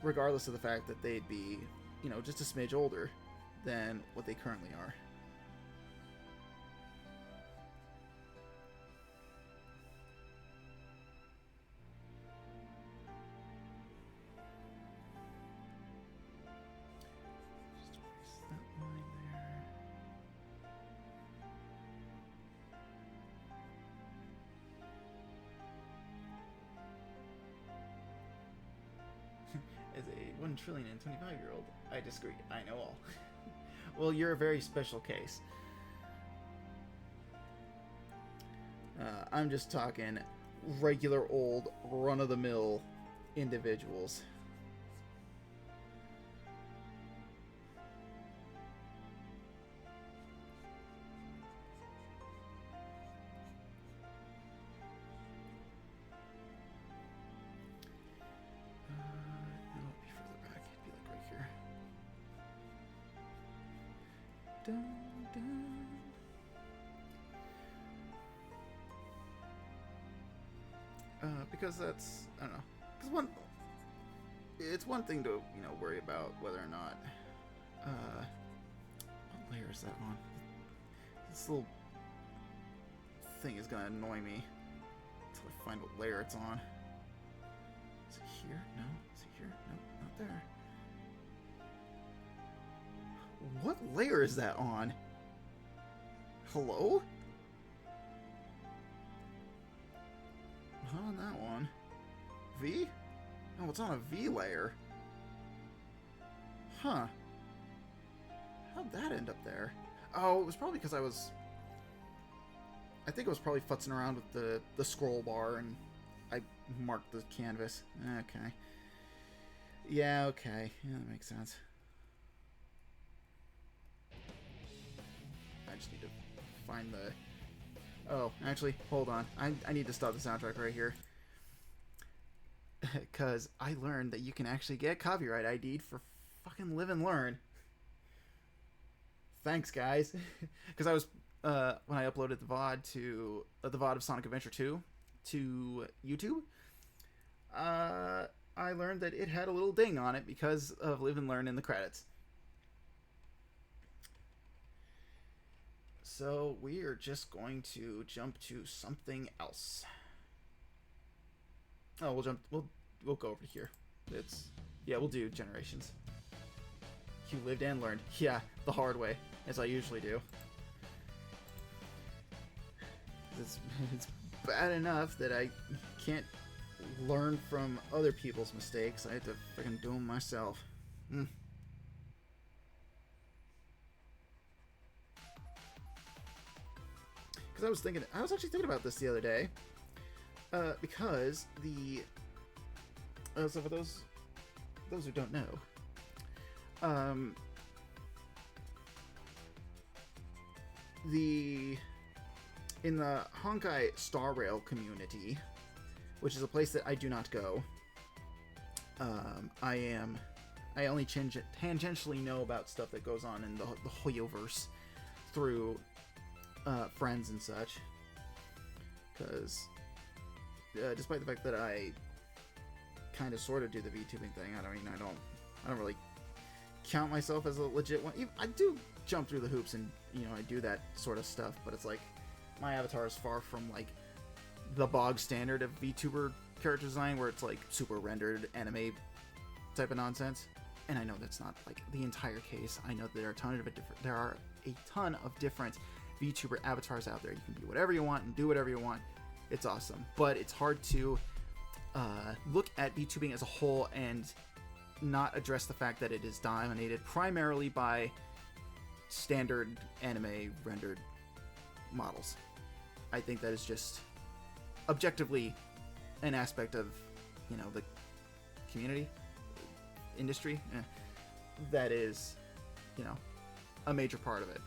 regardless of the fact that they'd be, you know, just a smidge older than what they currently are. 1 trillion and 25-year-old. I disagree. I know all. Well, you're a very special case. I'm just talking regular old run-of-the-mill individuals. No, it'd be further back. It'd be like right here. Dun, dun. Because that's, I don't know. Because it's one thing to, you know, worry about whether or not, what layer is that on? This little thing is gonna annoy me until I find what layer it's on. Is it here? No. Is it here? No, not there. What layer is that on? Hello? Not on that one. V? Oh, it's on a V layer. Huh. How'd that end up there? Oh, it was probably because I think I was probably futzing around with the scroll bar and I marked the canvas. Okay. Yeah, okay. Yeah, that makes sense. I just need to find the... Oh, actually, hold on. I need to stop the soundtrack right here. Because I learned that you can actually get copyright ID'd for fucking Live and Learn. Thanks, guys. Because I was, when I uploaded the VOD to, the VOD of Sonic Adventure 2 to YouTube, I learned that it had a little ding on it because of Live and Learn in the credits. So we are just going to jump to something else. Oh, we'll go over to here. We'll do Generations. You lived and learned. Yeah, the hard way, as I usually do. It's bad enough that I can't learn from other people's mistakes. I have to freaking do them myself. Because I was actually thinking about this the other day. Because so for those who don't know, in the Honkai Star Rail community, which is a place that I do not go, I only tangentially know about stuff that goes on in the Hoyoverse through friends and such, because despite the fact that I kind of sort of do the VTubing thing, I don't really count myself as a legit one. I do jump through the hoops and, you know, I do that sort of stuff, but it's like my avatar is far from like the bog standard of VTuber character design where it's like super rendered anime type of nonsense. And I know that's not like the entire case. I know there are a ton of different VTuber avatars out there. You can be whatever you want and do whatever you want. It's awesome, but it's hard to look at VTubing as a whole and not address the fact that it is dominated primarily by standard anime rendered models. I think that is just objectively an aspect of, you know, the community, industry, that is, you know, a major part of it.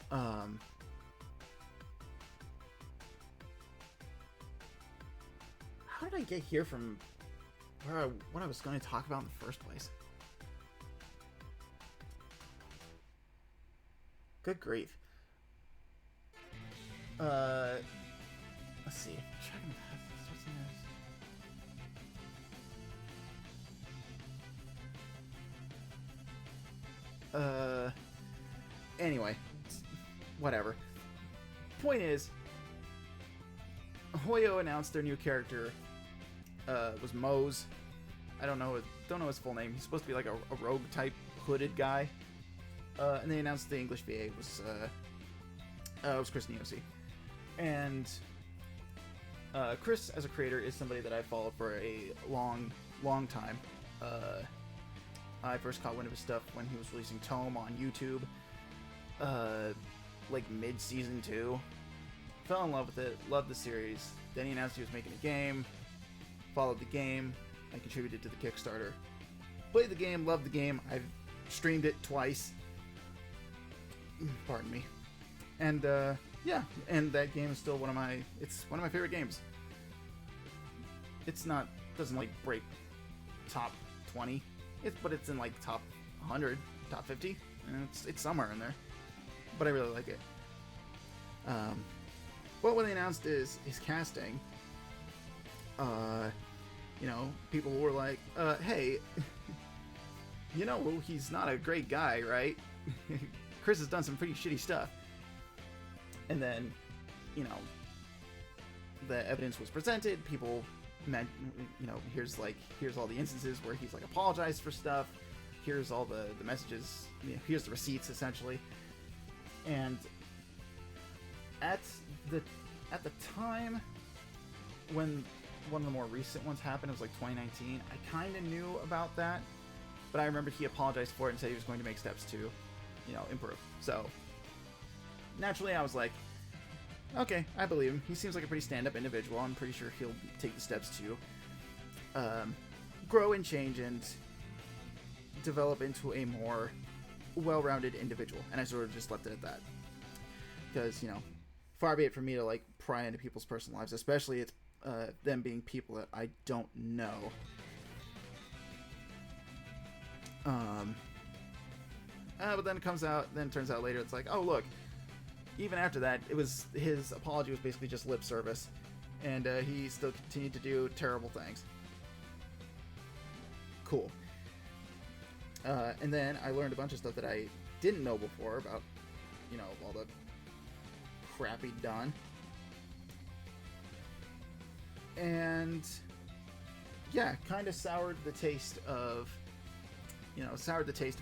How did I get here from what I was going to talk about in the first place? Good grief. Let's see. Anyway, whatever. Point is, Hoyo announced their new character. Was Mose. I don't know his full name. He's supposed to be like a rogue type hooded guy. And they announced the English VA was Chris Neosy. And Chris, as a creator, is somebody that I've followed for a long time. I first caught wind of his stuff when he was releasing Tome on YouTube, like mid-season 2. Fell in love with it, loved the series. Then he announced he was making a game, followed the game, and contributed to the Kickstarter. Played the game, loved the game. I've streamed it twice. Pardon me. And yeah, and that game is still one of my favorite games. It's not, doesn't like break top 20, but it's in like top 100, top 50, and it's somewhere in there. But I really like it. But what they announced is his casting. You know, people were like, hey, you know, he's not a great guy, right? Chris has done some pretty shitty stuff. And then, you know, the evidence was presented. People meant, you know, here's all the instances where he's like apologized for stuff. Here's all the messages. You know, here's the receipts, essentially. And at the time when one of the more recent ones happened, it was like 2019. I kind of knew about that, but I remembered he apologized for it and said he was going to make steps to, you know, improve. So naturally, I was like, okay, I believe him. He seems like a pretty stand-up individual. I'm pretty sure he'll take the steps to grow and change and develop into a more well-rounded individual. And I sort of just left it at that. Because, you know, far be it from me to, like, pry into people's personal lives, especially it's them being people that I don't know. But then it turns out later, it's like, oh, look, even after that, his apology was basically just lip service, and he still continued to do terrible things. Cool. And then I learned a bunch of stuff that I didn't know before about, you know, all the crap he'd done. And yeah, kind of soured the taste of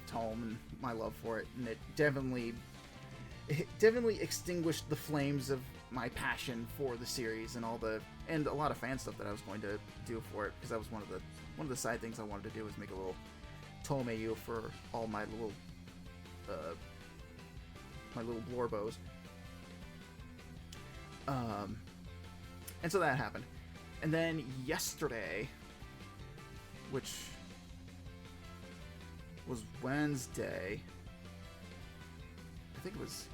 Tome and my love for it, and it definitely extinguished the flames of my passion for the series and a lot of fan stuff that I was going to do for it, because that was one of the side things I wanted to do, was make a little Tome AU for all my little Blorbos. And so that happened. And then yesterday, which was Wednesday, I think it was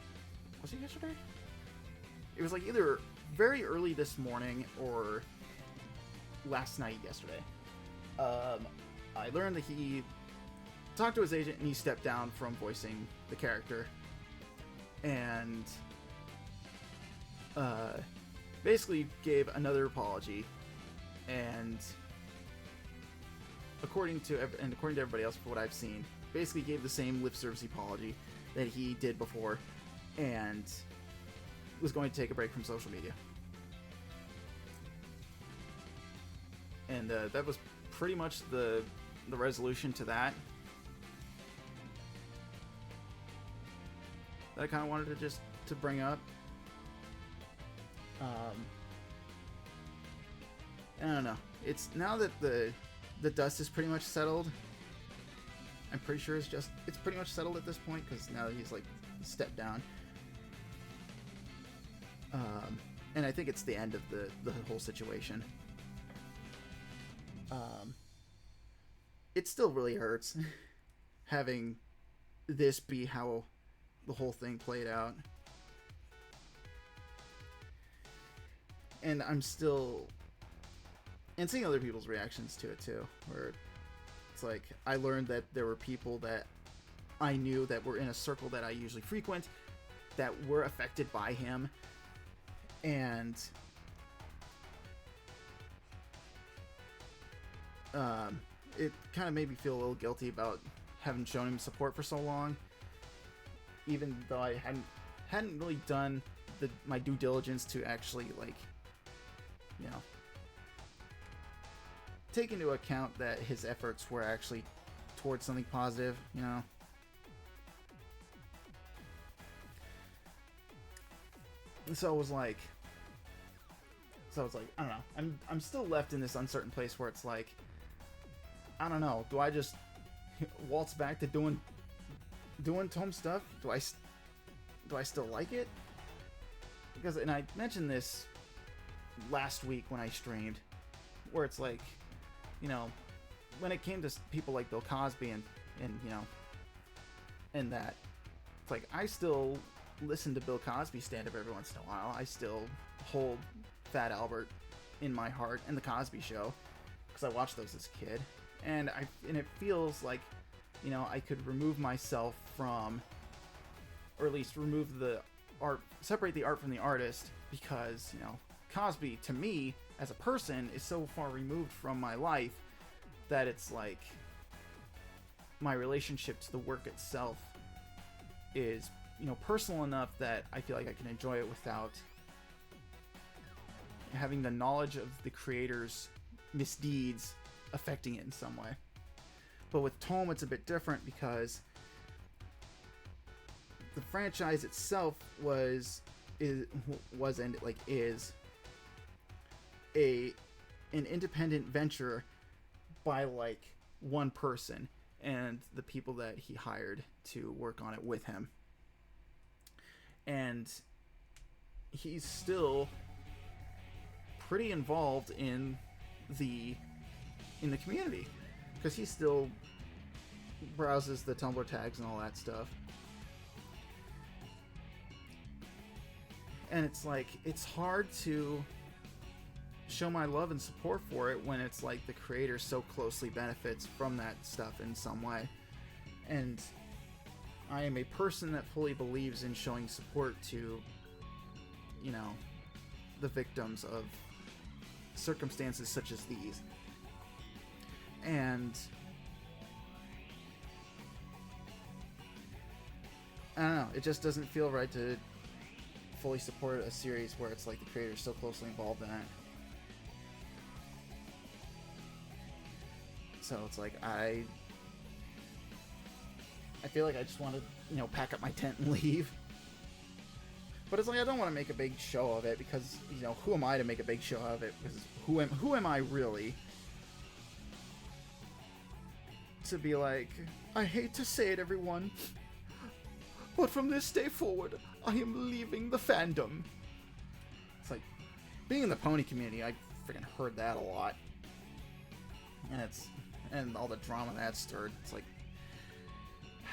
it yesterday? It was like either very early this morning or last night yesterday. I learned that he talked to his agent and he stepped down from voicing the character, and basically gave another apology, and according to everybody else, for what I've seen, basically gave the same lip service apology that he did before, and was going to take a break from social media. And that was pretty much the resolution to that. That I kind of wanted to bring up. I don't know. It's now that the dust is pretty much settled. I'm pretty sure it's pretty much settled at this point, because now that he's like stepped down. And I think it's the end of the whole situation. It still really hurts having this be how the whole thing played out. And I'm still... And seeing other people's reactions to it too, where it's like, I learned that there were people that I knew that were in a circle that I usually frequent that were affected by him, and it kind of made me feel a little guilty about having shown him support for so long, even though I hadn't really done my due diligence to actually, like, you know, take into account that his efforts were actually towards something positive, you know. And so it was like, So it's like, I don't know. I'm still left in this uncertain place where it's like, I don't know. Do I just waltz back to doing tome stuff? Do I still like it? Because, and I mentioned this last week when I streamed, where it's like, you know, when it came to people like Bill Cosby and you know, and that, it's like, I still listen to Bill Cosby stand up every once in a while. I still hold Fat Albert in my heart and the Cosby Show, because I watched those as a kid, and it feels like, you know, I could remove myself from, or at least remove the art, separate the art from the artist, because, you know, Cosby, to me, as a person, is so far removed from my life that it's like my relationship to the work itself is, you know, personal enough that I feel like I can enjoy it without having the knowledge of the creator's misdeeds affecting it in some way. But with Tome, it's a bit different, because the franchise itself was an independent venture by like one person and the people that he hired to work on it with him. And he's still pretty involved in the community, because he still browses the Tumblr tags and all that stuff. And it's like, it's hard to show my love and support for it when it's like the creator so closely benefits from that stuff in some way. And I am a person that fully believes in showing support to, you know, the victims of circumstances such as these. And I don't know, it just doesn't feel right to fully support a series where it's like the creator is so closely involved in it. So it's like, I feel like I just want to, you know, pack up my tent and leave. But it's like, I don't want to make a big show of it, because, you know, who am I to make a big show of it? Because who am I really to be like, I hate to say it, everyone, but from this day forward, I am leaving the fandom. It's like, being in the pony community, I freaking heard that a lot. And all the drama that stirred. It's like,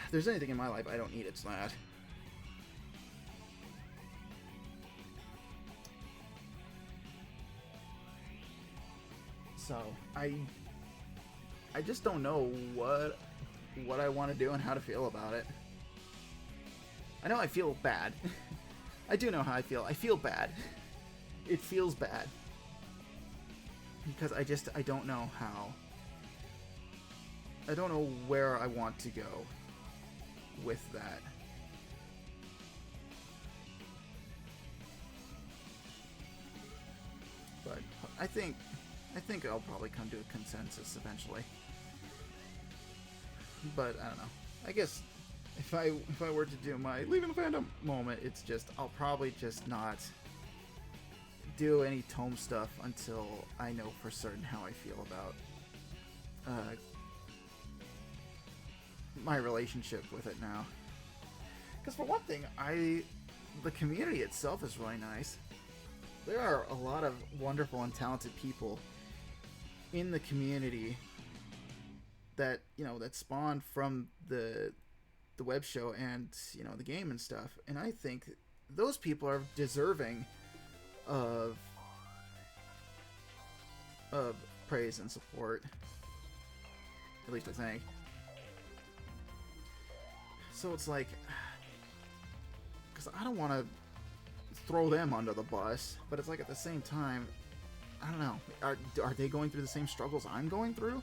if there's anything in my life I don't need, it's that. So, I just don't know what I want to do and how to feel about it. I know I feel bad. I do know how I feel. I feel bad. It feels bad. Because I don't know how. I don't know where I want to go with that. But I think I'll probably come to a consensus eventually. But I don't know. I guess if I were to do my leaving the fandom moment, it's just, I'll probably just not do any Tome stuff until I know for certain how I feel about my relationship with it now. Because for one thing, the community itself is really nice. There are a lot of wonderful and talented people in the community that, you know, that spawned from the web show and, you know, the game and stuff. And I think those people are deserving of praise and support. At least I think. So it's like, because I don't want to throw them under the bus, but it's like at the same time, I don't know. Are they going through the same struggles I'm going through?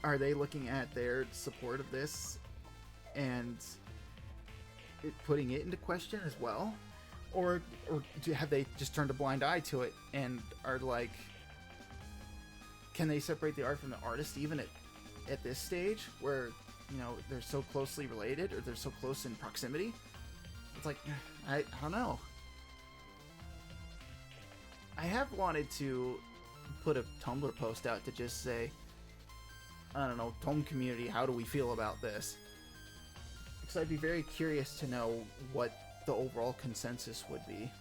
Are they looking at their support of this and putting it into question as well? Or have they just turned a blind eye to it and are like, can they separate the art from the artist even at this stage where, you know, they're so closely related or they're so close in proximity? It's like, I don't know. I have wanted to put a Tumblr post out to just say, I don't know, Tome community, how do we feel about this? Because I'd be very curious to know what the overall consensus would be.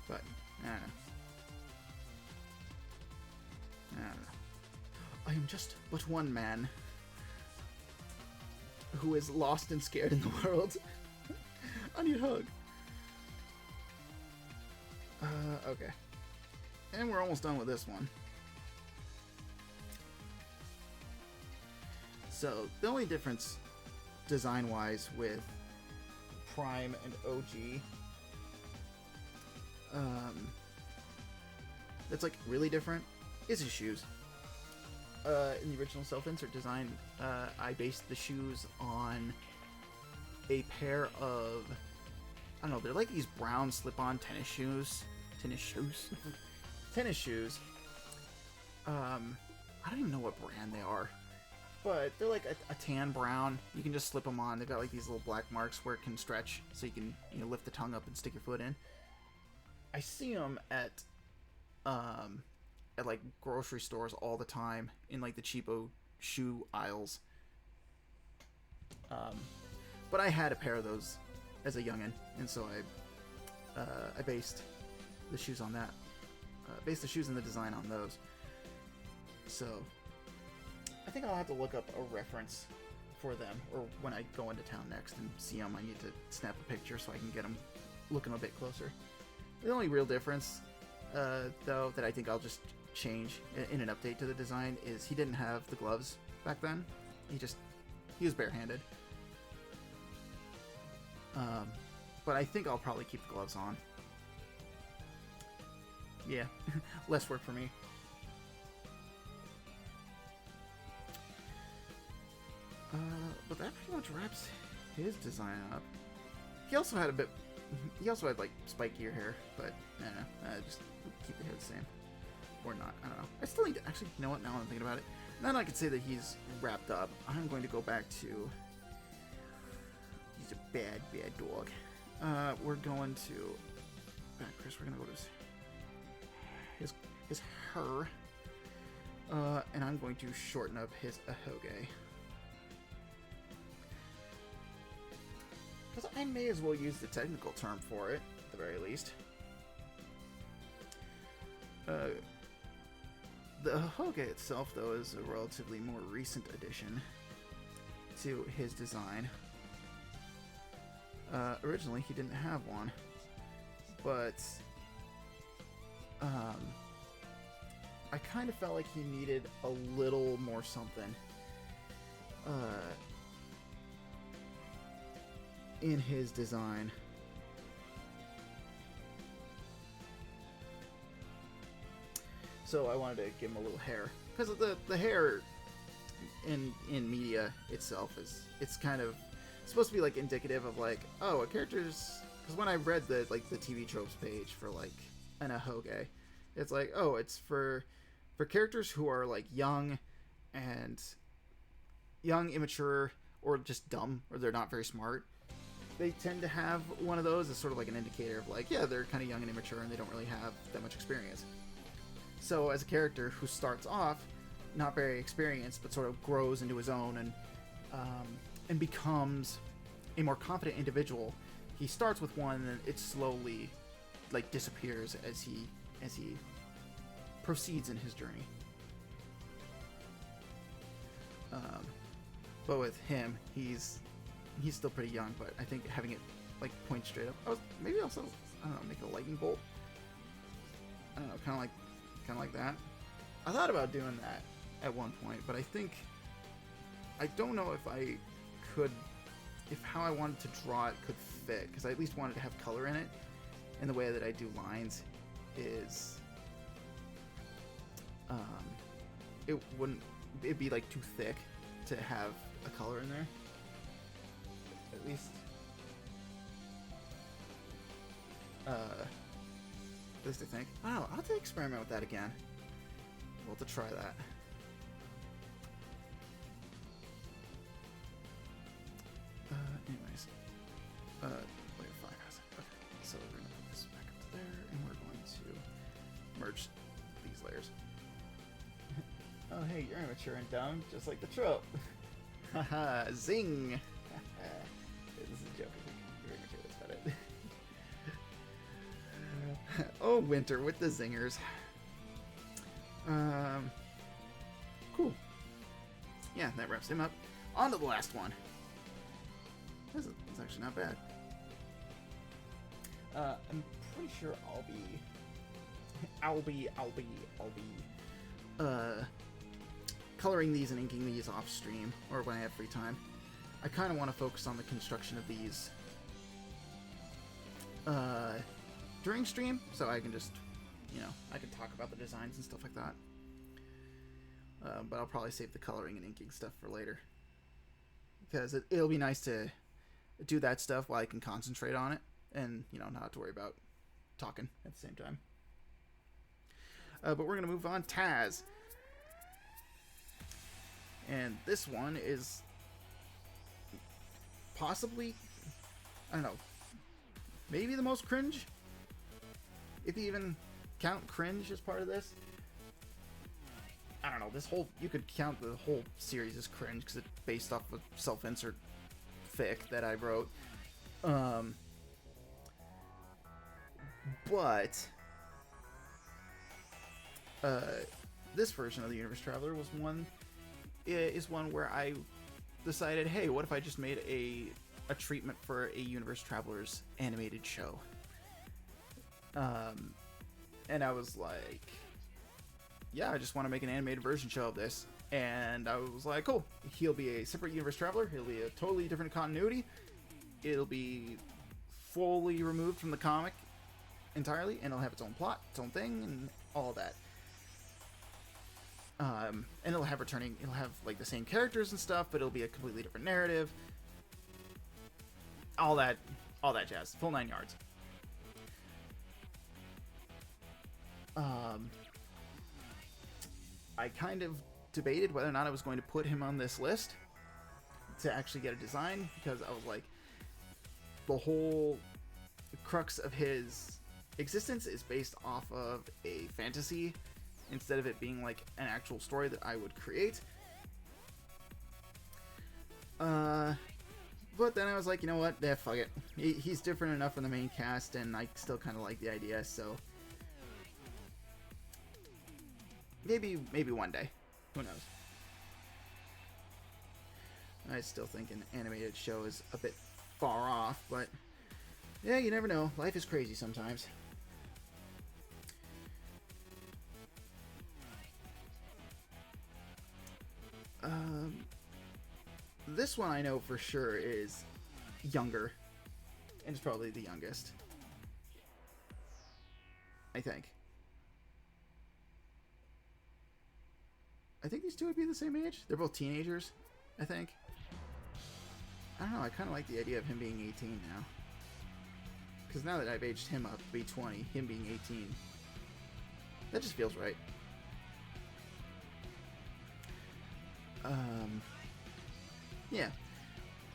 But, I don't know. I don't know. I am just but one man who is lost and scared in the world. I need a hug. Okay. And we're almost done with this one. So, the only difference design-wise with Prime and OG that's like really different is his shoes. In the original self-insert design, I based the shoes on a pair of, I don't know, they're like these brown slip-on tennis shoes. Tennis shoes. I don't even know what brand they are, but they're like a tan brown. You can just slip them on. They've got like these little black marks where it can stretch, so you can, you know, lift the tongue up and stick your foot in. I see them at like grocery stores all the time in like the cheapo shoe aisles. But I had a pair of those as a youngin', and so I based the shoes on that. Based the shoes and the design on those. So I think I'll have to look up a reference for them, or when I go into town next and see them, I need to snap a picture so I can get them looking a bit closer. The only real difference, though, that I think I'll just change in an update to the design is he didn't have the gloves back then. He was barehanded. But I think I'll probably keep the gloves on. Yeah, less work for me. But that pretty much wraps his design up. He also had like spikier hair, but just keep the hair the same. Or not, I don't know. I still need to, actually, you know what, now I'm thinking about it. Now that I can say that he's wrapped up, I'm going to go back to, he's a bad dog. We're going to, Chris, we're going to go to his her, and I'm going to shorten up his ahoge. Because I may as well use the technical term for it, at the very least. The ahoge itself, though, is a relatively more recent addition to his design. Originally, he didn't have one, but I kind of felt like he needed a little more something in his design. So I wanted to give him a little hair, because the hair in media itself it's kind of supposed to be like indicative of like, oh, a character's, because when I read the TV tropes page for like an ahoge, it's like, oh, it's for characters who are like young, immature, or just dumb, or they're not very smart. They tend to have one of those as sort of like an indicator of like, yeah, they're kind of young and immature and they don't really have that much experience. So as a character who starts off not very experienced, but sort of grows into his own and becomes a more confident individual, he starts with one and it slowly like disappears as he proceeds in his journey. But with him, he's still pretty young, but I think having it like point straight up, maybe also, I don't know, make a lightning bolt. I don't know, kind of like that. I thought about doing that at one point, but I don't know if how I wanted to draw it could fit, because I at least wanted to have color in it, and the way that I do lines is it'd be like too thick to have a color in there. At least I think. I don't know, I'll have to experiment with that again. We'll have to try that. Anyways, layer 5 has it. Okay, so we're gonna put this back up to there, and we're going to merge these layers. Oh, hey, you're immature and dumb, just like the trope. Haha, zing! This is a joke. You're immature, that's about it. Oh, Winter with the zingers. Cool. Yeah, that wraps him up. On to the last one. That's actually not bad. I'm pretty sure I'll be coloring these and inking these off stream, or when I have free time. I kind of want to focus on the construction of these during stream, so I can just, you know, I can talk about the designs and stuff like that. But I'll probably save the coloring and inking stuff for later, because it'll be nice to do that stuff while I can concentrate on it, and, you know, not have to worry about talking at the same time. But we're gonna move on. Taz, and this one is possibly, I don't know, maybe the most cringe, if you even count cringe as part of this. I don't know, this whole, you could count the whole series as cringe because it's based off of self-insert fic that I wrote. But this version of the Universe Traveler is one where I decided, hey, what if I just made a treatment for a Universe Traveler's animated show? And I was like, yeah, I just want to make an animated version show of this. And I was like, cool, he'll be a separate Universe Traveler, he'll be a totally different continuity, it'll be fully removed from the comic entirely, and it'll have its own plot, its own thing, and all that. And it'll have like the same characters and stuff, but it'll be a completely different narrative. All that jazz. Full 9 yards. I kind of debated whether or not I was going to put him on this list to actually get a design, because I was like, the whole crux of his existence is based off of a fantasy instead of it being like an actual story that I would create. But then I was like, you know what? Yeah, fuck it. He's different enough from the main cast, and I still kind of like the idea, so maybe one day. Who knows? I still think an animated show is a bit far off, but yeah, you never know. Life is crazy sometimes. This one I know for sure is younger, and it's probably the youngest, I think. I think these two would be the same age. They're both teenagers, I think. I don't know, I kind of like the idea of him being 18 now. Because now that I've aged him up to be 20, him being 18, that just feels right. Yeah.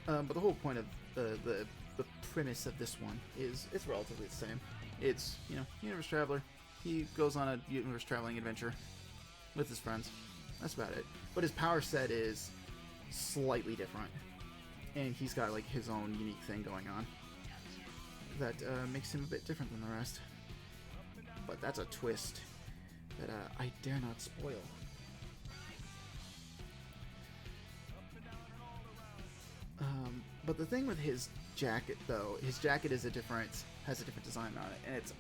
But the whole point of the premise of this one is it's relatively the same. It's, you know, Universe Traveler. He goes on a universe traveling adventure with his friends. That's about it. But his power set is slightly different, and he's got like his own unique thing going on that makes him a bit different than the rest. But that's a twist that I dare not spoil. But the thing with his jacket, though, his jacket has a different design on it, and it's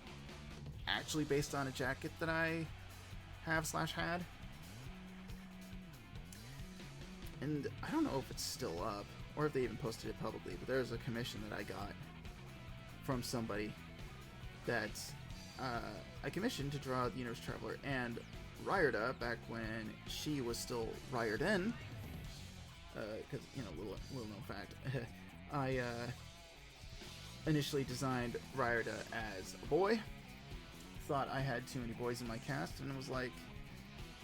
actually based on a jacket that I have / had. And I don't know if it's still up, or if they even posted it publicly, but there's a commission that I got from somebody that I commissioned to draw the Universe Traveler, and Ryerda, back when she was still Ryerden, because, you know, little known fact, I initially designed Ryerda as a boy, thought I had too many boys in my cast, and it was like,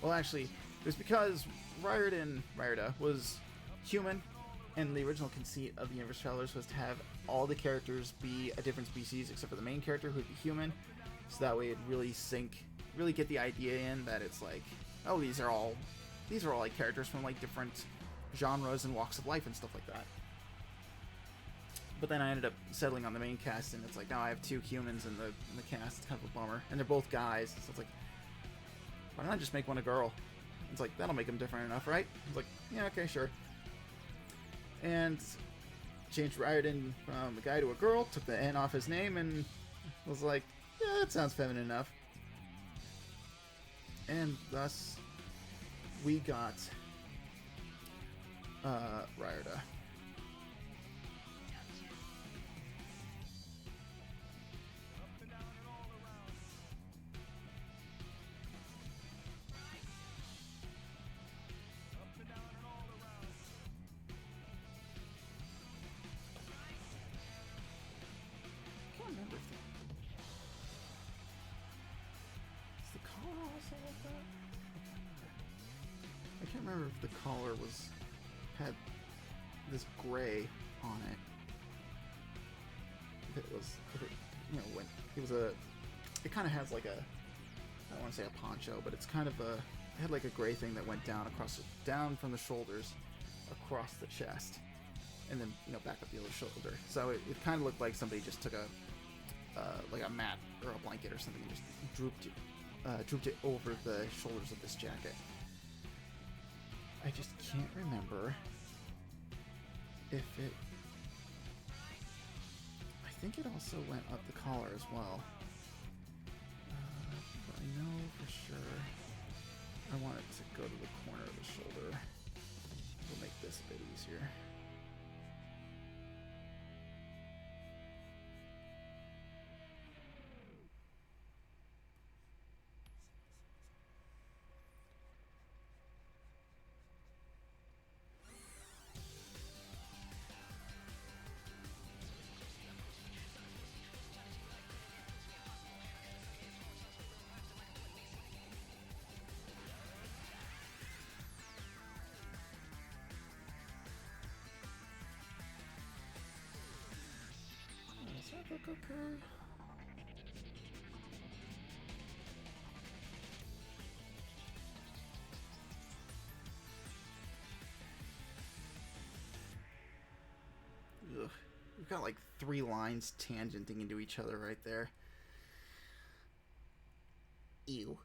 well, actually, it was because Ryerda was human, And the original conceit of the Universe Travelers was to have all the characters be a different species except for the main character, who would be human. So that way it'd really really get the idea in that it's like, oh, these are all like characters from like different genres and walks of life and stuff like that. But then I ended up settling on the main cast, and it's like now I have 2 humans in the cast. It's kind of a bummer, and they're both guys. So it's like, why don't I just make one a girl? It's like, that'll make them different enough, right? It's like, yeah, okay, sure. And changed Riordan from a guy to a girl, took the N off his name, and was like, yeah, that sounds feminine enough. And thus, we got Riordan. I can't remember if the collar had this gray on it. If when it was it kind of has like I don't want to say a poncho, but it's kind of it had like a gray thing that went down from the shoulders across the chest, and then back up the other shoulder. So it kind of looked like somebody just took like a mat or a blanket or something and just drooped it over the shoulders of this jacket. I just can't remember if it... I think it also went up the collar as well. But I know for sure I want it to go to the corner of the shoulder. It'll make this a bit easier. Does that look okay? Ugh. We've got like 3 lines tangenting into each other right there. Ew.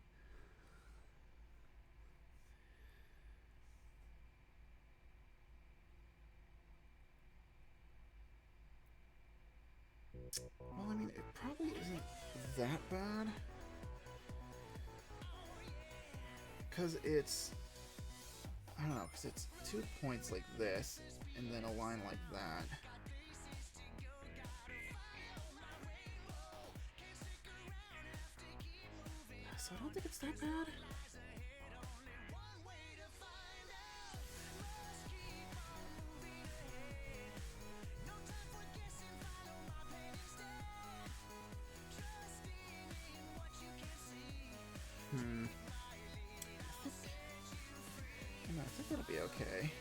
Well, I mean, it probably isn't that bad. Because it's... I don't know, because it's 2 points like this, and then a line like that. So I don't think it's that bad. I think it'll be okay.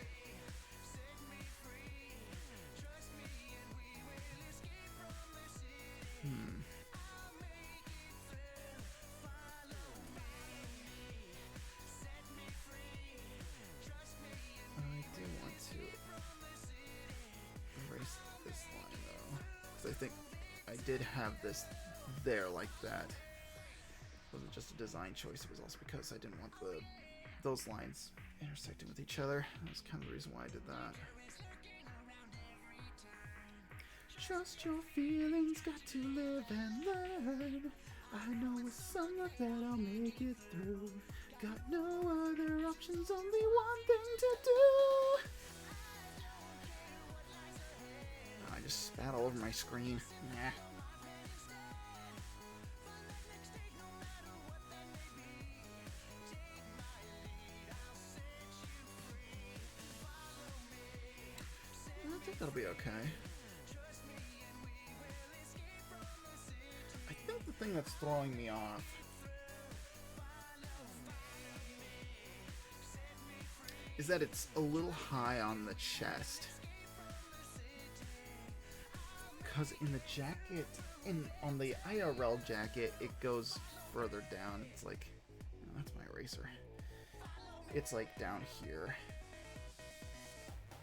I do want to erase this line though, because I think I did have this there like that. It wasn't just a design choice, it was also because I didn't want those lines intersecting with each other. That's kind of the reason why I did that. Trust your feelings, got to live and learn. I know with some luck that I'll make it through. Got no other options, only one thing to do. I just spat all over my screen. Nah. I think that'll be okay. I think the thing that's throwing me off is that it's a little high on the chest. Because in the jacket, on the IRL jacket, it goes further down. It's like, oh, that's my eraser. It's like down here.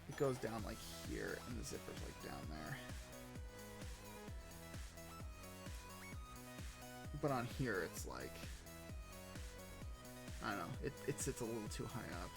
It goes down like here, and the zipper's like down there. But on here, it's like, I don't know, it sits a little too high up.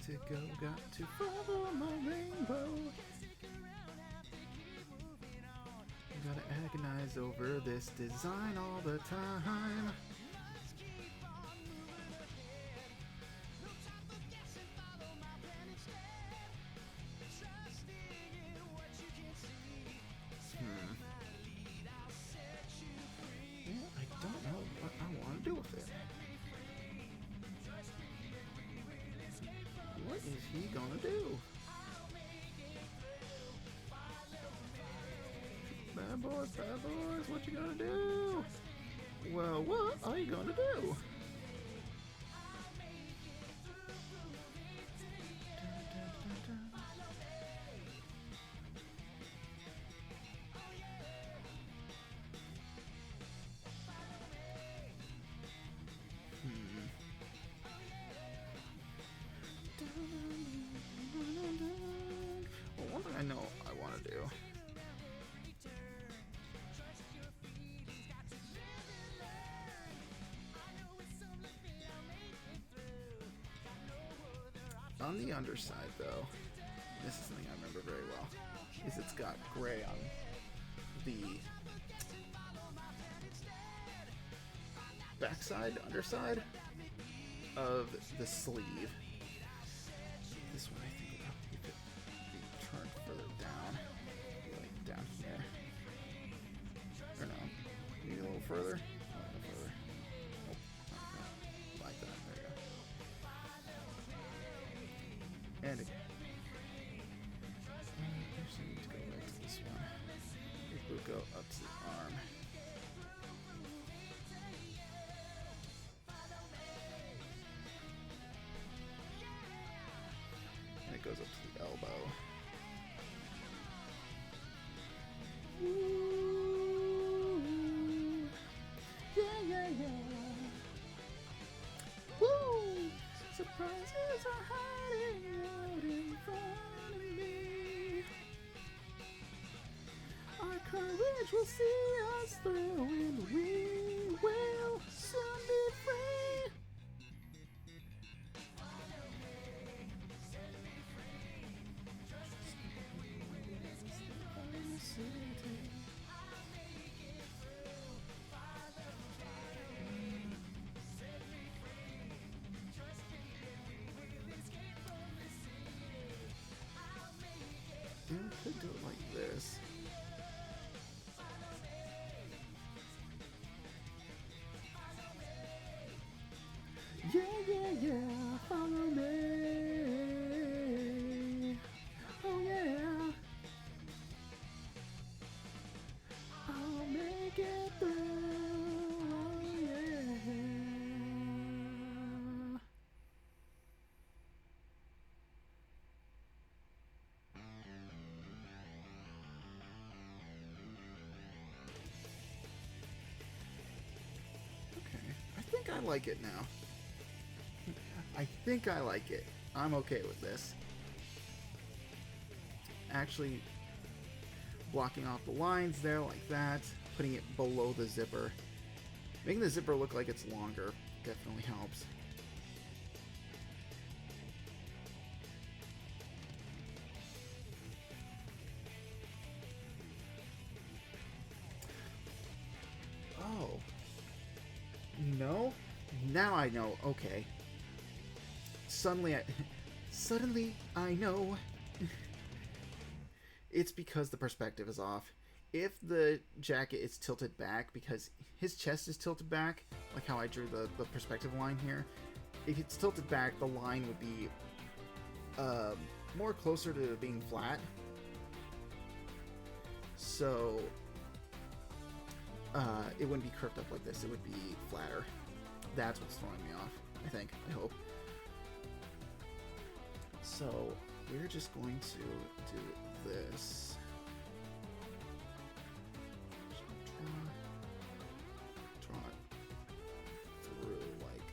To go, got to follow my rainbow. Gotta agonize over this design all the time. Yeah, I don't know what I want to do with it. What is he gonna do? Bad boys, what you gonna do? Well, what are you gonna do? Well, one thing I know I want to do. On the underside, though, this is something I remember very well, is it's got gray on the backside, underside of the sleeve. This one, I think, if it turned further down, like down here, or no, maybe a little further. Like that. There you go. And again. Actually, need to go right to this one. It will go up to the arm. And it goes up to the elbow. Ooh. Yeah. Woo! Surprises are hiding out in front of me. Our courage will see us through, and we will soon be free. We could do it like this. Yeah, follow me. Oh yeah, I'll make it through. Oh yeah. Okay, I think I like it now. I think I like it. I'm okay with this. Actually, blocking off the lines there like that, putting it below the zipper. Making the zipper look like it's longer definitely helps. Oh. No? Now I know. Okay. Suddenly I know. It's because the perspective is off. If the jacket is tilted back, because his chest is tilted back, like how I drew the perspective line here, if it's tilted back, the line would be more closer to being flat. So it wouldn't be curved up like this. It would be flatter. That's what's throwing me off, I think. I hope. So we're just going to do this. Draw it through like.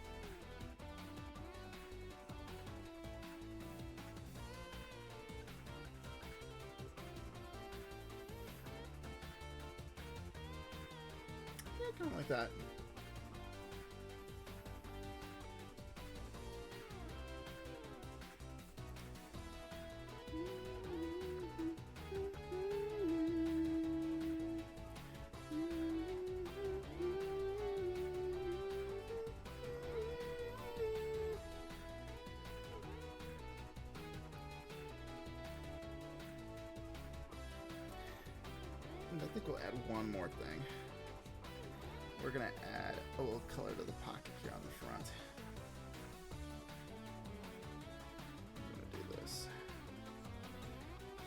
Yeah, kind of like that. I think we'll add one more thing. We're gonna add a little color to the pocket here on the front. I'm gonna do this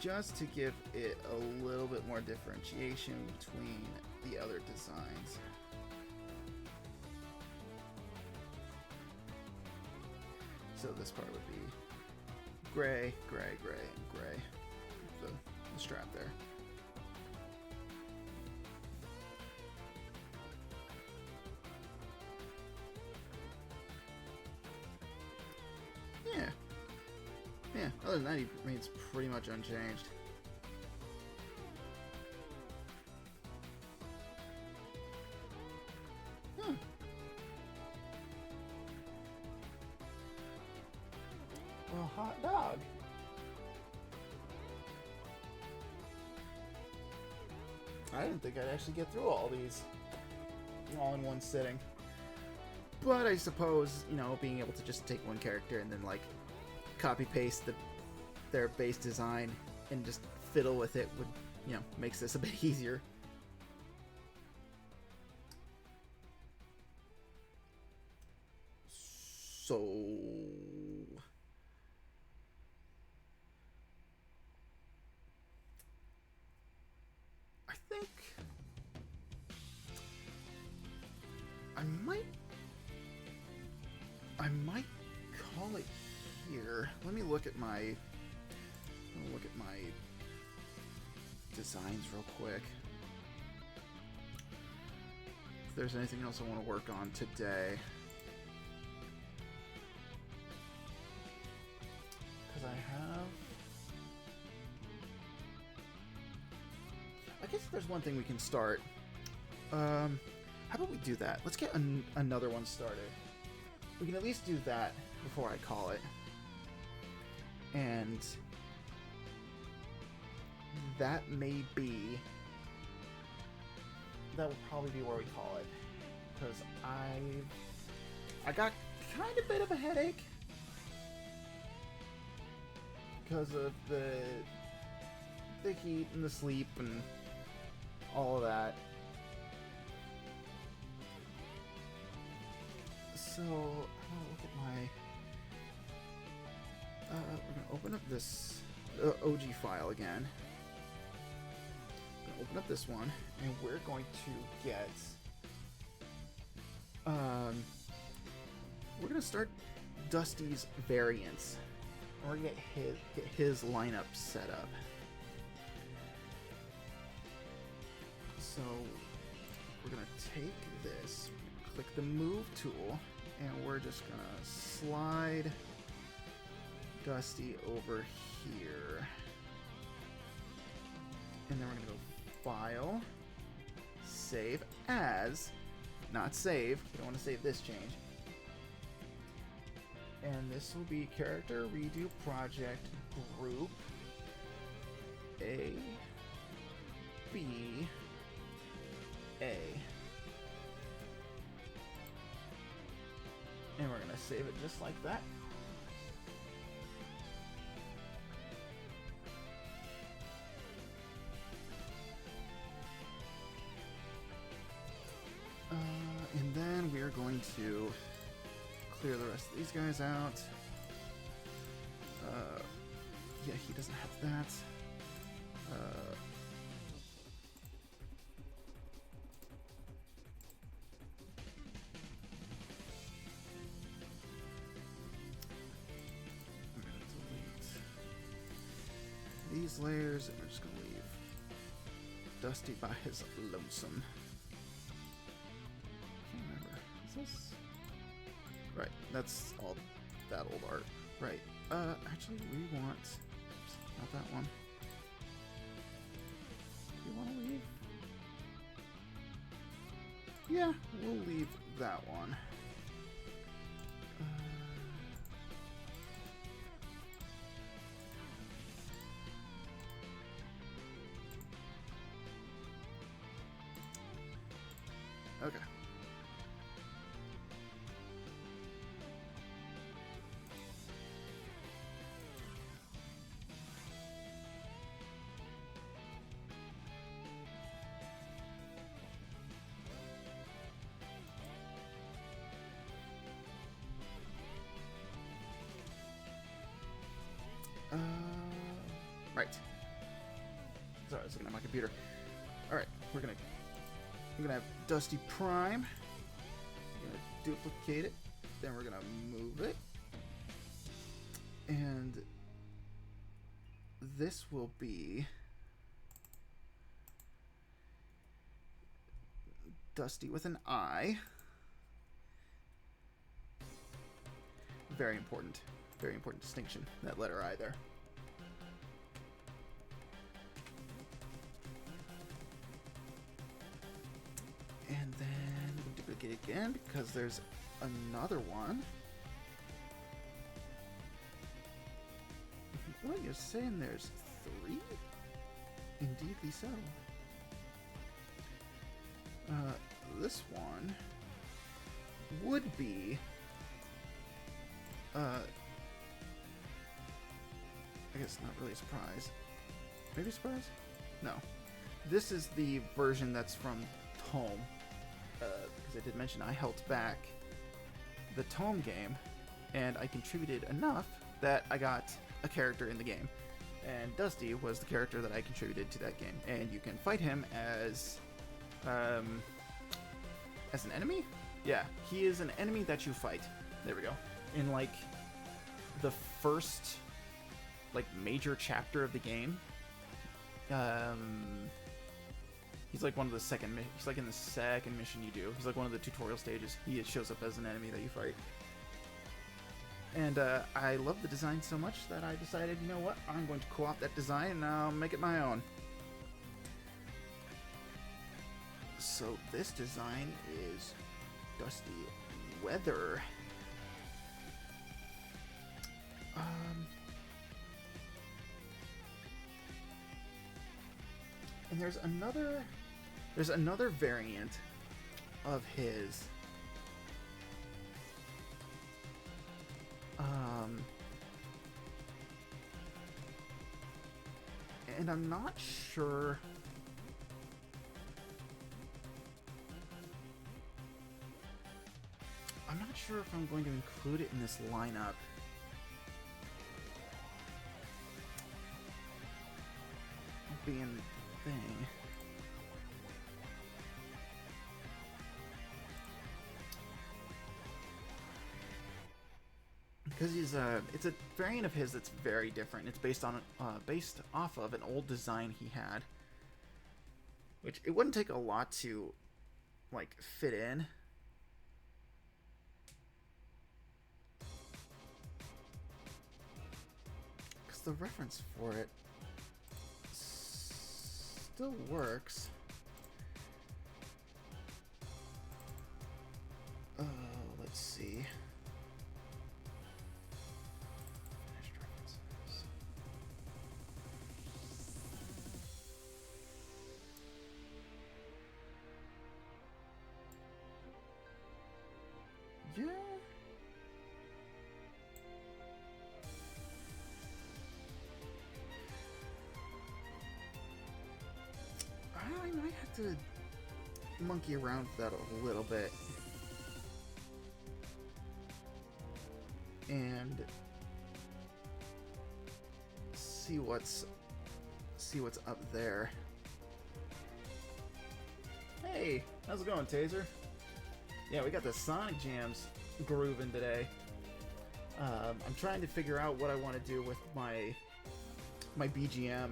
just to give it a little bit more differentiation between the other designs. So this part would be gray, gray, gray, and gray. The strap there. Yeah, other than that, he remains pretty much unchanged. Well, hot dog. I didn't think I'd actually get through all these all in one sitting. But I suppose, you know, being able to just take one character and then, like, copy paste their base design and just fiddle with it would, you know, makes this a bit easier. So I think I might call it here. Let me look at my designs real quick. If there's anything else I want to work on today. Because I guess there's one thing we can start. How about we do that? Let's get another one started. We can at least do that before I call it. And that will probably be where we call it. Because I got kind of a bit of a headache. Because of the heat and the sleep and all of that. So, I'm gonna look at my... we're gonna open up this OG file again. I'm gonna open up this one, and we're going to get... we're gonna start Dusty's variants. We're gonna get his lineup set up. So, we're gonna take this, click the move tool, and we're just gonna slide Dusty over here. And then we're gonna go File, Save As, not Save, you don't want to save this change. And this will be Character Redo Project Group A, B, A. And we're gonna save it just like that. are going to clear the rest of these guys out. Yeah, he doesn't have that. I'm going to delete these layers, and we're just going to leave Dusty by his lonesome. I can't remember. Is this? Right, that's all that old art. Right. Actually, we want... Oops, not that one. Do you want to leave? Yeah, we'll leave that one. Okay. Right. Sorry, I was looking at my computer. Alright, I'm gonna have Dusty Prime. We're gonna duplicate it. Then we're gonna move it. And this will be Dusty with an I. Very important. Very important distinction. That letter I there. And then we'll duplicate it again because there's another one. What you're saying there's 3? Indeedly so. This one would be I guess not really a surprise. Maybe a surprise? No. This is the version that's from Tome. Because I did mention I helped back the Tome game, and I contributed enough that I got a character in the game. And Dusty was the character that I contributed to that game. And you can fight him as an enemy? Yeah, he is an enemy that you fight. There we go. In, like, the first, like, major chapter of the game. He's like one of the second... He's like in the second mission you do. He's like one of the tutorial stages. He shows up as an enemy that you fight. And I love the design so much that I decided, you know what? I'm going to co-opt that design and I'll make it my own. So this design is Dusty Weather. And there's another variant of his. And I'm not sure. I'm not sure if I'm going to include it in this lineup. Being the thing. Because he's it's a variant of his that's very different. It's based off of an old design he had, which it wouldn't take a lot to like fit in. Because the reference for it still works. Let's see. Finished references. Yeah. I might have to monkey around with that a little bit. and see what's up there. Hey, how's it going, Taser? Yeah, we got the Sonic Jams grooving today. I'm trying to figure out what I want to do with my BGM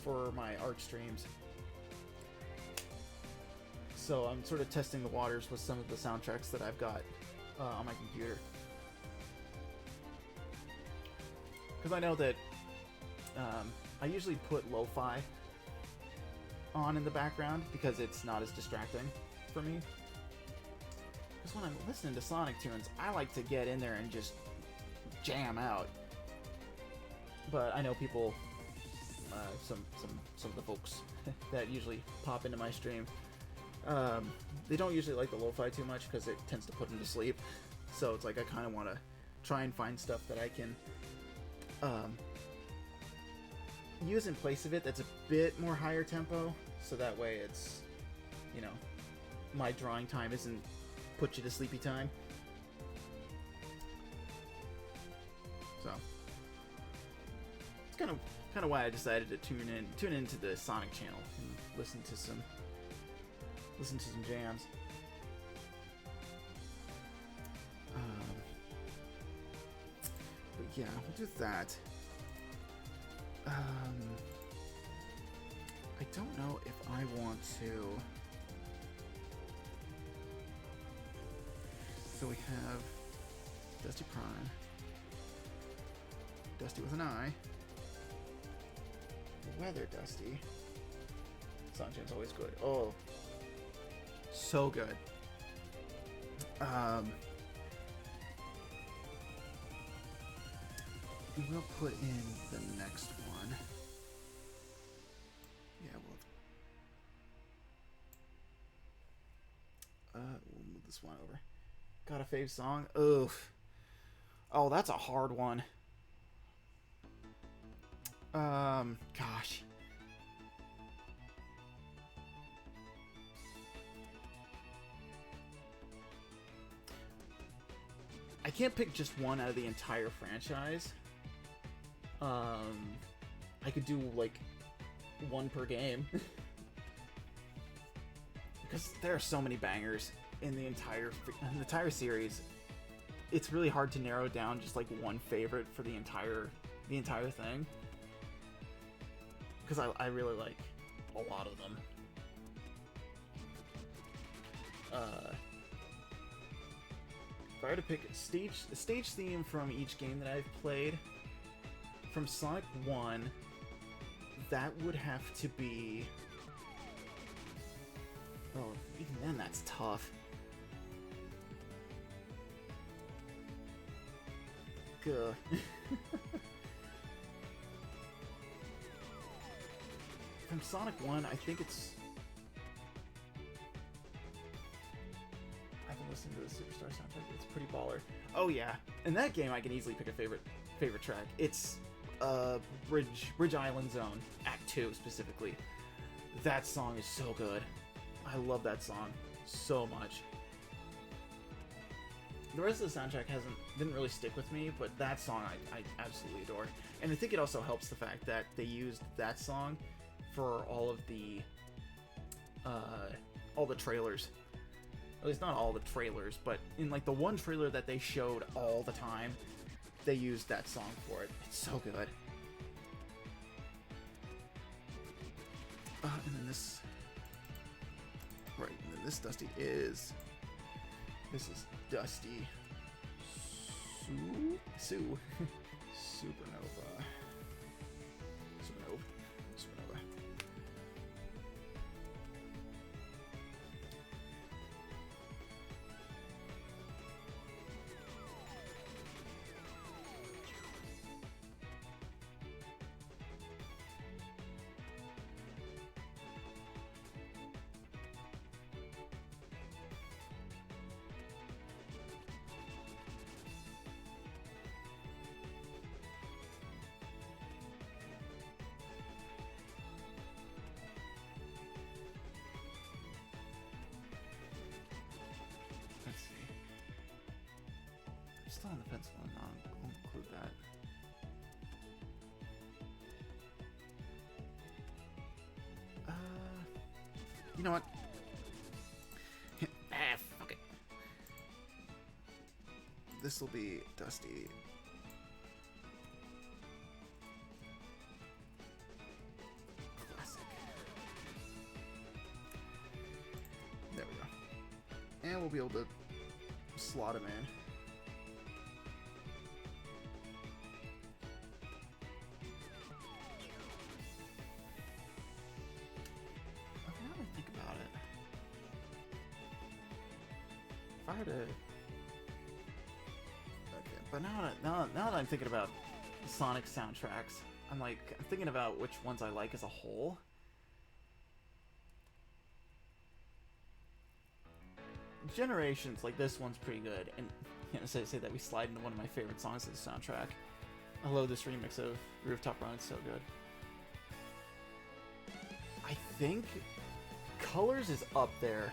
for my art streams. So I'm sort of testing the waters with some of the soundtracks that I've got on my computer. Because I know that I usually put lo-fi on in the background because it's not as distracting for me. Because when I'm listening to Sonic tunes, I like to get in there and just jam out. But I know people, some of the folks that usually pop into my stream, they don't usually like the lo-fi too much because it tends to put them to sleep. So it's like I kind of want to try and find stuff that I can use in place of it that's a bit more higher tempo, so that way it's, you know, my drawing time isn't put you to sleepy time. So it's kind of why I decided to tune into the Sonic channel and listen to some jams. But yeah, we'll do that. I don't know if I want to. So we have Dusty Prime, Dusty with an eye, Weather Dusty. Sunshine's always good. Oh, so good. We'll put in the next one. Yeah, we'll move this one over. Got a fave song? Oof. Oh, that's a hard one. Gosh. I can't pick just one out of the entire franchise. I could do like one per game. Because there are so many bangers in the entire series. It's really hard to narrow down just like one favorite for the entire thing. Because I really like a lot of them. If I were to pick a stage theme from each game that I've played, from Sonic 1, that would have to be... Oh, even then that's tough. Gah. From Sonic 1, I think it's... I can listen to the Superstar soundtrack. It's pretty baller. Oh yeah, in that game I can easily pick a favorite track. It's Bridge Island Zone, Act 2 specifically. That song is so good. I love that song so much. The rest of the soundtrack didn't really stick with me, but that song I absolutely adore. And I think it also helps the fact that they used that song for all the trailers. At least not all the trailers, but in like the one trailer that they showed all the time, they used that song for it. It's so good. And then this... Right, and then this Dusty is... This is Dusty Sue. Supernova. still on the fence one. I'll include that. You know what? Fuck it. This will be Dusty. Classic. There we go. And we'll be able to slot him in. Okay, but now that I'm thinking about Sonic soundtracks, I'm thinking about which ones I like as a whole. Generations, like this one's pretty good, and say that we slide into one of my favorite songs of the soundtrack. I love this remix of Rooftop Run, it's so good. I think Colors is up there.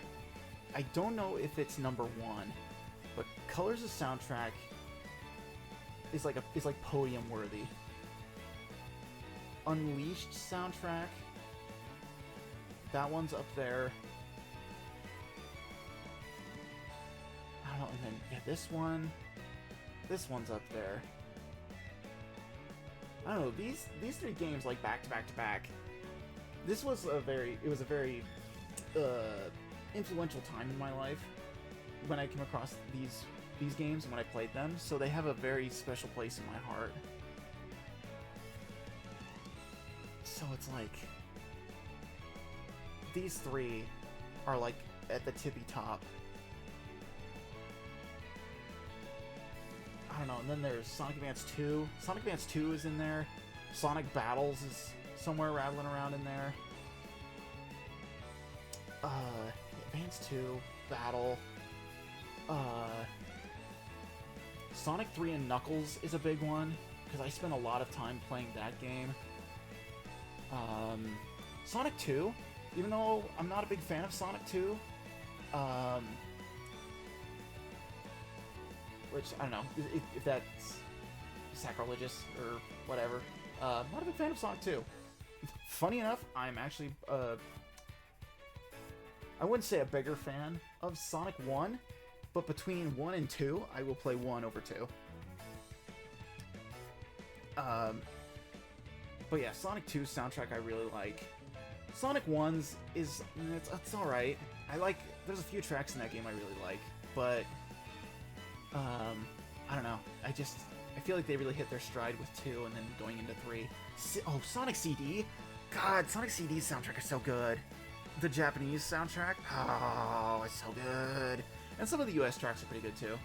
I don't know if it's number one, but Colors' soundtrack is like podium worthy. Unleashed soundtrack, that one's up there. I don't know, and then yeah, this one's up there. I don't know, these three games like back to back to back. This was a very influential time in my life when I came across these games and when I played them, so they have a very special place in my heart. So it's like these three are like at the tippy top. I don't know, and then there's Sonic Advance 2. Sonic Advance 2 is in there. Sonic Battles is somewhere rattling around in there. Advance 2, Battle, Sonic 3 and Knuckles is a big one, because I spent a lot of time playing that game. Sonic 2, even though I'm not a big fan of Sonic 2, which, I don't know, if that's sacrilegious or whatever, I'm not a big fan of Sonic 2. Funny enough, I'm actually, I wouldn't say a bigger fan of Sonic 1, but between 1 and 2, I will play 1 over 2. But yeah, Sonic 2's soundtrack I really like. Sonic 1's it's alright. There's a few tracks in that game I really like, but, I don't know. I feel like they really hit their stride with 2 and then going into 3. Sonic CD? God, Sonic CD's soundtrack is so good. The Japanese soundtrack, oh, it's so good. And some of the US tracks are pretty good too.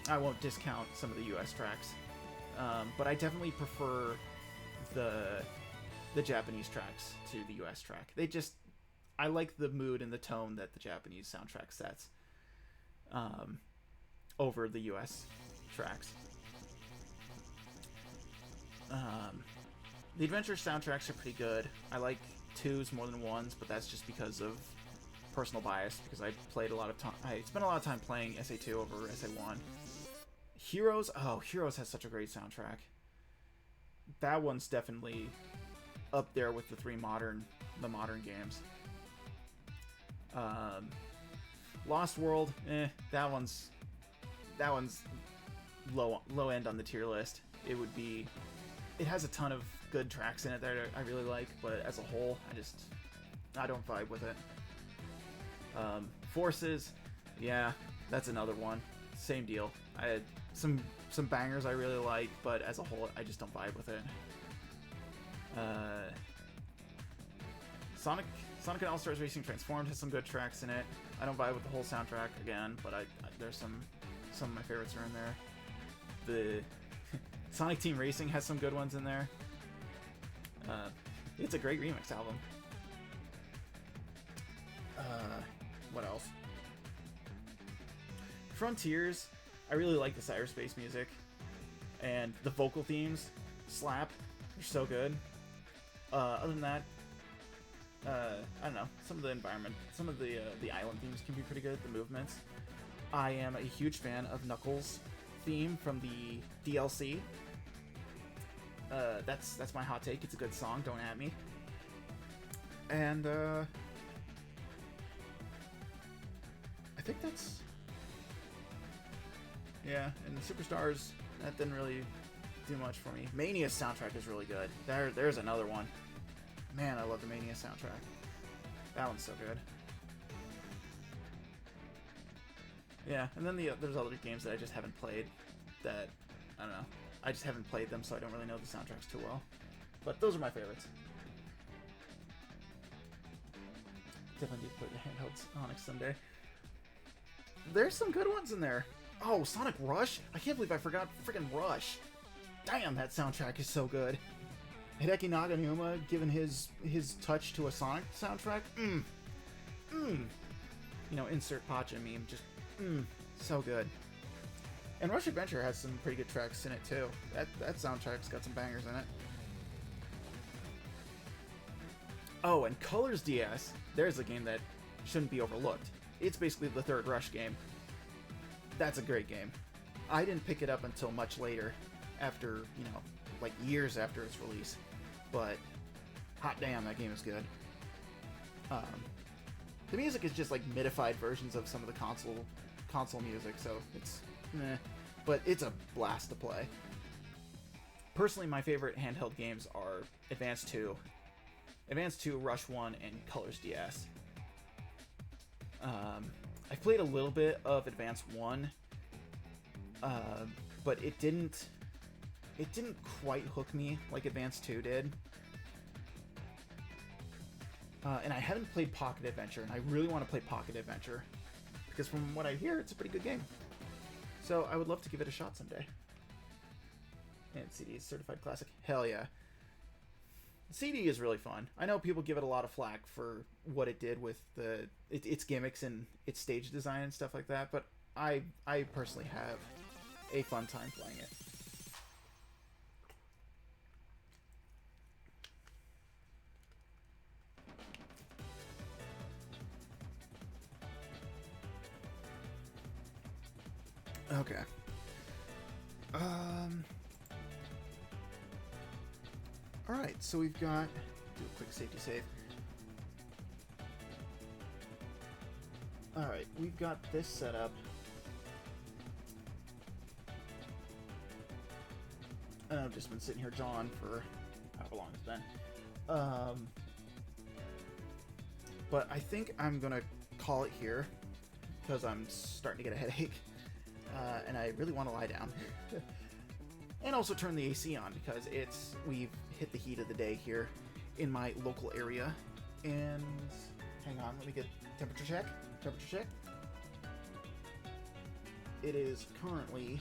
I won't discount some of the US tracks, but I definitely prefer the Japanese tracks to the US track. I like the mood and the tone that the Japanese soundtrack sets over the US tracks. The adventure soundtracks are pretty good. I like 2s more than 1s, but that's just because of personal bias, because I spent a lot of time playing SA2 over SA1. Heroes has such a great soundtrack. That one's definitely up there with the modern games. Lost World, that one's low end on the tier list. It has a ton of good tracks in it that I really like, but as a whole, I don't vibe with it. Forces, yeah, that's another one. Same deal. I had some bangers I really like, but as a whole, I just don't vibe with it. Sonic and All-Stars Racing Transformed has some good tracks in it. I don't vibe with the whole soundtrack again, but there's some of my favorites are in there. The Sonic Team Racing has some good ones in there. It's a great remix album. What else? Frontiers, I really like the cyberspace music, and the vocal themes slap. They're so good. Other than that, I don't know. Some of the environment, some of the island themes can be pretty good. The movements. I am a huge fan of Knuckles' theme from the DLC. That's my hot take. It's a good song. Don't at me. And I think that's, yeah. And Superstars, that didn't really do much for me. Mania's soundtrack is really good. There's another one. Man, I love the Mania soundtrack. That one's so good. Yeah, and then there's other games that I just haven't played that, I don't know. I just haven't played them, so I don't really know the soundtracks too well. But those are my favorites. Definitely need to play the handhelds Onyx someday. There's some good ones in there. Oh, Sonic Rush? I can't believe I forgot freaking Rush. Damn, that soundtrack is so good. Hideki Naganuma giving his touch to a Sonic soundtrack. You know, insert Pacha meme. Just, so good. And Rush Adventure has some pretty good tracks in it, too. That soundtrack's got some bangers in it. Oh, and Colors DS. There's a game that shouldn't be overlooked. It's basically the third Rush game. That's a great game. I didn't pick it up until much later, after, you know, like years after its release. But, hot damn, that game is good. The music is just like modified versions of some of the console music, so it's meh. But it's a blast to play. Personally, my favorite handheld games are Advance 2, Rush 1, and Colors DS. I've played a little bit of Advance 1, but it didn't quite hook me like Advance 2 did. And I haven't played Pocket Adventure, and I really want to play Pocket Adventure, because from what I hear, it's a pretty good game. So I would love to give it a shot someday. And CD is certified classic. Hell yeah. CD is really fun. I know people give it a lot of flack for what it did with its gimmicks and its stage design and stuff like that, but I personally have a fun time playing it. Okay. Alright, so we've got... Do a quick safety save. Alright, we've got this set up. And I've just been sitting here jawing for however long it's been. But I think I'm gonna call it here, because I'm starting to get a headache. And I really want to lie down. And also turn the AC on, because we've hit the heat of the day here in my local area. And hang on, let me get temperature check. It is currently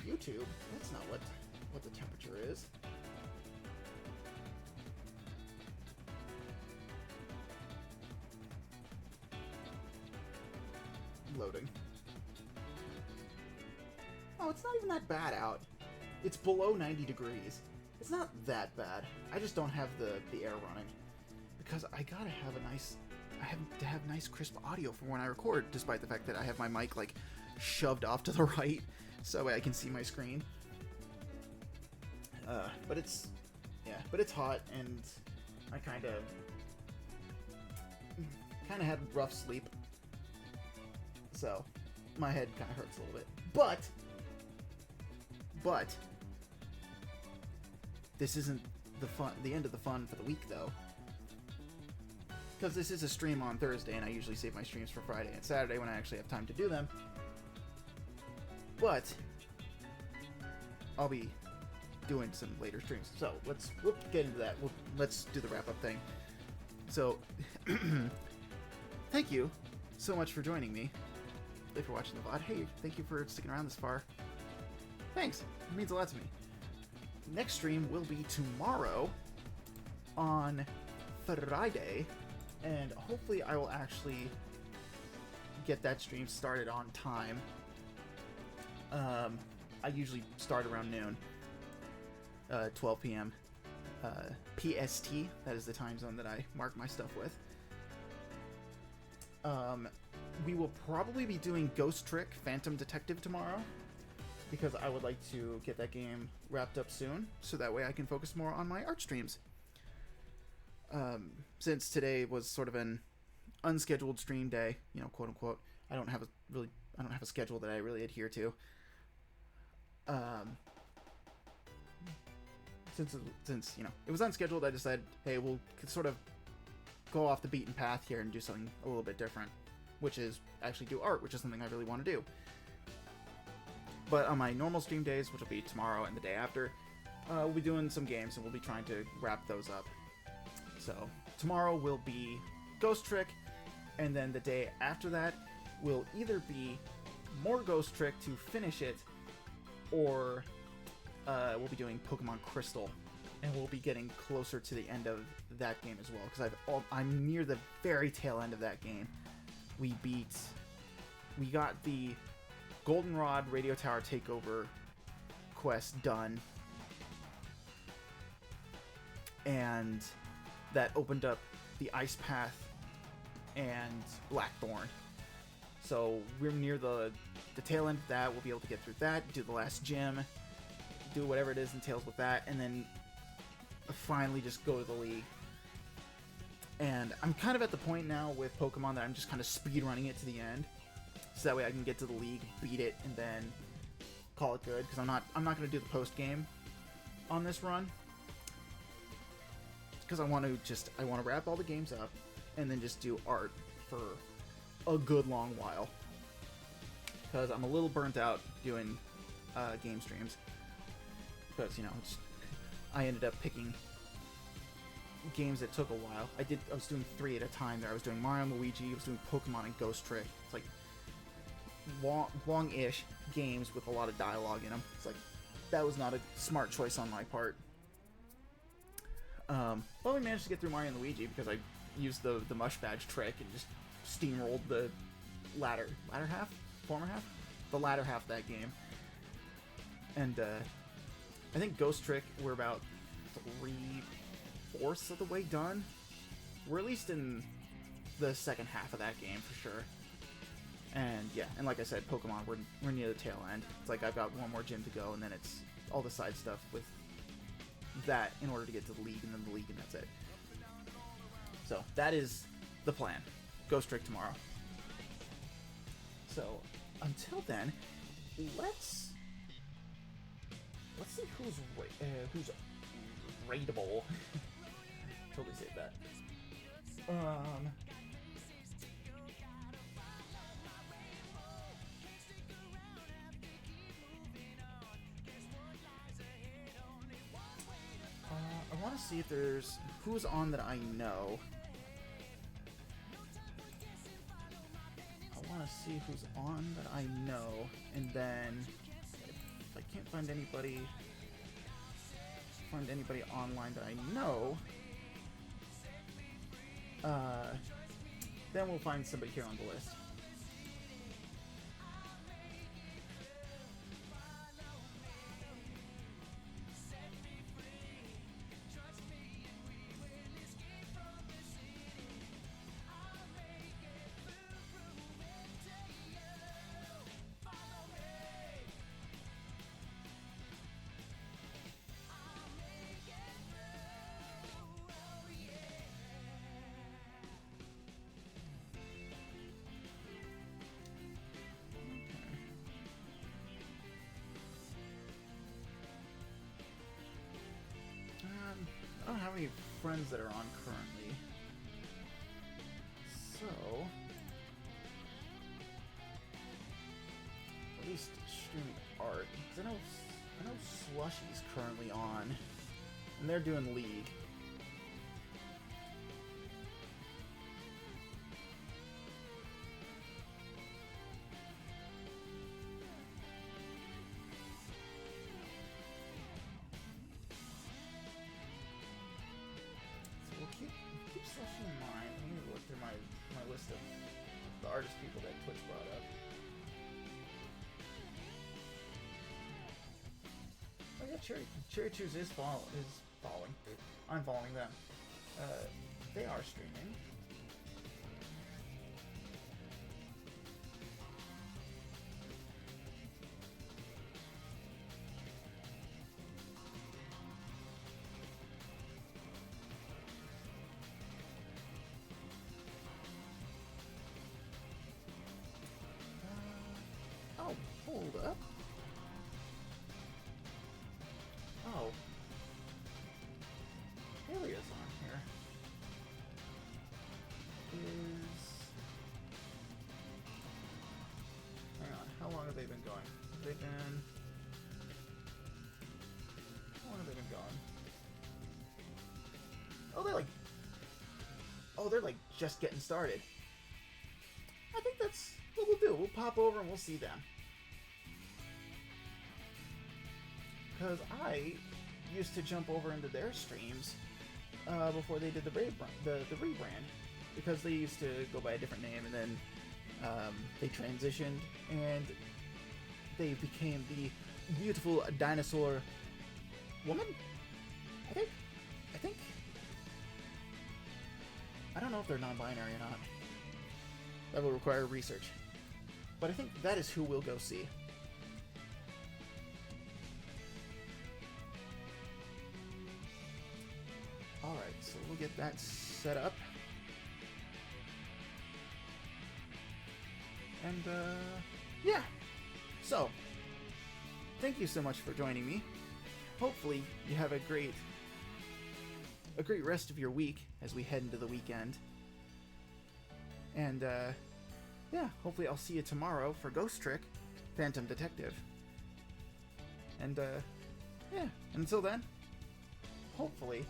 YouTube. That's not what the temperature is. Loading. Oh, it's not even that bad out. It's below 90 degrees. It's not that bad. I just don't have the air running, because I gotta have I have to have nice crisp audio for when I record, despite the fact that I have my mic like shoved off to the right so I can see my screen. But it's hot, and I kind of had rough sleep. So, my head kind of hurts a little bit. But, this isn't the end of the fun for the week, though. Because this is a stream on Thursday, and I usually save my streams for Friday and Saturday when I actually have time to do them. But, I'll be doing some later streams. So, we'll get into that. Let's do the wrap-up thing. So, thank you so much for joining me. Thank you for watching the VOD. Hey, thank you for sticking around this far. Thanks. It means a lot to me. Next stream will be tomorrow on Friday, and hopefully I will actually get that stream started on time. I usually start around noon, 12 p.m. PST. That is the time zone that I mark my stuff with. we will probably be doing Ghost Trick Phantom Detective tomorrow, because I would like to get that game wrapped up soon, so that way I can focus more on my art streams. Since today was sort of an unscheduled stream day, you know, quote unquote, I don't have a schedule that I really adhere to. Since you know it was unscheduled, I decided, hey, we'll sort of go off the beaten path here and do something a little bit different, which is actually do art, which is something I really want to do. But on my normal stream days, which will be tomorrow and the day after, we'll be doing some games, and we'll be trying to wrap those up. So tomorrow will be Ghost Trick, and then the day after that will either be more Ghost Trick to finish it, or we'll be doing Pokemon Crystal, and we'll be getting closer to the end of that game as well, because I'm near the very tail end of that game. We got the Goldenrod Radio Tower Takeover quest done, and that opened up the Ice Path and Blackthorn. So we're near the tail end of that. We'll be able to get through that, do the last gym, do whatever it is entails with that, and then finally just go to the league. And I'm kind of at the point now with Pokemon that I'm just kind of speed running it to the end, so that way I can get to the league, beat it, and then call it good. Because I'm not going to do the post game on this run, because I want to wrap all the games up and then just do art for a good long while, because I'm a little burnt out doing game streams, because you know I ended up picking games that took a while. I was doing 3 at a time there. I was doing Mario and Luigi, I was doing Pokemon and Ghost Trick. It's like long-ish games with a lot of dialogue in them. It's like, that was not a smart choice on my part. Well, we managed to get through Mario and Luigi because I used the mush badge trick and just steamrolled the latter half? Former half? The latter half of that game. And I think Ghost Trick, we're about 3/4 of the way done. We're at least in the second half of that game for sure. And yeah, and like I said, Pokemon, we're near the tail end. It's like I've got one more gym to go, and then it's all the side stuff with that in order to get to the league, and then the league, and that's it. So that is the plan. Ghost Trick tomorrow. So until then, let's see who's rateable. Totally save that. I want to see if there's who's on that I know. I want to see who's on that I know, and then if I can't find anybody online that I know, then we'll find somebody here on the list. I don't have any friends that are on currently, so at least stream art. Because I know Slushy's currently on, and they're doing League. Keep Slushy in mind. Let me look through my list of the artist people that Twitch brought up. Oh yeah, Cherry Chews is following. I'm following them. They are streaming. Hold up. Oh. Alias on here. Is... Hang on, how long have they been going? They've been... How long have they been going? Oh, they're like... Oh, they're like just getting started. I think that's what we'll do. We'll pop over and we'll see them. Because I used to jump over into their streams before they did the rebrand. Because they used to go by a different name, and then they transitioned, and they became the beautiful dinosaur woman? I think. I don't know if they're non-binary or not. That will require research. But I think that is who we'll go see. Alright, so we'll get that set up. And, yeah. So, thank you so much for joining me. Hopefully, you have a great rest of your week as we head into the weekend. And, yeah, hopefully I'll see you tomorrow for Ghost Trick, Phantom Detective. And, yeah, until then, hopefully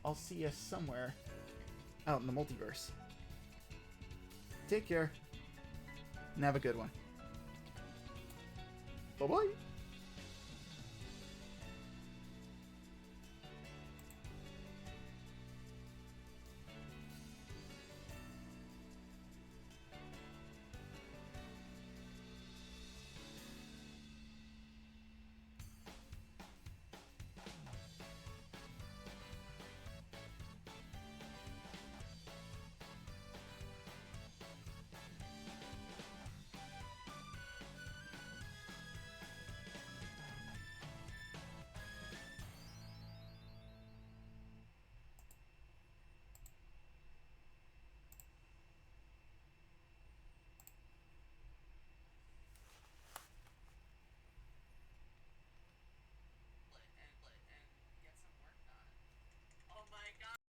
I'll see you somewhere out in the multiverse. Take care, and have a good one. Bye-bye!